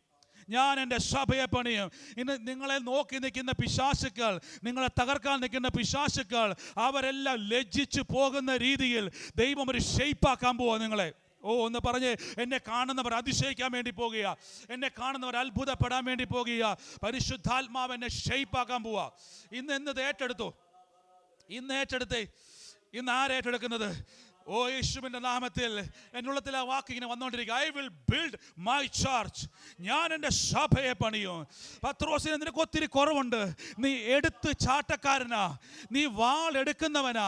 ഞാൻ എൻ്റെ സഭയെ പണിയും. ഇന്ന് നിങ്ങളെ നോക്കി നിൽക്കുന്ന പിശാചുക്കൾ, നിങ്ങളെ തകർക്കാൻ നിൽക്കുന്ന പിശാചുക്കൾ, അവരെല്ലാം ലജ്ജിച്ചു പോകുന്ന രീതിയിൽ ദൈവം ഒരു ഷെയ്പ്പാക്കാൻ പോവാ നിങ്ങളെ. ഒന്ന് പറഞ്ഞ്, എന്നെ കാണുന്നവർ അതിശയിക്കാൻ വേണ്ടി പോകുക, എന്നെ കാണുന്നവർ അത്ഭുതപ്പെടാൻ വേണ്ടി പോകുക. പരിശുദ്ധാത്മാവ് എന്നെ ഷെയ്പ്പാക്കാൻ പോവാ. ഇന്ന് ഏറ്റെടുത്തു, ഇന്ന് ഏറ്റെടുത്തേ. ഇന്ന് ആരേറ്റെടുക്കുന്നത്? ഓ യേശുവിൻ്റെ നാമത്തിൽ എന്നുള്ളത്തിൽ ആ വാക്ക് ഇങ്ങനെ വന്നുകൊണ്ടിരിക്കുക. I will build my church, ഞാൻ എൻ്റെ സഭയെ പണിയും. പത്രോസിന് നിനക്ക് ഒത്തിരി കുറവുണ്ട്. നീ എടുത്ത് ചാട്ടക്കാരനാ, നീ വാൾ എടുക്കുന്നവനാ,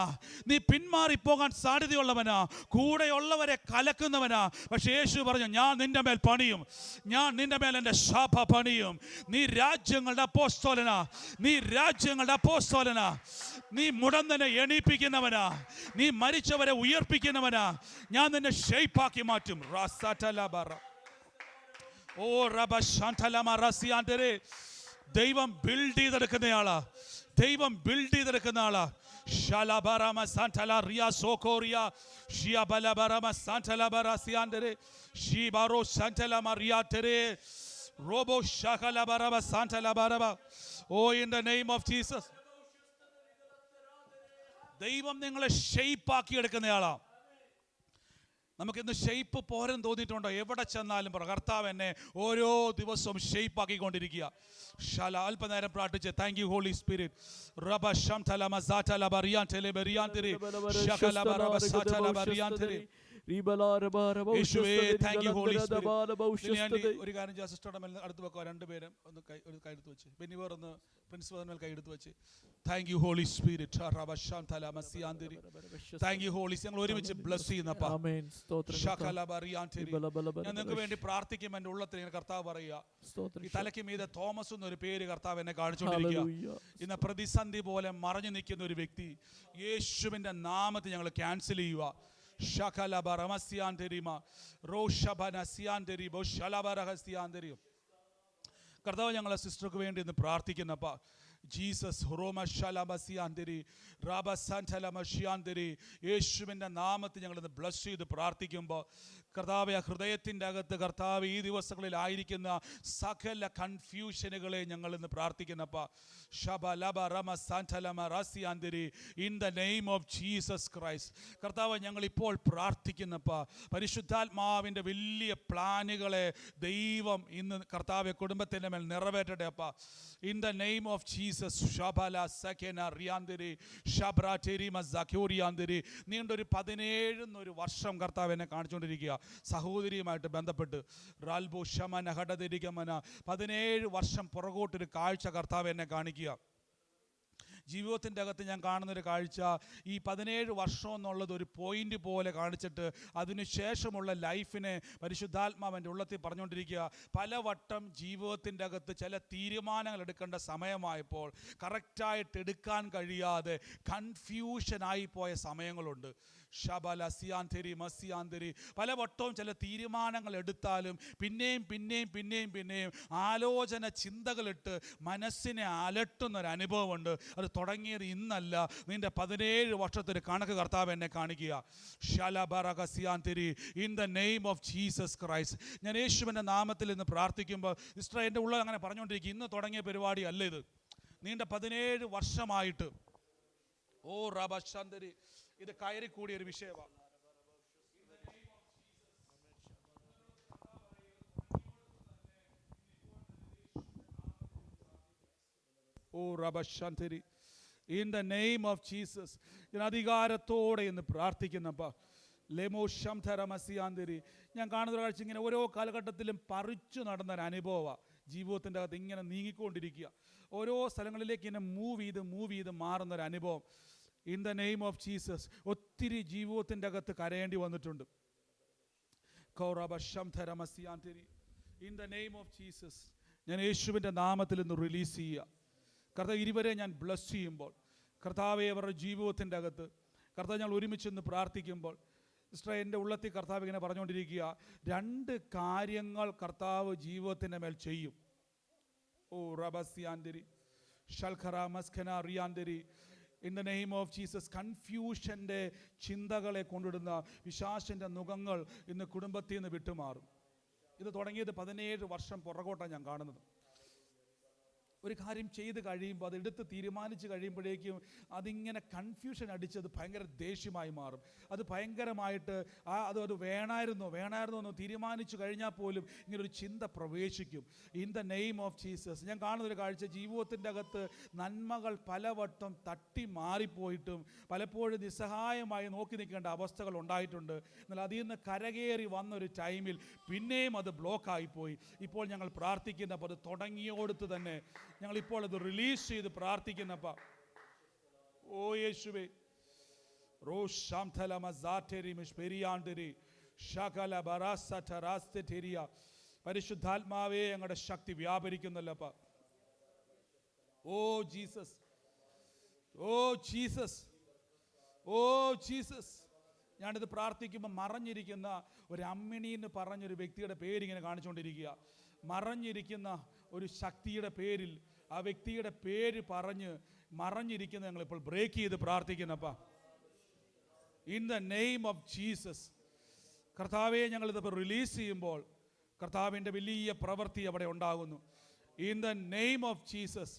നീ പിന്മാറിപ്പോകാൻ സാധ്യതയുള്ളവനാ, കൂടെയുള്ളവരെ കലക്കുന്നവനാ. പക്ഷേ യേശു പറഞ്ഞു, ഞാൻ നിന്റെ മേൽ പണിയും, ഞാൻ നിന്റെ മേൽ എൻ്റെ സഭ പണിയും. നീ രാജ്യങ്ങളുടെ അപ്പോസ്തലനാ, നീ രാജ്യങ്ങളുടെ അപ്പോസ്തലനാ, നീ മുടന്തനെ എണീപ്പിക്കുന്നവനാ, നീ മരിച്ചവരെ ഉയർപ്പിക്കുന്നവനാ. ഞാൻ നിന്നെ ഷെയ്പ്പാക്കി മാറ്റും. ദൈവം ബിൽഡ് ചെയ്തെടുക്കുന്നയാളാ, ദൈവം ബിൽഡ് ചെയ്തെടുക്കുന്ന ആളാ. ശലബറമ സാന്തല റിയ സോകോറിയ ഷിയബലബറമ സാന്തല ബറസിയാൻഡരെ ഷിബാറോ സാന്തല മറിയാറ്റരെ റോബോ ശകലബറമ സാന്തല ബറബ. Oh in the name of Jesus. ദൈവം നിങ്ങളെ ഷെയ്പ്പാക്കി എടുക്കുന്നയാളാ. നമുക്കിന്ന് ഷെയ്പ്പ് പോരെന്ന് തോന്നിയിട്ടുണ്ടോ? എവിടെ ചെന്നാലും കർത്താവ് എന്നെ ഓരോ ദിവസവും ഷെയ്പ്പാക്കിക്കൊണ്ടിരിക്കുക. അല്പനേരം പ്രാർത്ഥിച്ച്, താങ്ക് യു ഹോളി സ്പിരിറ്റ്. ഒരു കാര്യം സിസ്റ്ററുടെ മേൽ അടുത്ത് വെക്കുക. രണ്ടുപേരും ഒന്ന് കൈ എടുത്ത് വെച്ച്, ബെന്നിവർ ഒന്ന് പ്രിൻസിപ്പൽ മേൽ കൈ എടുത്ത് വെച്ച്. Thank you holy spirit. Thank you holy. ഞങ്ങൾ ഒരുമിച്ച് ബ്ലസ് ചെയ്യുന്നപ്പാ. ഞാൻ നിങ്ങൾക്ക് വേണ്ടി പ്രാർത്ഥിക്കും. എൻ്റെ ഉള്ളത്തിൽ ഇങ്ങനെ കർത്താവ് പറയുക, ഈ തലയ്ക്ക് മീതെ തോമസ് എന്നൊരു പേര് കർത്താവ് എന്നെ കാണിച്ചുകൊണ്ടിരിക്കുക. ഇന്ന് പ്രതിസന്ധി പോലെ മറഞ്ഞു നിൽക്കുന്ന ഒരു വ്യക്തി, യേശുവിൻ്റെ നാമത്തിൽ ഞങ്ങൾ ക്യാൻസൽ ചെയ്യുക. കർത്താവ് ഞങ്ങളെ സിസ്റ്റർക്ക് വേണ്ടി ഇന്ന് പ്രാർത്ഥിക്കുന്നപ്പാ. ജീസസ് യേശുവിൻ്റെ നാമത്തിൽ ഞങ്ങളിന്ന് ബ്ലസ് ചെയ്ത് പ്രാർത്ഥിക്കുമ്പോൾ കർത്താവെ, ആ ഹൃദയത്തിൻ്റെ അകത്ത് കർത്താവ് ഈ ദിവസങ്ങളിലായിരിക്കുന്ന സകല കൺഫ്യൂഷനുകളെ ഞങ്ങൾ ഇന്ന് പ്രാർത്ഥിക്കുന്നപ്പ ഷബ ലബ റമ സാന്റലമ റാസിയാന്തിരി in the name of Jesus Christ. കർത്താവ്, ഞങ്ങളിപ്പോൾ പ്രാർത്ഥിക്കുന്നപ്പ പരിശുദ്ധാത്മാവിൻ്റെ വലിയ പ്ലാനുകളെ ദൈവം ഇന്ന് കർത്താവെ കുടുംബത്തിൻ്റെ മേൽ നിറവേറ്റട്ടെ അപ്പ. In the name of Jesus ഷബല സഖന റിയാന്തിരി ഷബ്രാറ്റേരി മസഖ്യൂരിയാന്തിരി. നീണ്ടൊരു 17 വർഷം കർത്താവ് എന്നെ കാണിച്ചുകൊണ്ടിരിക്കുക സഹോദരിയുമായിട്ട് ബന്ധപ്പെട്ട്. റാൽബോ ഷമന ഹടതിരികമന 17 വർഷം പുറകോട്ടൊരു കാഴ്ച കർത്താവ് എന്നെ കാണിക്കുക. ജീവിതത്തിൻ്റെ അകത്ത് ഞാൻ കാണുന്നൊരു കാഴ്ച, ഈ 17 വർഷം എന്നുള്ളത് ഒരു പോയിന്റ് പോലെ കാണിച്ചിട്ട് അതിനുശേഷമുള്ള ലൈഫിനെ പരിശുദ്ധാത്മാവിൻ്റെ ഉള്ളത്തിൽ പറഞ്ഞുകൊണ്ടിരിക്കുക. പലവട്ടം ജീവിതത്തിൻ്റെ അകത്ത് ചില തീരുമാനങ്ങൾ എടുക്കേണ്ട സമയമായപ്പോൾ കറക്റ്റായിട്ട് എടുക്കാൻ കഴിയാതെ കൺഫ്യൂഷനായി പോയ സമയങ്ങളുണ്ട്. ഷബല സിയാന്തരി മസിയാന്തരി. പലവട്ടവും ചില തീരുമാനങ്ങൾ എടുത്താലും പിന്നെയും ആലോചന ചിന്തകളിട്ട് മനസ്സിനെ അലട്ടുന്നൊരു അനുഭവമുണ്ട്. അത് തുടങ്ങിയത് ഇന്നല്ല, നിന്റെ 17 വർഷത്തൊരു കണക്ക് കർത്താവ് എന്നെ കാണിക്കുക. ഷലബറഗസിയാന്തരി in the name of Jesus Christ. ഞാൻ യേശുവിൻ്റെ നാമത്തിൽ ഇന്ന് പ്രാർത്ഥിക്കുമ്പോൾ സിസ്റ്റർ എൻ്റെ ഉള്ളിൽ അങ്ങനെ പറഞ്ഞുകൊണ്ടിരിക്കും, ഇന്ന് തുടങ്ങിയ പരിപാടി അല്ല ഇത്, നീണ്ട 17 വർഷമായിട്ട്. ഓ റബശാന്തരി, ഇത് കയറിക്കൂടിയ ഒരു വിഷയമാണ്. ഓ റബശാന്തരി in the name of Jesus. ഞാൻ അധികാരത്തോടെ ഇന്ന് പ്രാർത്ഥിക്കുന്നപ്പ ലെമോ ശംധരമസിയാന്തരി. ഞാൻ കാണുന്ന കാഴ്ച ഇങ്ങനെ ഓരോ കാലഘട്ടത്തിലും പറിച്ചു നടന്നൊരു അനുഭവമാണ്. ജീവിതത്തിൻ്റെ അകത്ത് ഇങ്ങനെ നീങ്ങിക്കൊണ്ടിരിക്കുക, ഓരോ സ്ഥലങ്ങളിലേക്ക് ഇങ്ങനെ മൂവ് ചെയ്ത് മാറുന്നൊരു അനുഭവം. In the name of Jesus. ഒത്തിരി ജീവിതത്തിൻ്റെ അകത്ത് കരയേണ്ടി വന്നിട്ടുണ്ട്. In the name of Jesus ഞാൻ യേശുവിൻ്റെ നാമത്തിൽ ഇന്ന് റിലീസ് ചെയ്യുക. കർത്താവ്, ഇരുവരെ ഞാൻ ബ്ലസ് ചെയ്യുമ്പോൾ, കർത്താവെ അവരുടെ ജീവിതത്തിൻ്റെ അകത്ത് കർത്താവ് ഞങ്ങൾ ഒരുമിച്ച് ഇന്ന് പ്രാർത്ഥിക്കുമ്പോൾ സിസ്റ്റർ എൻ്റെ ഉള്ളത്തിൽ കർത്താവ് ഇങ്ങനെ പറഞ്ഞുകൊണ്ടിരിക്കുക, 2 കാര്യങ്ങൾ കർത്താവ് ജീവിതത്തിൻ്റെ മേൽ ചെയ്യും. ഓ റബസിയാന്തരി ഷൽഖറ മസ്ഖന റിയാന്തരി. In the name of Jesus. കൺഫ്യൂഷൻ്റെ ചിന്തകളെ കൊണ്ടിടുന്ന പിശാചിൻ്റെ നുകങ്ങൾ ഇന്ന് കുടുംബത്തിൽ നിന്ന് വിട്ടുമാറും. ഇത് തുടങ്ങിയത് 17 വർഷം പുറകോട്ടാണ് ഞാൻ കാണുന്നത്. ഒരു കാര്യം ചെയ്ത് കഴിയുമ്പോൾ അതെടുത്ത് തീരുമാനിച്ച് കഴിയുമ്പോഴേക്കും അതിങ്ങനെ കൺഫ്യൂഷൻ അടിച്ചത് ഭയങ്കര ദേഷ്യമായി മാറും. അത് ഭയങ്കരമായിട്ട് അത് വേണമായിരുന്നോ എന്ന് തീരുമാനിച്ചു കഴിഞ്ഞാൽ പോലും ഇങ്ങനൊരു ചിന്ത പ്രവേശിക്കും. In the name of Jesus. ഞാൻ കാണുന്നൊരു കാഴ്ച, ജീവിതത്തിൻ്റെ അകത്ത് നന്മകൾ പലവട്ടം തട്ടി മാറിപ്പോയിട്ടും പലപ്പോഴും നിസ്സഹായമായി നോക്കി നിൽക്കേണ്ട അവസ്ഥകൾ ഉണ്ടായിട്ടുണ്ട്. എന്നാൽ അതിൽ നിന്ന് കരകയറി വന്നൊരു ടൈമിൽ പിന്നെയും അത് ബ്ലോക്കായിപ്പോയി. ഇപ്പോൾ ഞങ്ങൾ പ്രാർത്ഥിക്കുന്നപ്പോൾ അത് തുടങ്ങിയോടത്ത് തന്നെ ഞങ്ങളിപ്പോൾ അത് റിലീസ് ചെയ്ത് പ്രാർത്ഥിക്കുന്നപ്പ ഓ യേശുവേ പരിശുദ്ധാത്മാവേ, ഞങ്ങളുടെ ശക്തി വ്യാപരിക്കുന്നല്ലപ്പ. Oh Jesus, oh Jesus, oh Jesus. ഞാനിത് പ്രാർത്ഥിക്കുമ്പോൾ മറഞ്ഞിരിക്കുന്ന ഒരു അമ്മിണി എന്ന് പറഞ്ഞൊരു വ്യക്തിയുടെ പേരിങ്ങനെ കാണിച്ചുകൊണ്ടിരിക്കുക. മറഞ്ഞിരിക്കുന്ന ഒരു ശക്തിയുടെ പേരിൽ ആ വ്യക്തിയുടെ പേര് പറഞ്ഞ് മറഞ്ഞിരിക്കുന്ന ഞങ്ങളിപ്പോൾ ബ്രേക്ക് ചെയ്ത് പ്രാർത്ഥിക്കുന്നപ്പാ. In the name of Jesus. കർത്താവെ, ഞങ്ങളിതിപ്പോൾ റിലീസ് ചെയ്യുമ്പോൾ കർത്താവിൻ്റെ വലിയ പ്രവൃത്തി അവിടെ ഉണ്ടാകുന്നു. In the name of Jesus.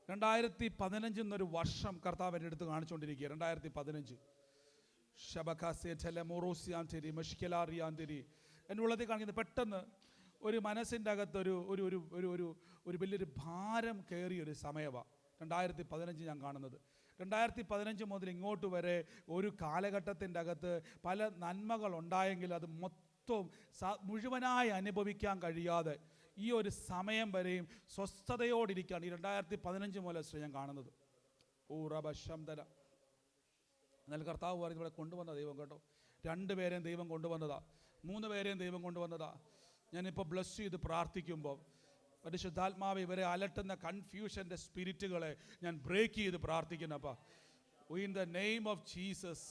2015 എന്നൊരു വർഷം കർത്താവിൻ്റെ അടുത്ത് കാണിച്ചുകൊണ്ടിരിക്കുക. 2015 എൻ്റെ ഉള്ളത്തിൽ കാണിക്കുന്നത് പെട്ടെന്ന് ഒരു മനസ്സിൻ്റെ അകത്ത് ഒരു വലിയൊരു ഭാരം കയറിയൊരു സമയമാണ് 2015 ഞാൻ കാണുന്നത്. 2015 മുതൽ ഇങ്ങോട്ട് വരെ ഒരു കാലഘട്ടത്തിൻ്റെ അകത്ത് പല നന്മകൾ ഉണ്ടായെങ്കിൽ അത് മൊത്തം മുഴുവനായി അനുഭവിക്കാൻ കഴിയാതെ ഈ ഒരു സമയം വരെയും സ്വസ്ഥതയോടിരിക്കുകയാണ് ഈ 2015 മുതൽ ഞാൻ കാണുന്നത്. ഓ റബശംതല. എന്നാൽ കർത്താവ് പറയുന്നത് ഇവിടെ കൊണ്ടുവന്ന ദൈവം കേട്ടോ, 2 പേരെയും ദൈവം കൊണ്ടുവന്നതാ, 3 പേരെയും ദൈവം കൊണ്ടുവന്നതാ. ഞാനിപ്പോൾ ബ്ലസ് ചെയ്ത് പ്രാർത്ഥിക്കുമ്പോൾ പരിശുദ്ധാത്മാവ് ഇവരെ അലട്ടുന്ന കൺഫ്യൂഷൻ്റെ സ്പിരിറ്റുകളെ ഞാൻ ബ്രേക്ക് ചെയ്ത് പ്രാർത്ഥിക്കുന്നപ്പാ. In the name of Jesus.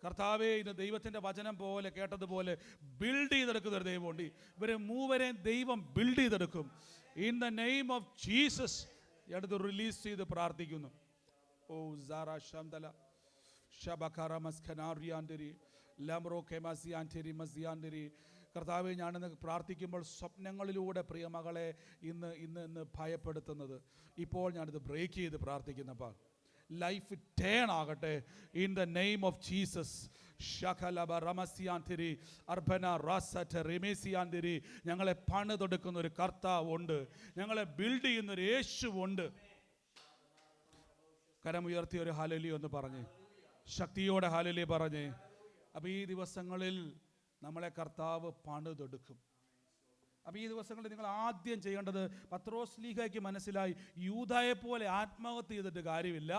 കർത്താവേ, ഇന്ന് ദൈവത്തിൻ്റെ വചനം പോലെ കേട്ടതുപോലെ ബിൽഡ് ചെയ്തെടുക്കുന്ന ഒരു ദൈവമുണ്ട്. ഇവരെ 3 പേരെയും ദൈവം ബിൽഡ് ചെയ്തെടുക്കും. In the name of Jesus എടുത്ത് റിലീസ് ചെയ്ത് പ്രാർത്ഥിക്കുന്നു. ഓ സാറ ശംതല ഷബഖറ മസ്ഖനാരിയാന്തരി. ലംറോ കെ മസിയാൻറ്റെരി മസിയാൻറ്റെരി. കർത്താവെ, ഞാനിന്ന് പ്രാർത്ഥിക്കുമ്പോൾ സ്വപ്നങ്ങളിലൂടെ പ്രിയ മകളെ ഇന്ന് ഭയപ്പെടുത്തുന്നത് ഇപ്പോൾ ഞാനിത് ബ്രേക്ക് ചെയ്ത് പ്രാർത്ഥിക്കുന്നപ്പോൾ ലൈഫ് ടേൺ ആകട്ടെ in the name of Jesus. ഷഖലബ റമസിയാൻതിരി അർബന റാസറ്റ റിമേസിയാൻതിരി. ഞങ്ങളെ പണിതെടുക്കുന്ന ഒരു കർത്താവുണ്ട്, ഞങ്ങളെ ബിൽഡ് ചെയ്യുന്ന ഒരു യേശുവുണ്ട്. കരമുയർത്തി ഒരു ഹല്ലേലൂയ എന്ന് പറഞ്ഞ്, ശക്തിയോടെ ഹല്ലേലൂയ പറഞ്ഞ്. അപ്പോൾ ഈ ദിവസങ്ങളിൽ നമ്മളെ കർത്താവ് പണിതെടുക്കും. അപ്പോൾ ഈ ദിവസങ്ങളിൽ നിങ്ങൾ ആദ്യം ചെയ്യേണ്ടത്, പത്രോസ് ലീഗയ്ക്ക് മനസ്സിലായി, യൂദായെ പോലെ ആത്മഹത്യ ചെയ്തിട്ട് കാര്യമില്ല,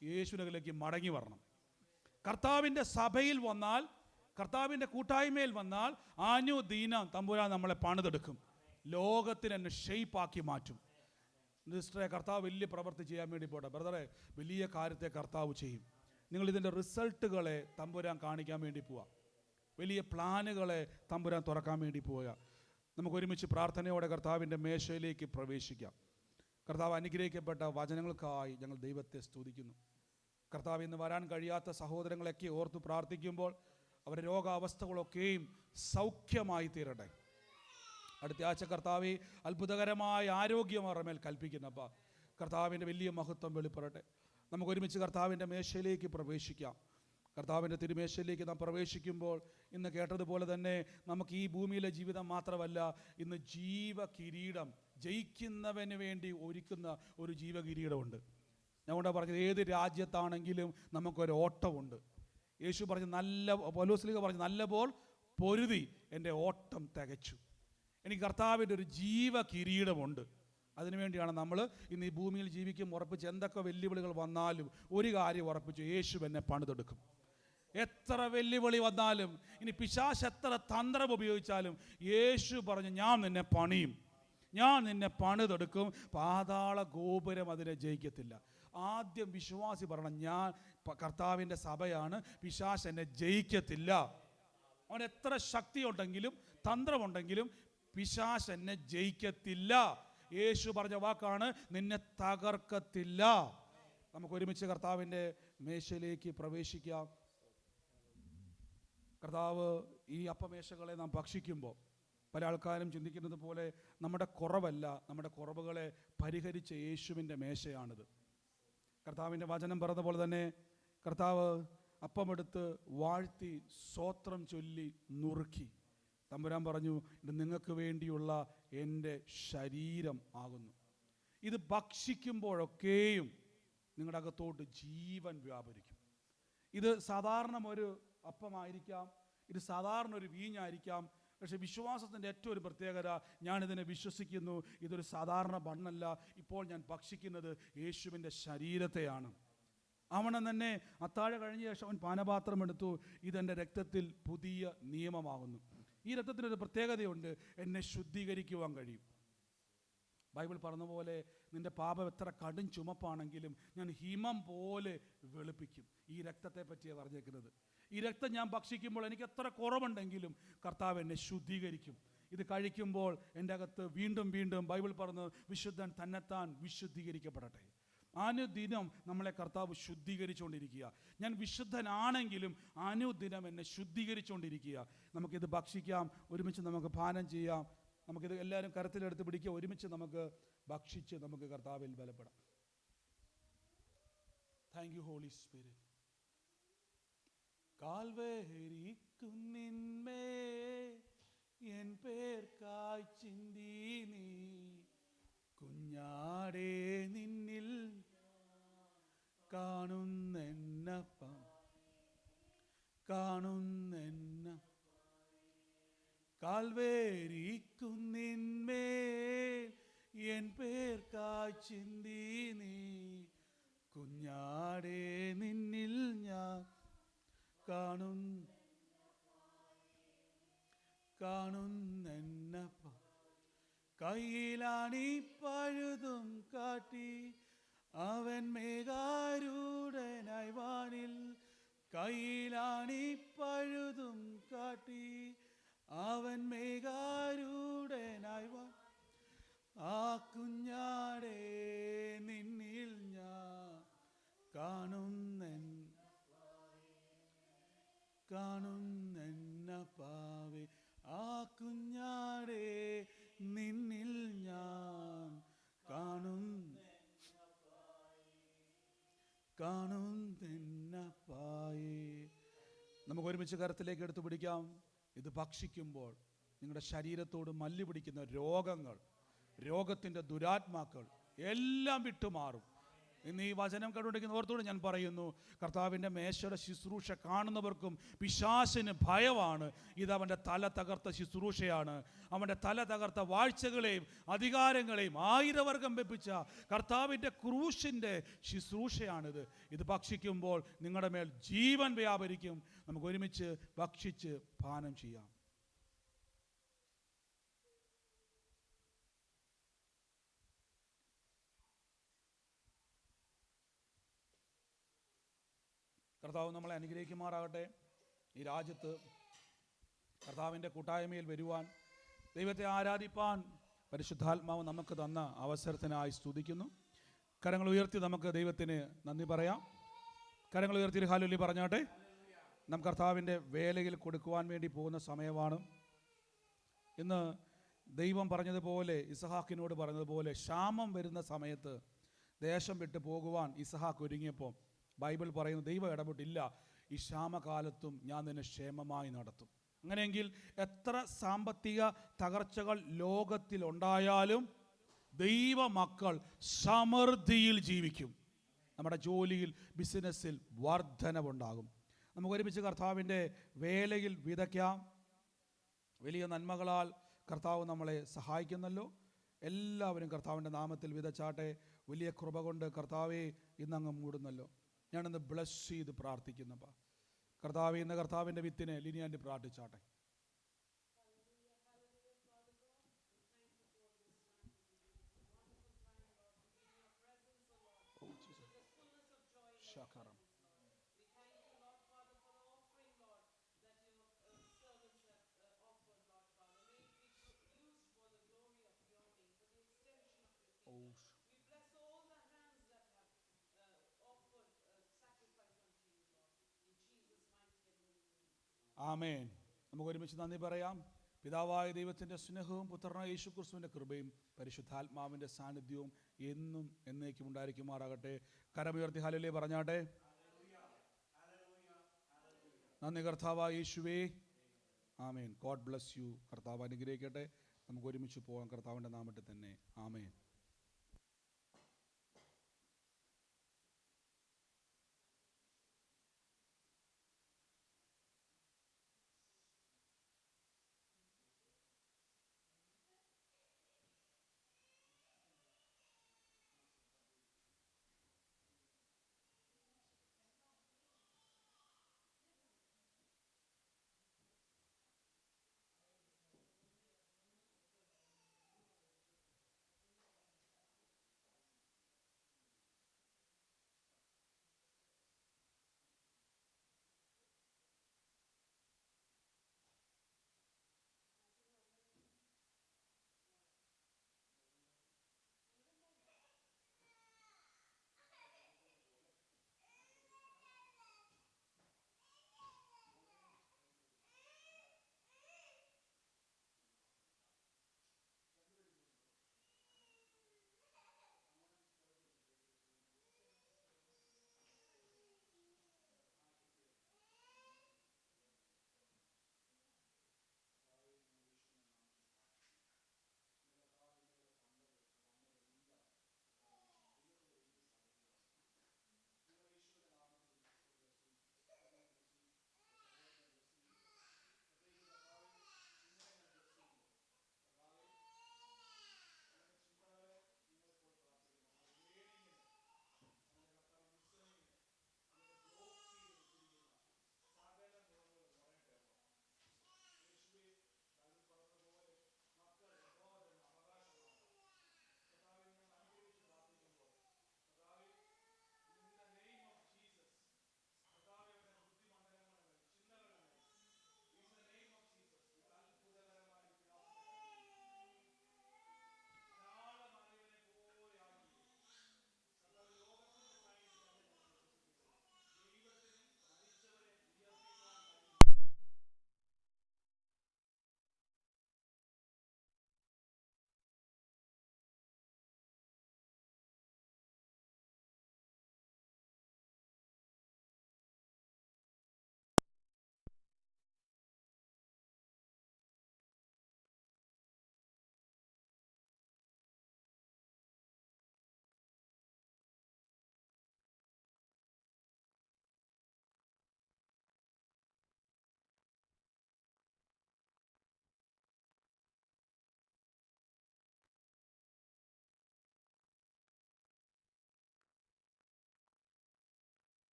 യേശുവിലേക്ക് മടങ്ങി വരണം. കർത്താവിൻ്റെ സഭയിൽ വന്നാൽ, കർത്താവിൻ്റെ കൂട്ടായ്മയിൽ വന്നാൽ അനുദിനം തമ്പുരാൻ നമ്മളെ പണിതെടുക്കും, ലോകത്തിന് എന്നെ ഷെയ്പ്പാക്കി മാറ്റും. സിസ്റ്ററെ, കർത്താവ് വലിയ പ്രവൃത്തി ചെയ്യാൻ വേണ്ടി പോട്ടെ. ബ്രദറെ, വലിയ കാര്യത്തെ കർത്താവ് ചെയ്യും. നിങ്ങളിതിൻ്റെ റിസൾട്ടുകളെ തമ്പുരാൻ കാണിക്കാൻ വേണ്ടി പോവാം, വലിയ പ്ലാനുകളെ തമ്പുരാൻ തുറക്കാൻ വേണ്ടി പോവുക. നമുക്ക് ഒരുമിച്ച് പ്രാർത്ഥനയോടെ കർത്താവിൻ്റെ മേശയിലേക്ക് പ്രവേശിക്കാം. കർത്താവ് അനുഗ്രഹിക്കപ്പെട്ട വചനങ്ങൾക്കായി ഞങ്ങൾ ദൈവത്തെ സ്തുതിക്കുന്നു. കർത്താവ്, ഇന്ന് വരാൻ കഴിയാത്ത സഹോദരങ്ങളൊക്കെ ഓർത്ത് പ്രാർത്ഥിക്കുമ്പോൾ അവരുടെ രോഗാവസ്ഥകളൊക്കെയും സൗഖ്യമായി തീരട്ടെ. അടുത്ത ആഴ്ച കർത്താവ് അത്ഭുതകരമായ ആരോഗ്യം അവരുടെ മേൽ കൽപ്പിക്കുന്നപ്പോൾ കർത്താവിൻ്റെ വലിയ മഹത്വം വെളിപ്പെടട്ടെ. നമുക്ക് ഒരുമിച്ച് കർത്താവിൻ്റെ മേശയിലേക്ക് പ്രവേശിക്കാം. കർത്താവിൻ്റെ തിരുമേശയിലേക്ക് നാം പ്രവേശിക്കുമ്പോൾ ഇന്ന് കേട്ടതുപോലെ തന്നെ നമുക്ക് ഈ ഭൂമിയിലെ ജീവിതം മാത്രമല്ല, ഇന്ന് ജീവകിരീടം, ജയിക്കുന്നവന് വേണ്ടി ഒരുക്കുന്ന ഒരു ജീവകിരീടമുണ്ട്. ഞങ്ങളുടെ പറഞ്ഞത്, ഏത് രാജ്യത്താണെങ്കിലും നമുക്കൊരു ഓട്ടമുണ്ട്. യേശു പറഞ്ഞ്, പൗലോസ് ലീഗ പറഞ്ഞ്, നല്ല പോൽ പൊരുതി എൻ്റെ ഓട്ടം തികച്ചു. എനിക്ക് കർത്താവിൻ്റെ ഒരു ജീവകിരീടമുണ്ട്. അതിനുവേണ്ടിയാണ് നമ്മൾ ഇന്ന് ഈ ഭൂമിയിൽ ജീവിക്കും ഉറപ്പിച്ച്, എന്തൊക്കെ വെല്ലുവിളികൾ വന്നാലും ഒരു കാര്യം ഉറപ്പിച്ചു, യേശു എന്നെ പണിതെടുക്കും. എത്ര വെല്ലുവിളി വന്നാലും, ഇനി പിശാച് എത്ര തന്ത്രം ഉപയോഗിച്ചാലും, യേശു പറഞ്ഞു, ഞാൻ നിന്നെ പണിയും, ഞാൻ നിന്നെ പണിതെടുക്കും. പാതാള ഗോപുരം അതിനെ ജയിക്കത്തില്ല. ആദ്യം വിശ്വാസി പറയണം, ഞാൻ കർത്താവിൻ്റെ സഭയാണ്, പിശാച് എന്നെ ജയിക്കത്തില്ല. അവൻ എത്ര ശക്തിയുണ്ടെങ്കിലും തന്ത്രമുണ്ടെങ്കിലും പിശാച് എന്നെ ജയിക്കത്തില്ല. യേശു പറഞ്ഞ വാക്കാണ്, നിന്നെ തകർക്കത്തില്ല. നമുക്ക് ഒരുമിച്ച് കർത്താവിൻ്റെ മേശയിലേക്ക് പ്രവേശിക്കാം. കർത്താവ് ഈ അപ്പമേശകളെ നാം ഭക്ഷിക്കുമ്പോൾ പല ആൾക്കാരും ചിന്തിക്കുന്നത് പോലെ നമ്മുടെ കുറവല്ല, നമ്മുടെ കുറവുകളെ പരിഹരിച്ച യേശുവിൻ്റെ മേശയാണിത്. കർത്താവിൻ്റെ വചനം പറഞ്ഞ പോലെ തന്നെ കർത്താവ് അപ്പമെടുത്ത് വാഴ്ത്തി സ്തോത്രം ചൊല്ലി നുറുക്കി തമ്പുരാൻ പറഞ്ഞു, ഇത് നിങ്ങൾക്ക് വേണ്ടിയുള്ള എൻ്റെ ശരീരം ആകുന്നു. ഇത് ഭക്ഷിക്കുമ്പോഴൊക്കെയും നിങ്ങളുടെ അകത്തോട്ട് ജീവൻ വ്യാപരിക്കും. ഇത് സാധാരണ ഒരു അപ്പമായിരിക്കാം, ഇത് സാധാരണ ഒരു വീഞ്ഞായിരിക്കാം. പക്ഷേ വിശ്വാസത്തിൻ്റെ ഏറ്റവും ഒരു പ്രത്യേകത, ഞാനിതിനെ വിശ്വസിക്കുന്നു, ഇതൊരു സാധാരണ ബണ്ണല്ല, ഇപ്പോൾ ഞാൻ ഭക്ഷിക്കുന്നത് യേശുവിൻ്റെ ശരീരത്തെയാണ്. അവനെ തന്നെ അത്താഴ കഴിഞ്ഞ ശേഷം അവൻ പാനപാത്രം എടുത്തു, ഇതെൻ്റെ രക്തത്തിൽ പുതിയ നിയമമാകുന്നു. ഈ രക്തത്തിനൊരു പ്രത്യേകതയുണ്ട്, എന്നെ ശുദ്ധീകരിക്കുവാൻ കഴിയും. ബൈബിൾ പറഞ്ഞ പോലെ നിൻ്റെ പാപം എത്ര കടും ചുമപ്പാണെങ്കിലും ഞാൻ ഹിമം പോലെ വെളുപ്പിക്കും. ഈ രക്തത്തെ പറ്റിയാണ് പറഞ്ഞേക്കുന്നത്. ഈ രക്തം ഞാൻ ഭക്ഷിക്കുമ്പോൾ എനിക്ക് എത്ര കുറവുണ്ടെങ്കിലും കർത്താവ് എന്നെ ശുദ്ധീകരിക്കും. ഇത് കഴിക്കുമ്പോൾ എൻ്റെ അകത്ത് വീണ്ടും വീണ്ടും ബൈബിൾ പറഞ്ഞു, വിശുദ്ധൻ തന്നെത്താൻ വിശുദ്ധീകരിക്കപ്പെടട്ടെ. അനുദിനം നമ്മളെ കർത്താവ് ശുദ്ധീകരിച്ചുകൊണ്ടിരിക്കുക. ഞാൻ വിശുദ്ധനാണെങ്കിലും അനുദിനം എന്നെ ശുദ്ധീകരിച്ചുകൊണ്ടിരിക്കുക. നമുക്കിത് ഭക്ഷിക്കാം, ഒരുമിച്ച് നമുക്ക് പാനം ചെയ്യാം. നമുക്കിത് എല്ലാവരും കരത്തിലെടുത്ത് പിടിക്കുക, ഒരുമിച്ച് നമുക്ക് ഭക്ഷിച്ച് നമുക്ക് കർത്താവിൽ ബലപ്പെടാം. Thank you holy spirit. Calvary കുന്നിന്മേ എൻ പേർക്കായി ചിന്തി നീ, കുഞ്ഞാടേ നിന്നിൽ കാണുന്നെന്നപ്പം കാണുന്നെന്ന. കാൽവരി കുന്നിന്മേൽ എൻ പേർക്കായി ചിന്തി നീ, കുഞ്ഞാടേ നിന്നിൽ ഞാൻ കാണുന്നെന്നപ്പം. കയ്യിലാണീ പഴുതും കാട്ടി അവൻ മേഘാരൂഢനായി വാനിൽ. കയ്യിലാണീ പഴുതും കാട്ടി അവൻ മേഘാരൂഢനായി വാൻ. ആ കുഞ്ഞാടേ നിന്നിൽ ഞാൻ കാണുന്നെൻ ഒരുമിച്ച് കരത്തിലേക്ക് എടുത്തു പിടിക്കാം. ഇത് ഭക്ഷിക്കുമ്പോൾ നിങ്ങളുടെ ശരീരത്തോട് മല്ലി പിടിക്കുന്ന രോഗങ്ങൾ, രോഗത്തിൻ്റെ ദുരാത്മാക്കൾ എല്ലാം വിട്ടുമാറും. ഇന്ന് ഈ വചനം കണ്ടുകൊണ്ടിരിക്കുന്നവർത്തോട് ഞാൻ പറയുന്നു, കർത്താവിൻ്റെ മേശയുടെ ശുശ്രൂഷ കാണുന്നവർക്കും പിശാചിന് ഭയമാണ്. ഇത് അവൻ്റെ തല തകർത്ത ശുശ്രൂഷയാണ്. അവൻ്റെ തല തകർത്ത വാഴ്ചകളെയും അധികാരങ്ങളെയും ആയിരവർഗം വെപ്പിച്ച കർത്താവിൻ്റെ ക്രൂശിൻ്റെ ശുശ്രൂഷയാണിത്. ഇത് ഭക്ഷിക്കുമ്പോൾ നിങ്ങളുടെ മേൽ ജീവൻ വ്യാപരിക്കും. നമുക്ക് ഒരുമിച്ച് ഭക്ഷിച്ച് പാനം ചെയ്യാം. കർത്താവ് നമ്മളെ അനുഗ്രഹിക്കുമാറാകട്ടെ. ഈ രാജ്യത്ത് കർത്താവിൻ്റെ കൂട്ടായ്മയിൽ വരുവാൻ, ദൈവത്തെ ആരാധിപ്പാൻ പരിശുദ്ധാത്മാവ് നമുക്ക് തന്ന അവസരത്തിനായി സ്തുതിക്കുന്നു. കരങ്ങൾ ഉയർത്തി നമുക്ക് ദൈവത്തിന് നന്ദി പറയാം. കരങ്ങൾ ഉയർത്തി ഹല്ലേലൂയ പറഞ്ഞാട്ടെ. നാം കർത്താവിൻ്റെ വേലയിൽ കൊടുക്കുവാൻ വേണ്ടി പോകുന്ന സമയമാണ്. ഇന്ന് ദൈവം പറഞ്ഞതുപോലെ, ഇസഹാക്കിനോട് പറഞ്ഞതുപോലെ, ക്ഷാമം വരുന്ന സമയത്ത് ദേശം വിട്ട് പോകുവാൻ ഇസഹാക്ക് ഒരുങ്ങിയപ്പോൾ ബൈബിൾ പറയുന്നു, ദൈവം ഇടപെട്ടില്ല, ഈ ക്ഷാമകാലത്തും ഞാൻ നിന്നെ ക്ഷേമമായി നടത്തും. അങ്ങനെയെങ്കിൽ എത്ര സാമ്പത്തിക തകർച്ചകൾ ലോകത്തിലുണ്ടായാലും ദൈവമക്കൾ സമൃദ്ധിയിൽ ജീവിക്കും. നമ്മുടെ ജോലിയിൽ, ബിസിനസ്സിൽ വർധനവുണ്ടാകും. നമുക്ക് ഒരുമിച്ച് കർത്താവിൻ്റെ വേലയിൽ വിതയ്ക്കാം. വലിയ നന്മകളാൽ കർത്താവ് നമ്മളെ സഹായിക്കുന്നല്ലോ. എല്ലാവരും കർത്താവിൻ്റെ നാമത്തിൽ വിതച്ചാട്ടെ. വലിയ കൃപ കൊണ്ട് കർത്താവെ ഇന്നങ്ങ് മൂടുന്നല്ലോ. ഞാനിന്ന് ബ്ലസ് ചെയ്ത് പ്രാർത്ഥിക്കുന്നപ്പാ. കർത്താവെ, ഇന്ന് കർത്താവിൻ്റെ വിത്തിനെ ലിനിയാൻ്റെ പ്രാർത്ഥിച്ചാട്ടെ. ആമേൻ. നമുക്ക് ഒരുമിച്ച് നന്ദി പറയാം. പിതാവായ ദൈവത്തിൻ്റെ സ്നേഹവും പുത്രനായ യേശുക്രിസ്തുവിൻ്റെ കൃപയും പരിശുദ്ധാത്മാവിൻ്റെ സാന്നിധ്യവും എന്നും എന്നേക്കും ഉണ്ടായിരിക്കുമാറാകട്ടെ. കരമുയർത്തി ഹല്ലേലൂയ പറഞ്ഞാട്ടെ. നന്ദി കർത്താവായ യേശുവേ. ആമേൻ. God bless you. കർത്താവ് അനുഗ്രഹിക്കട്ടെ. നമുക്ക് ഒരുമിച്ച് പോകാം കർത്താവിൻ്റെ നാമത്തിൽ തന്നെ. ആമേൻ.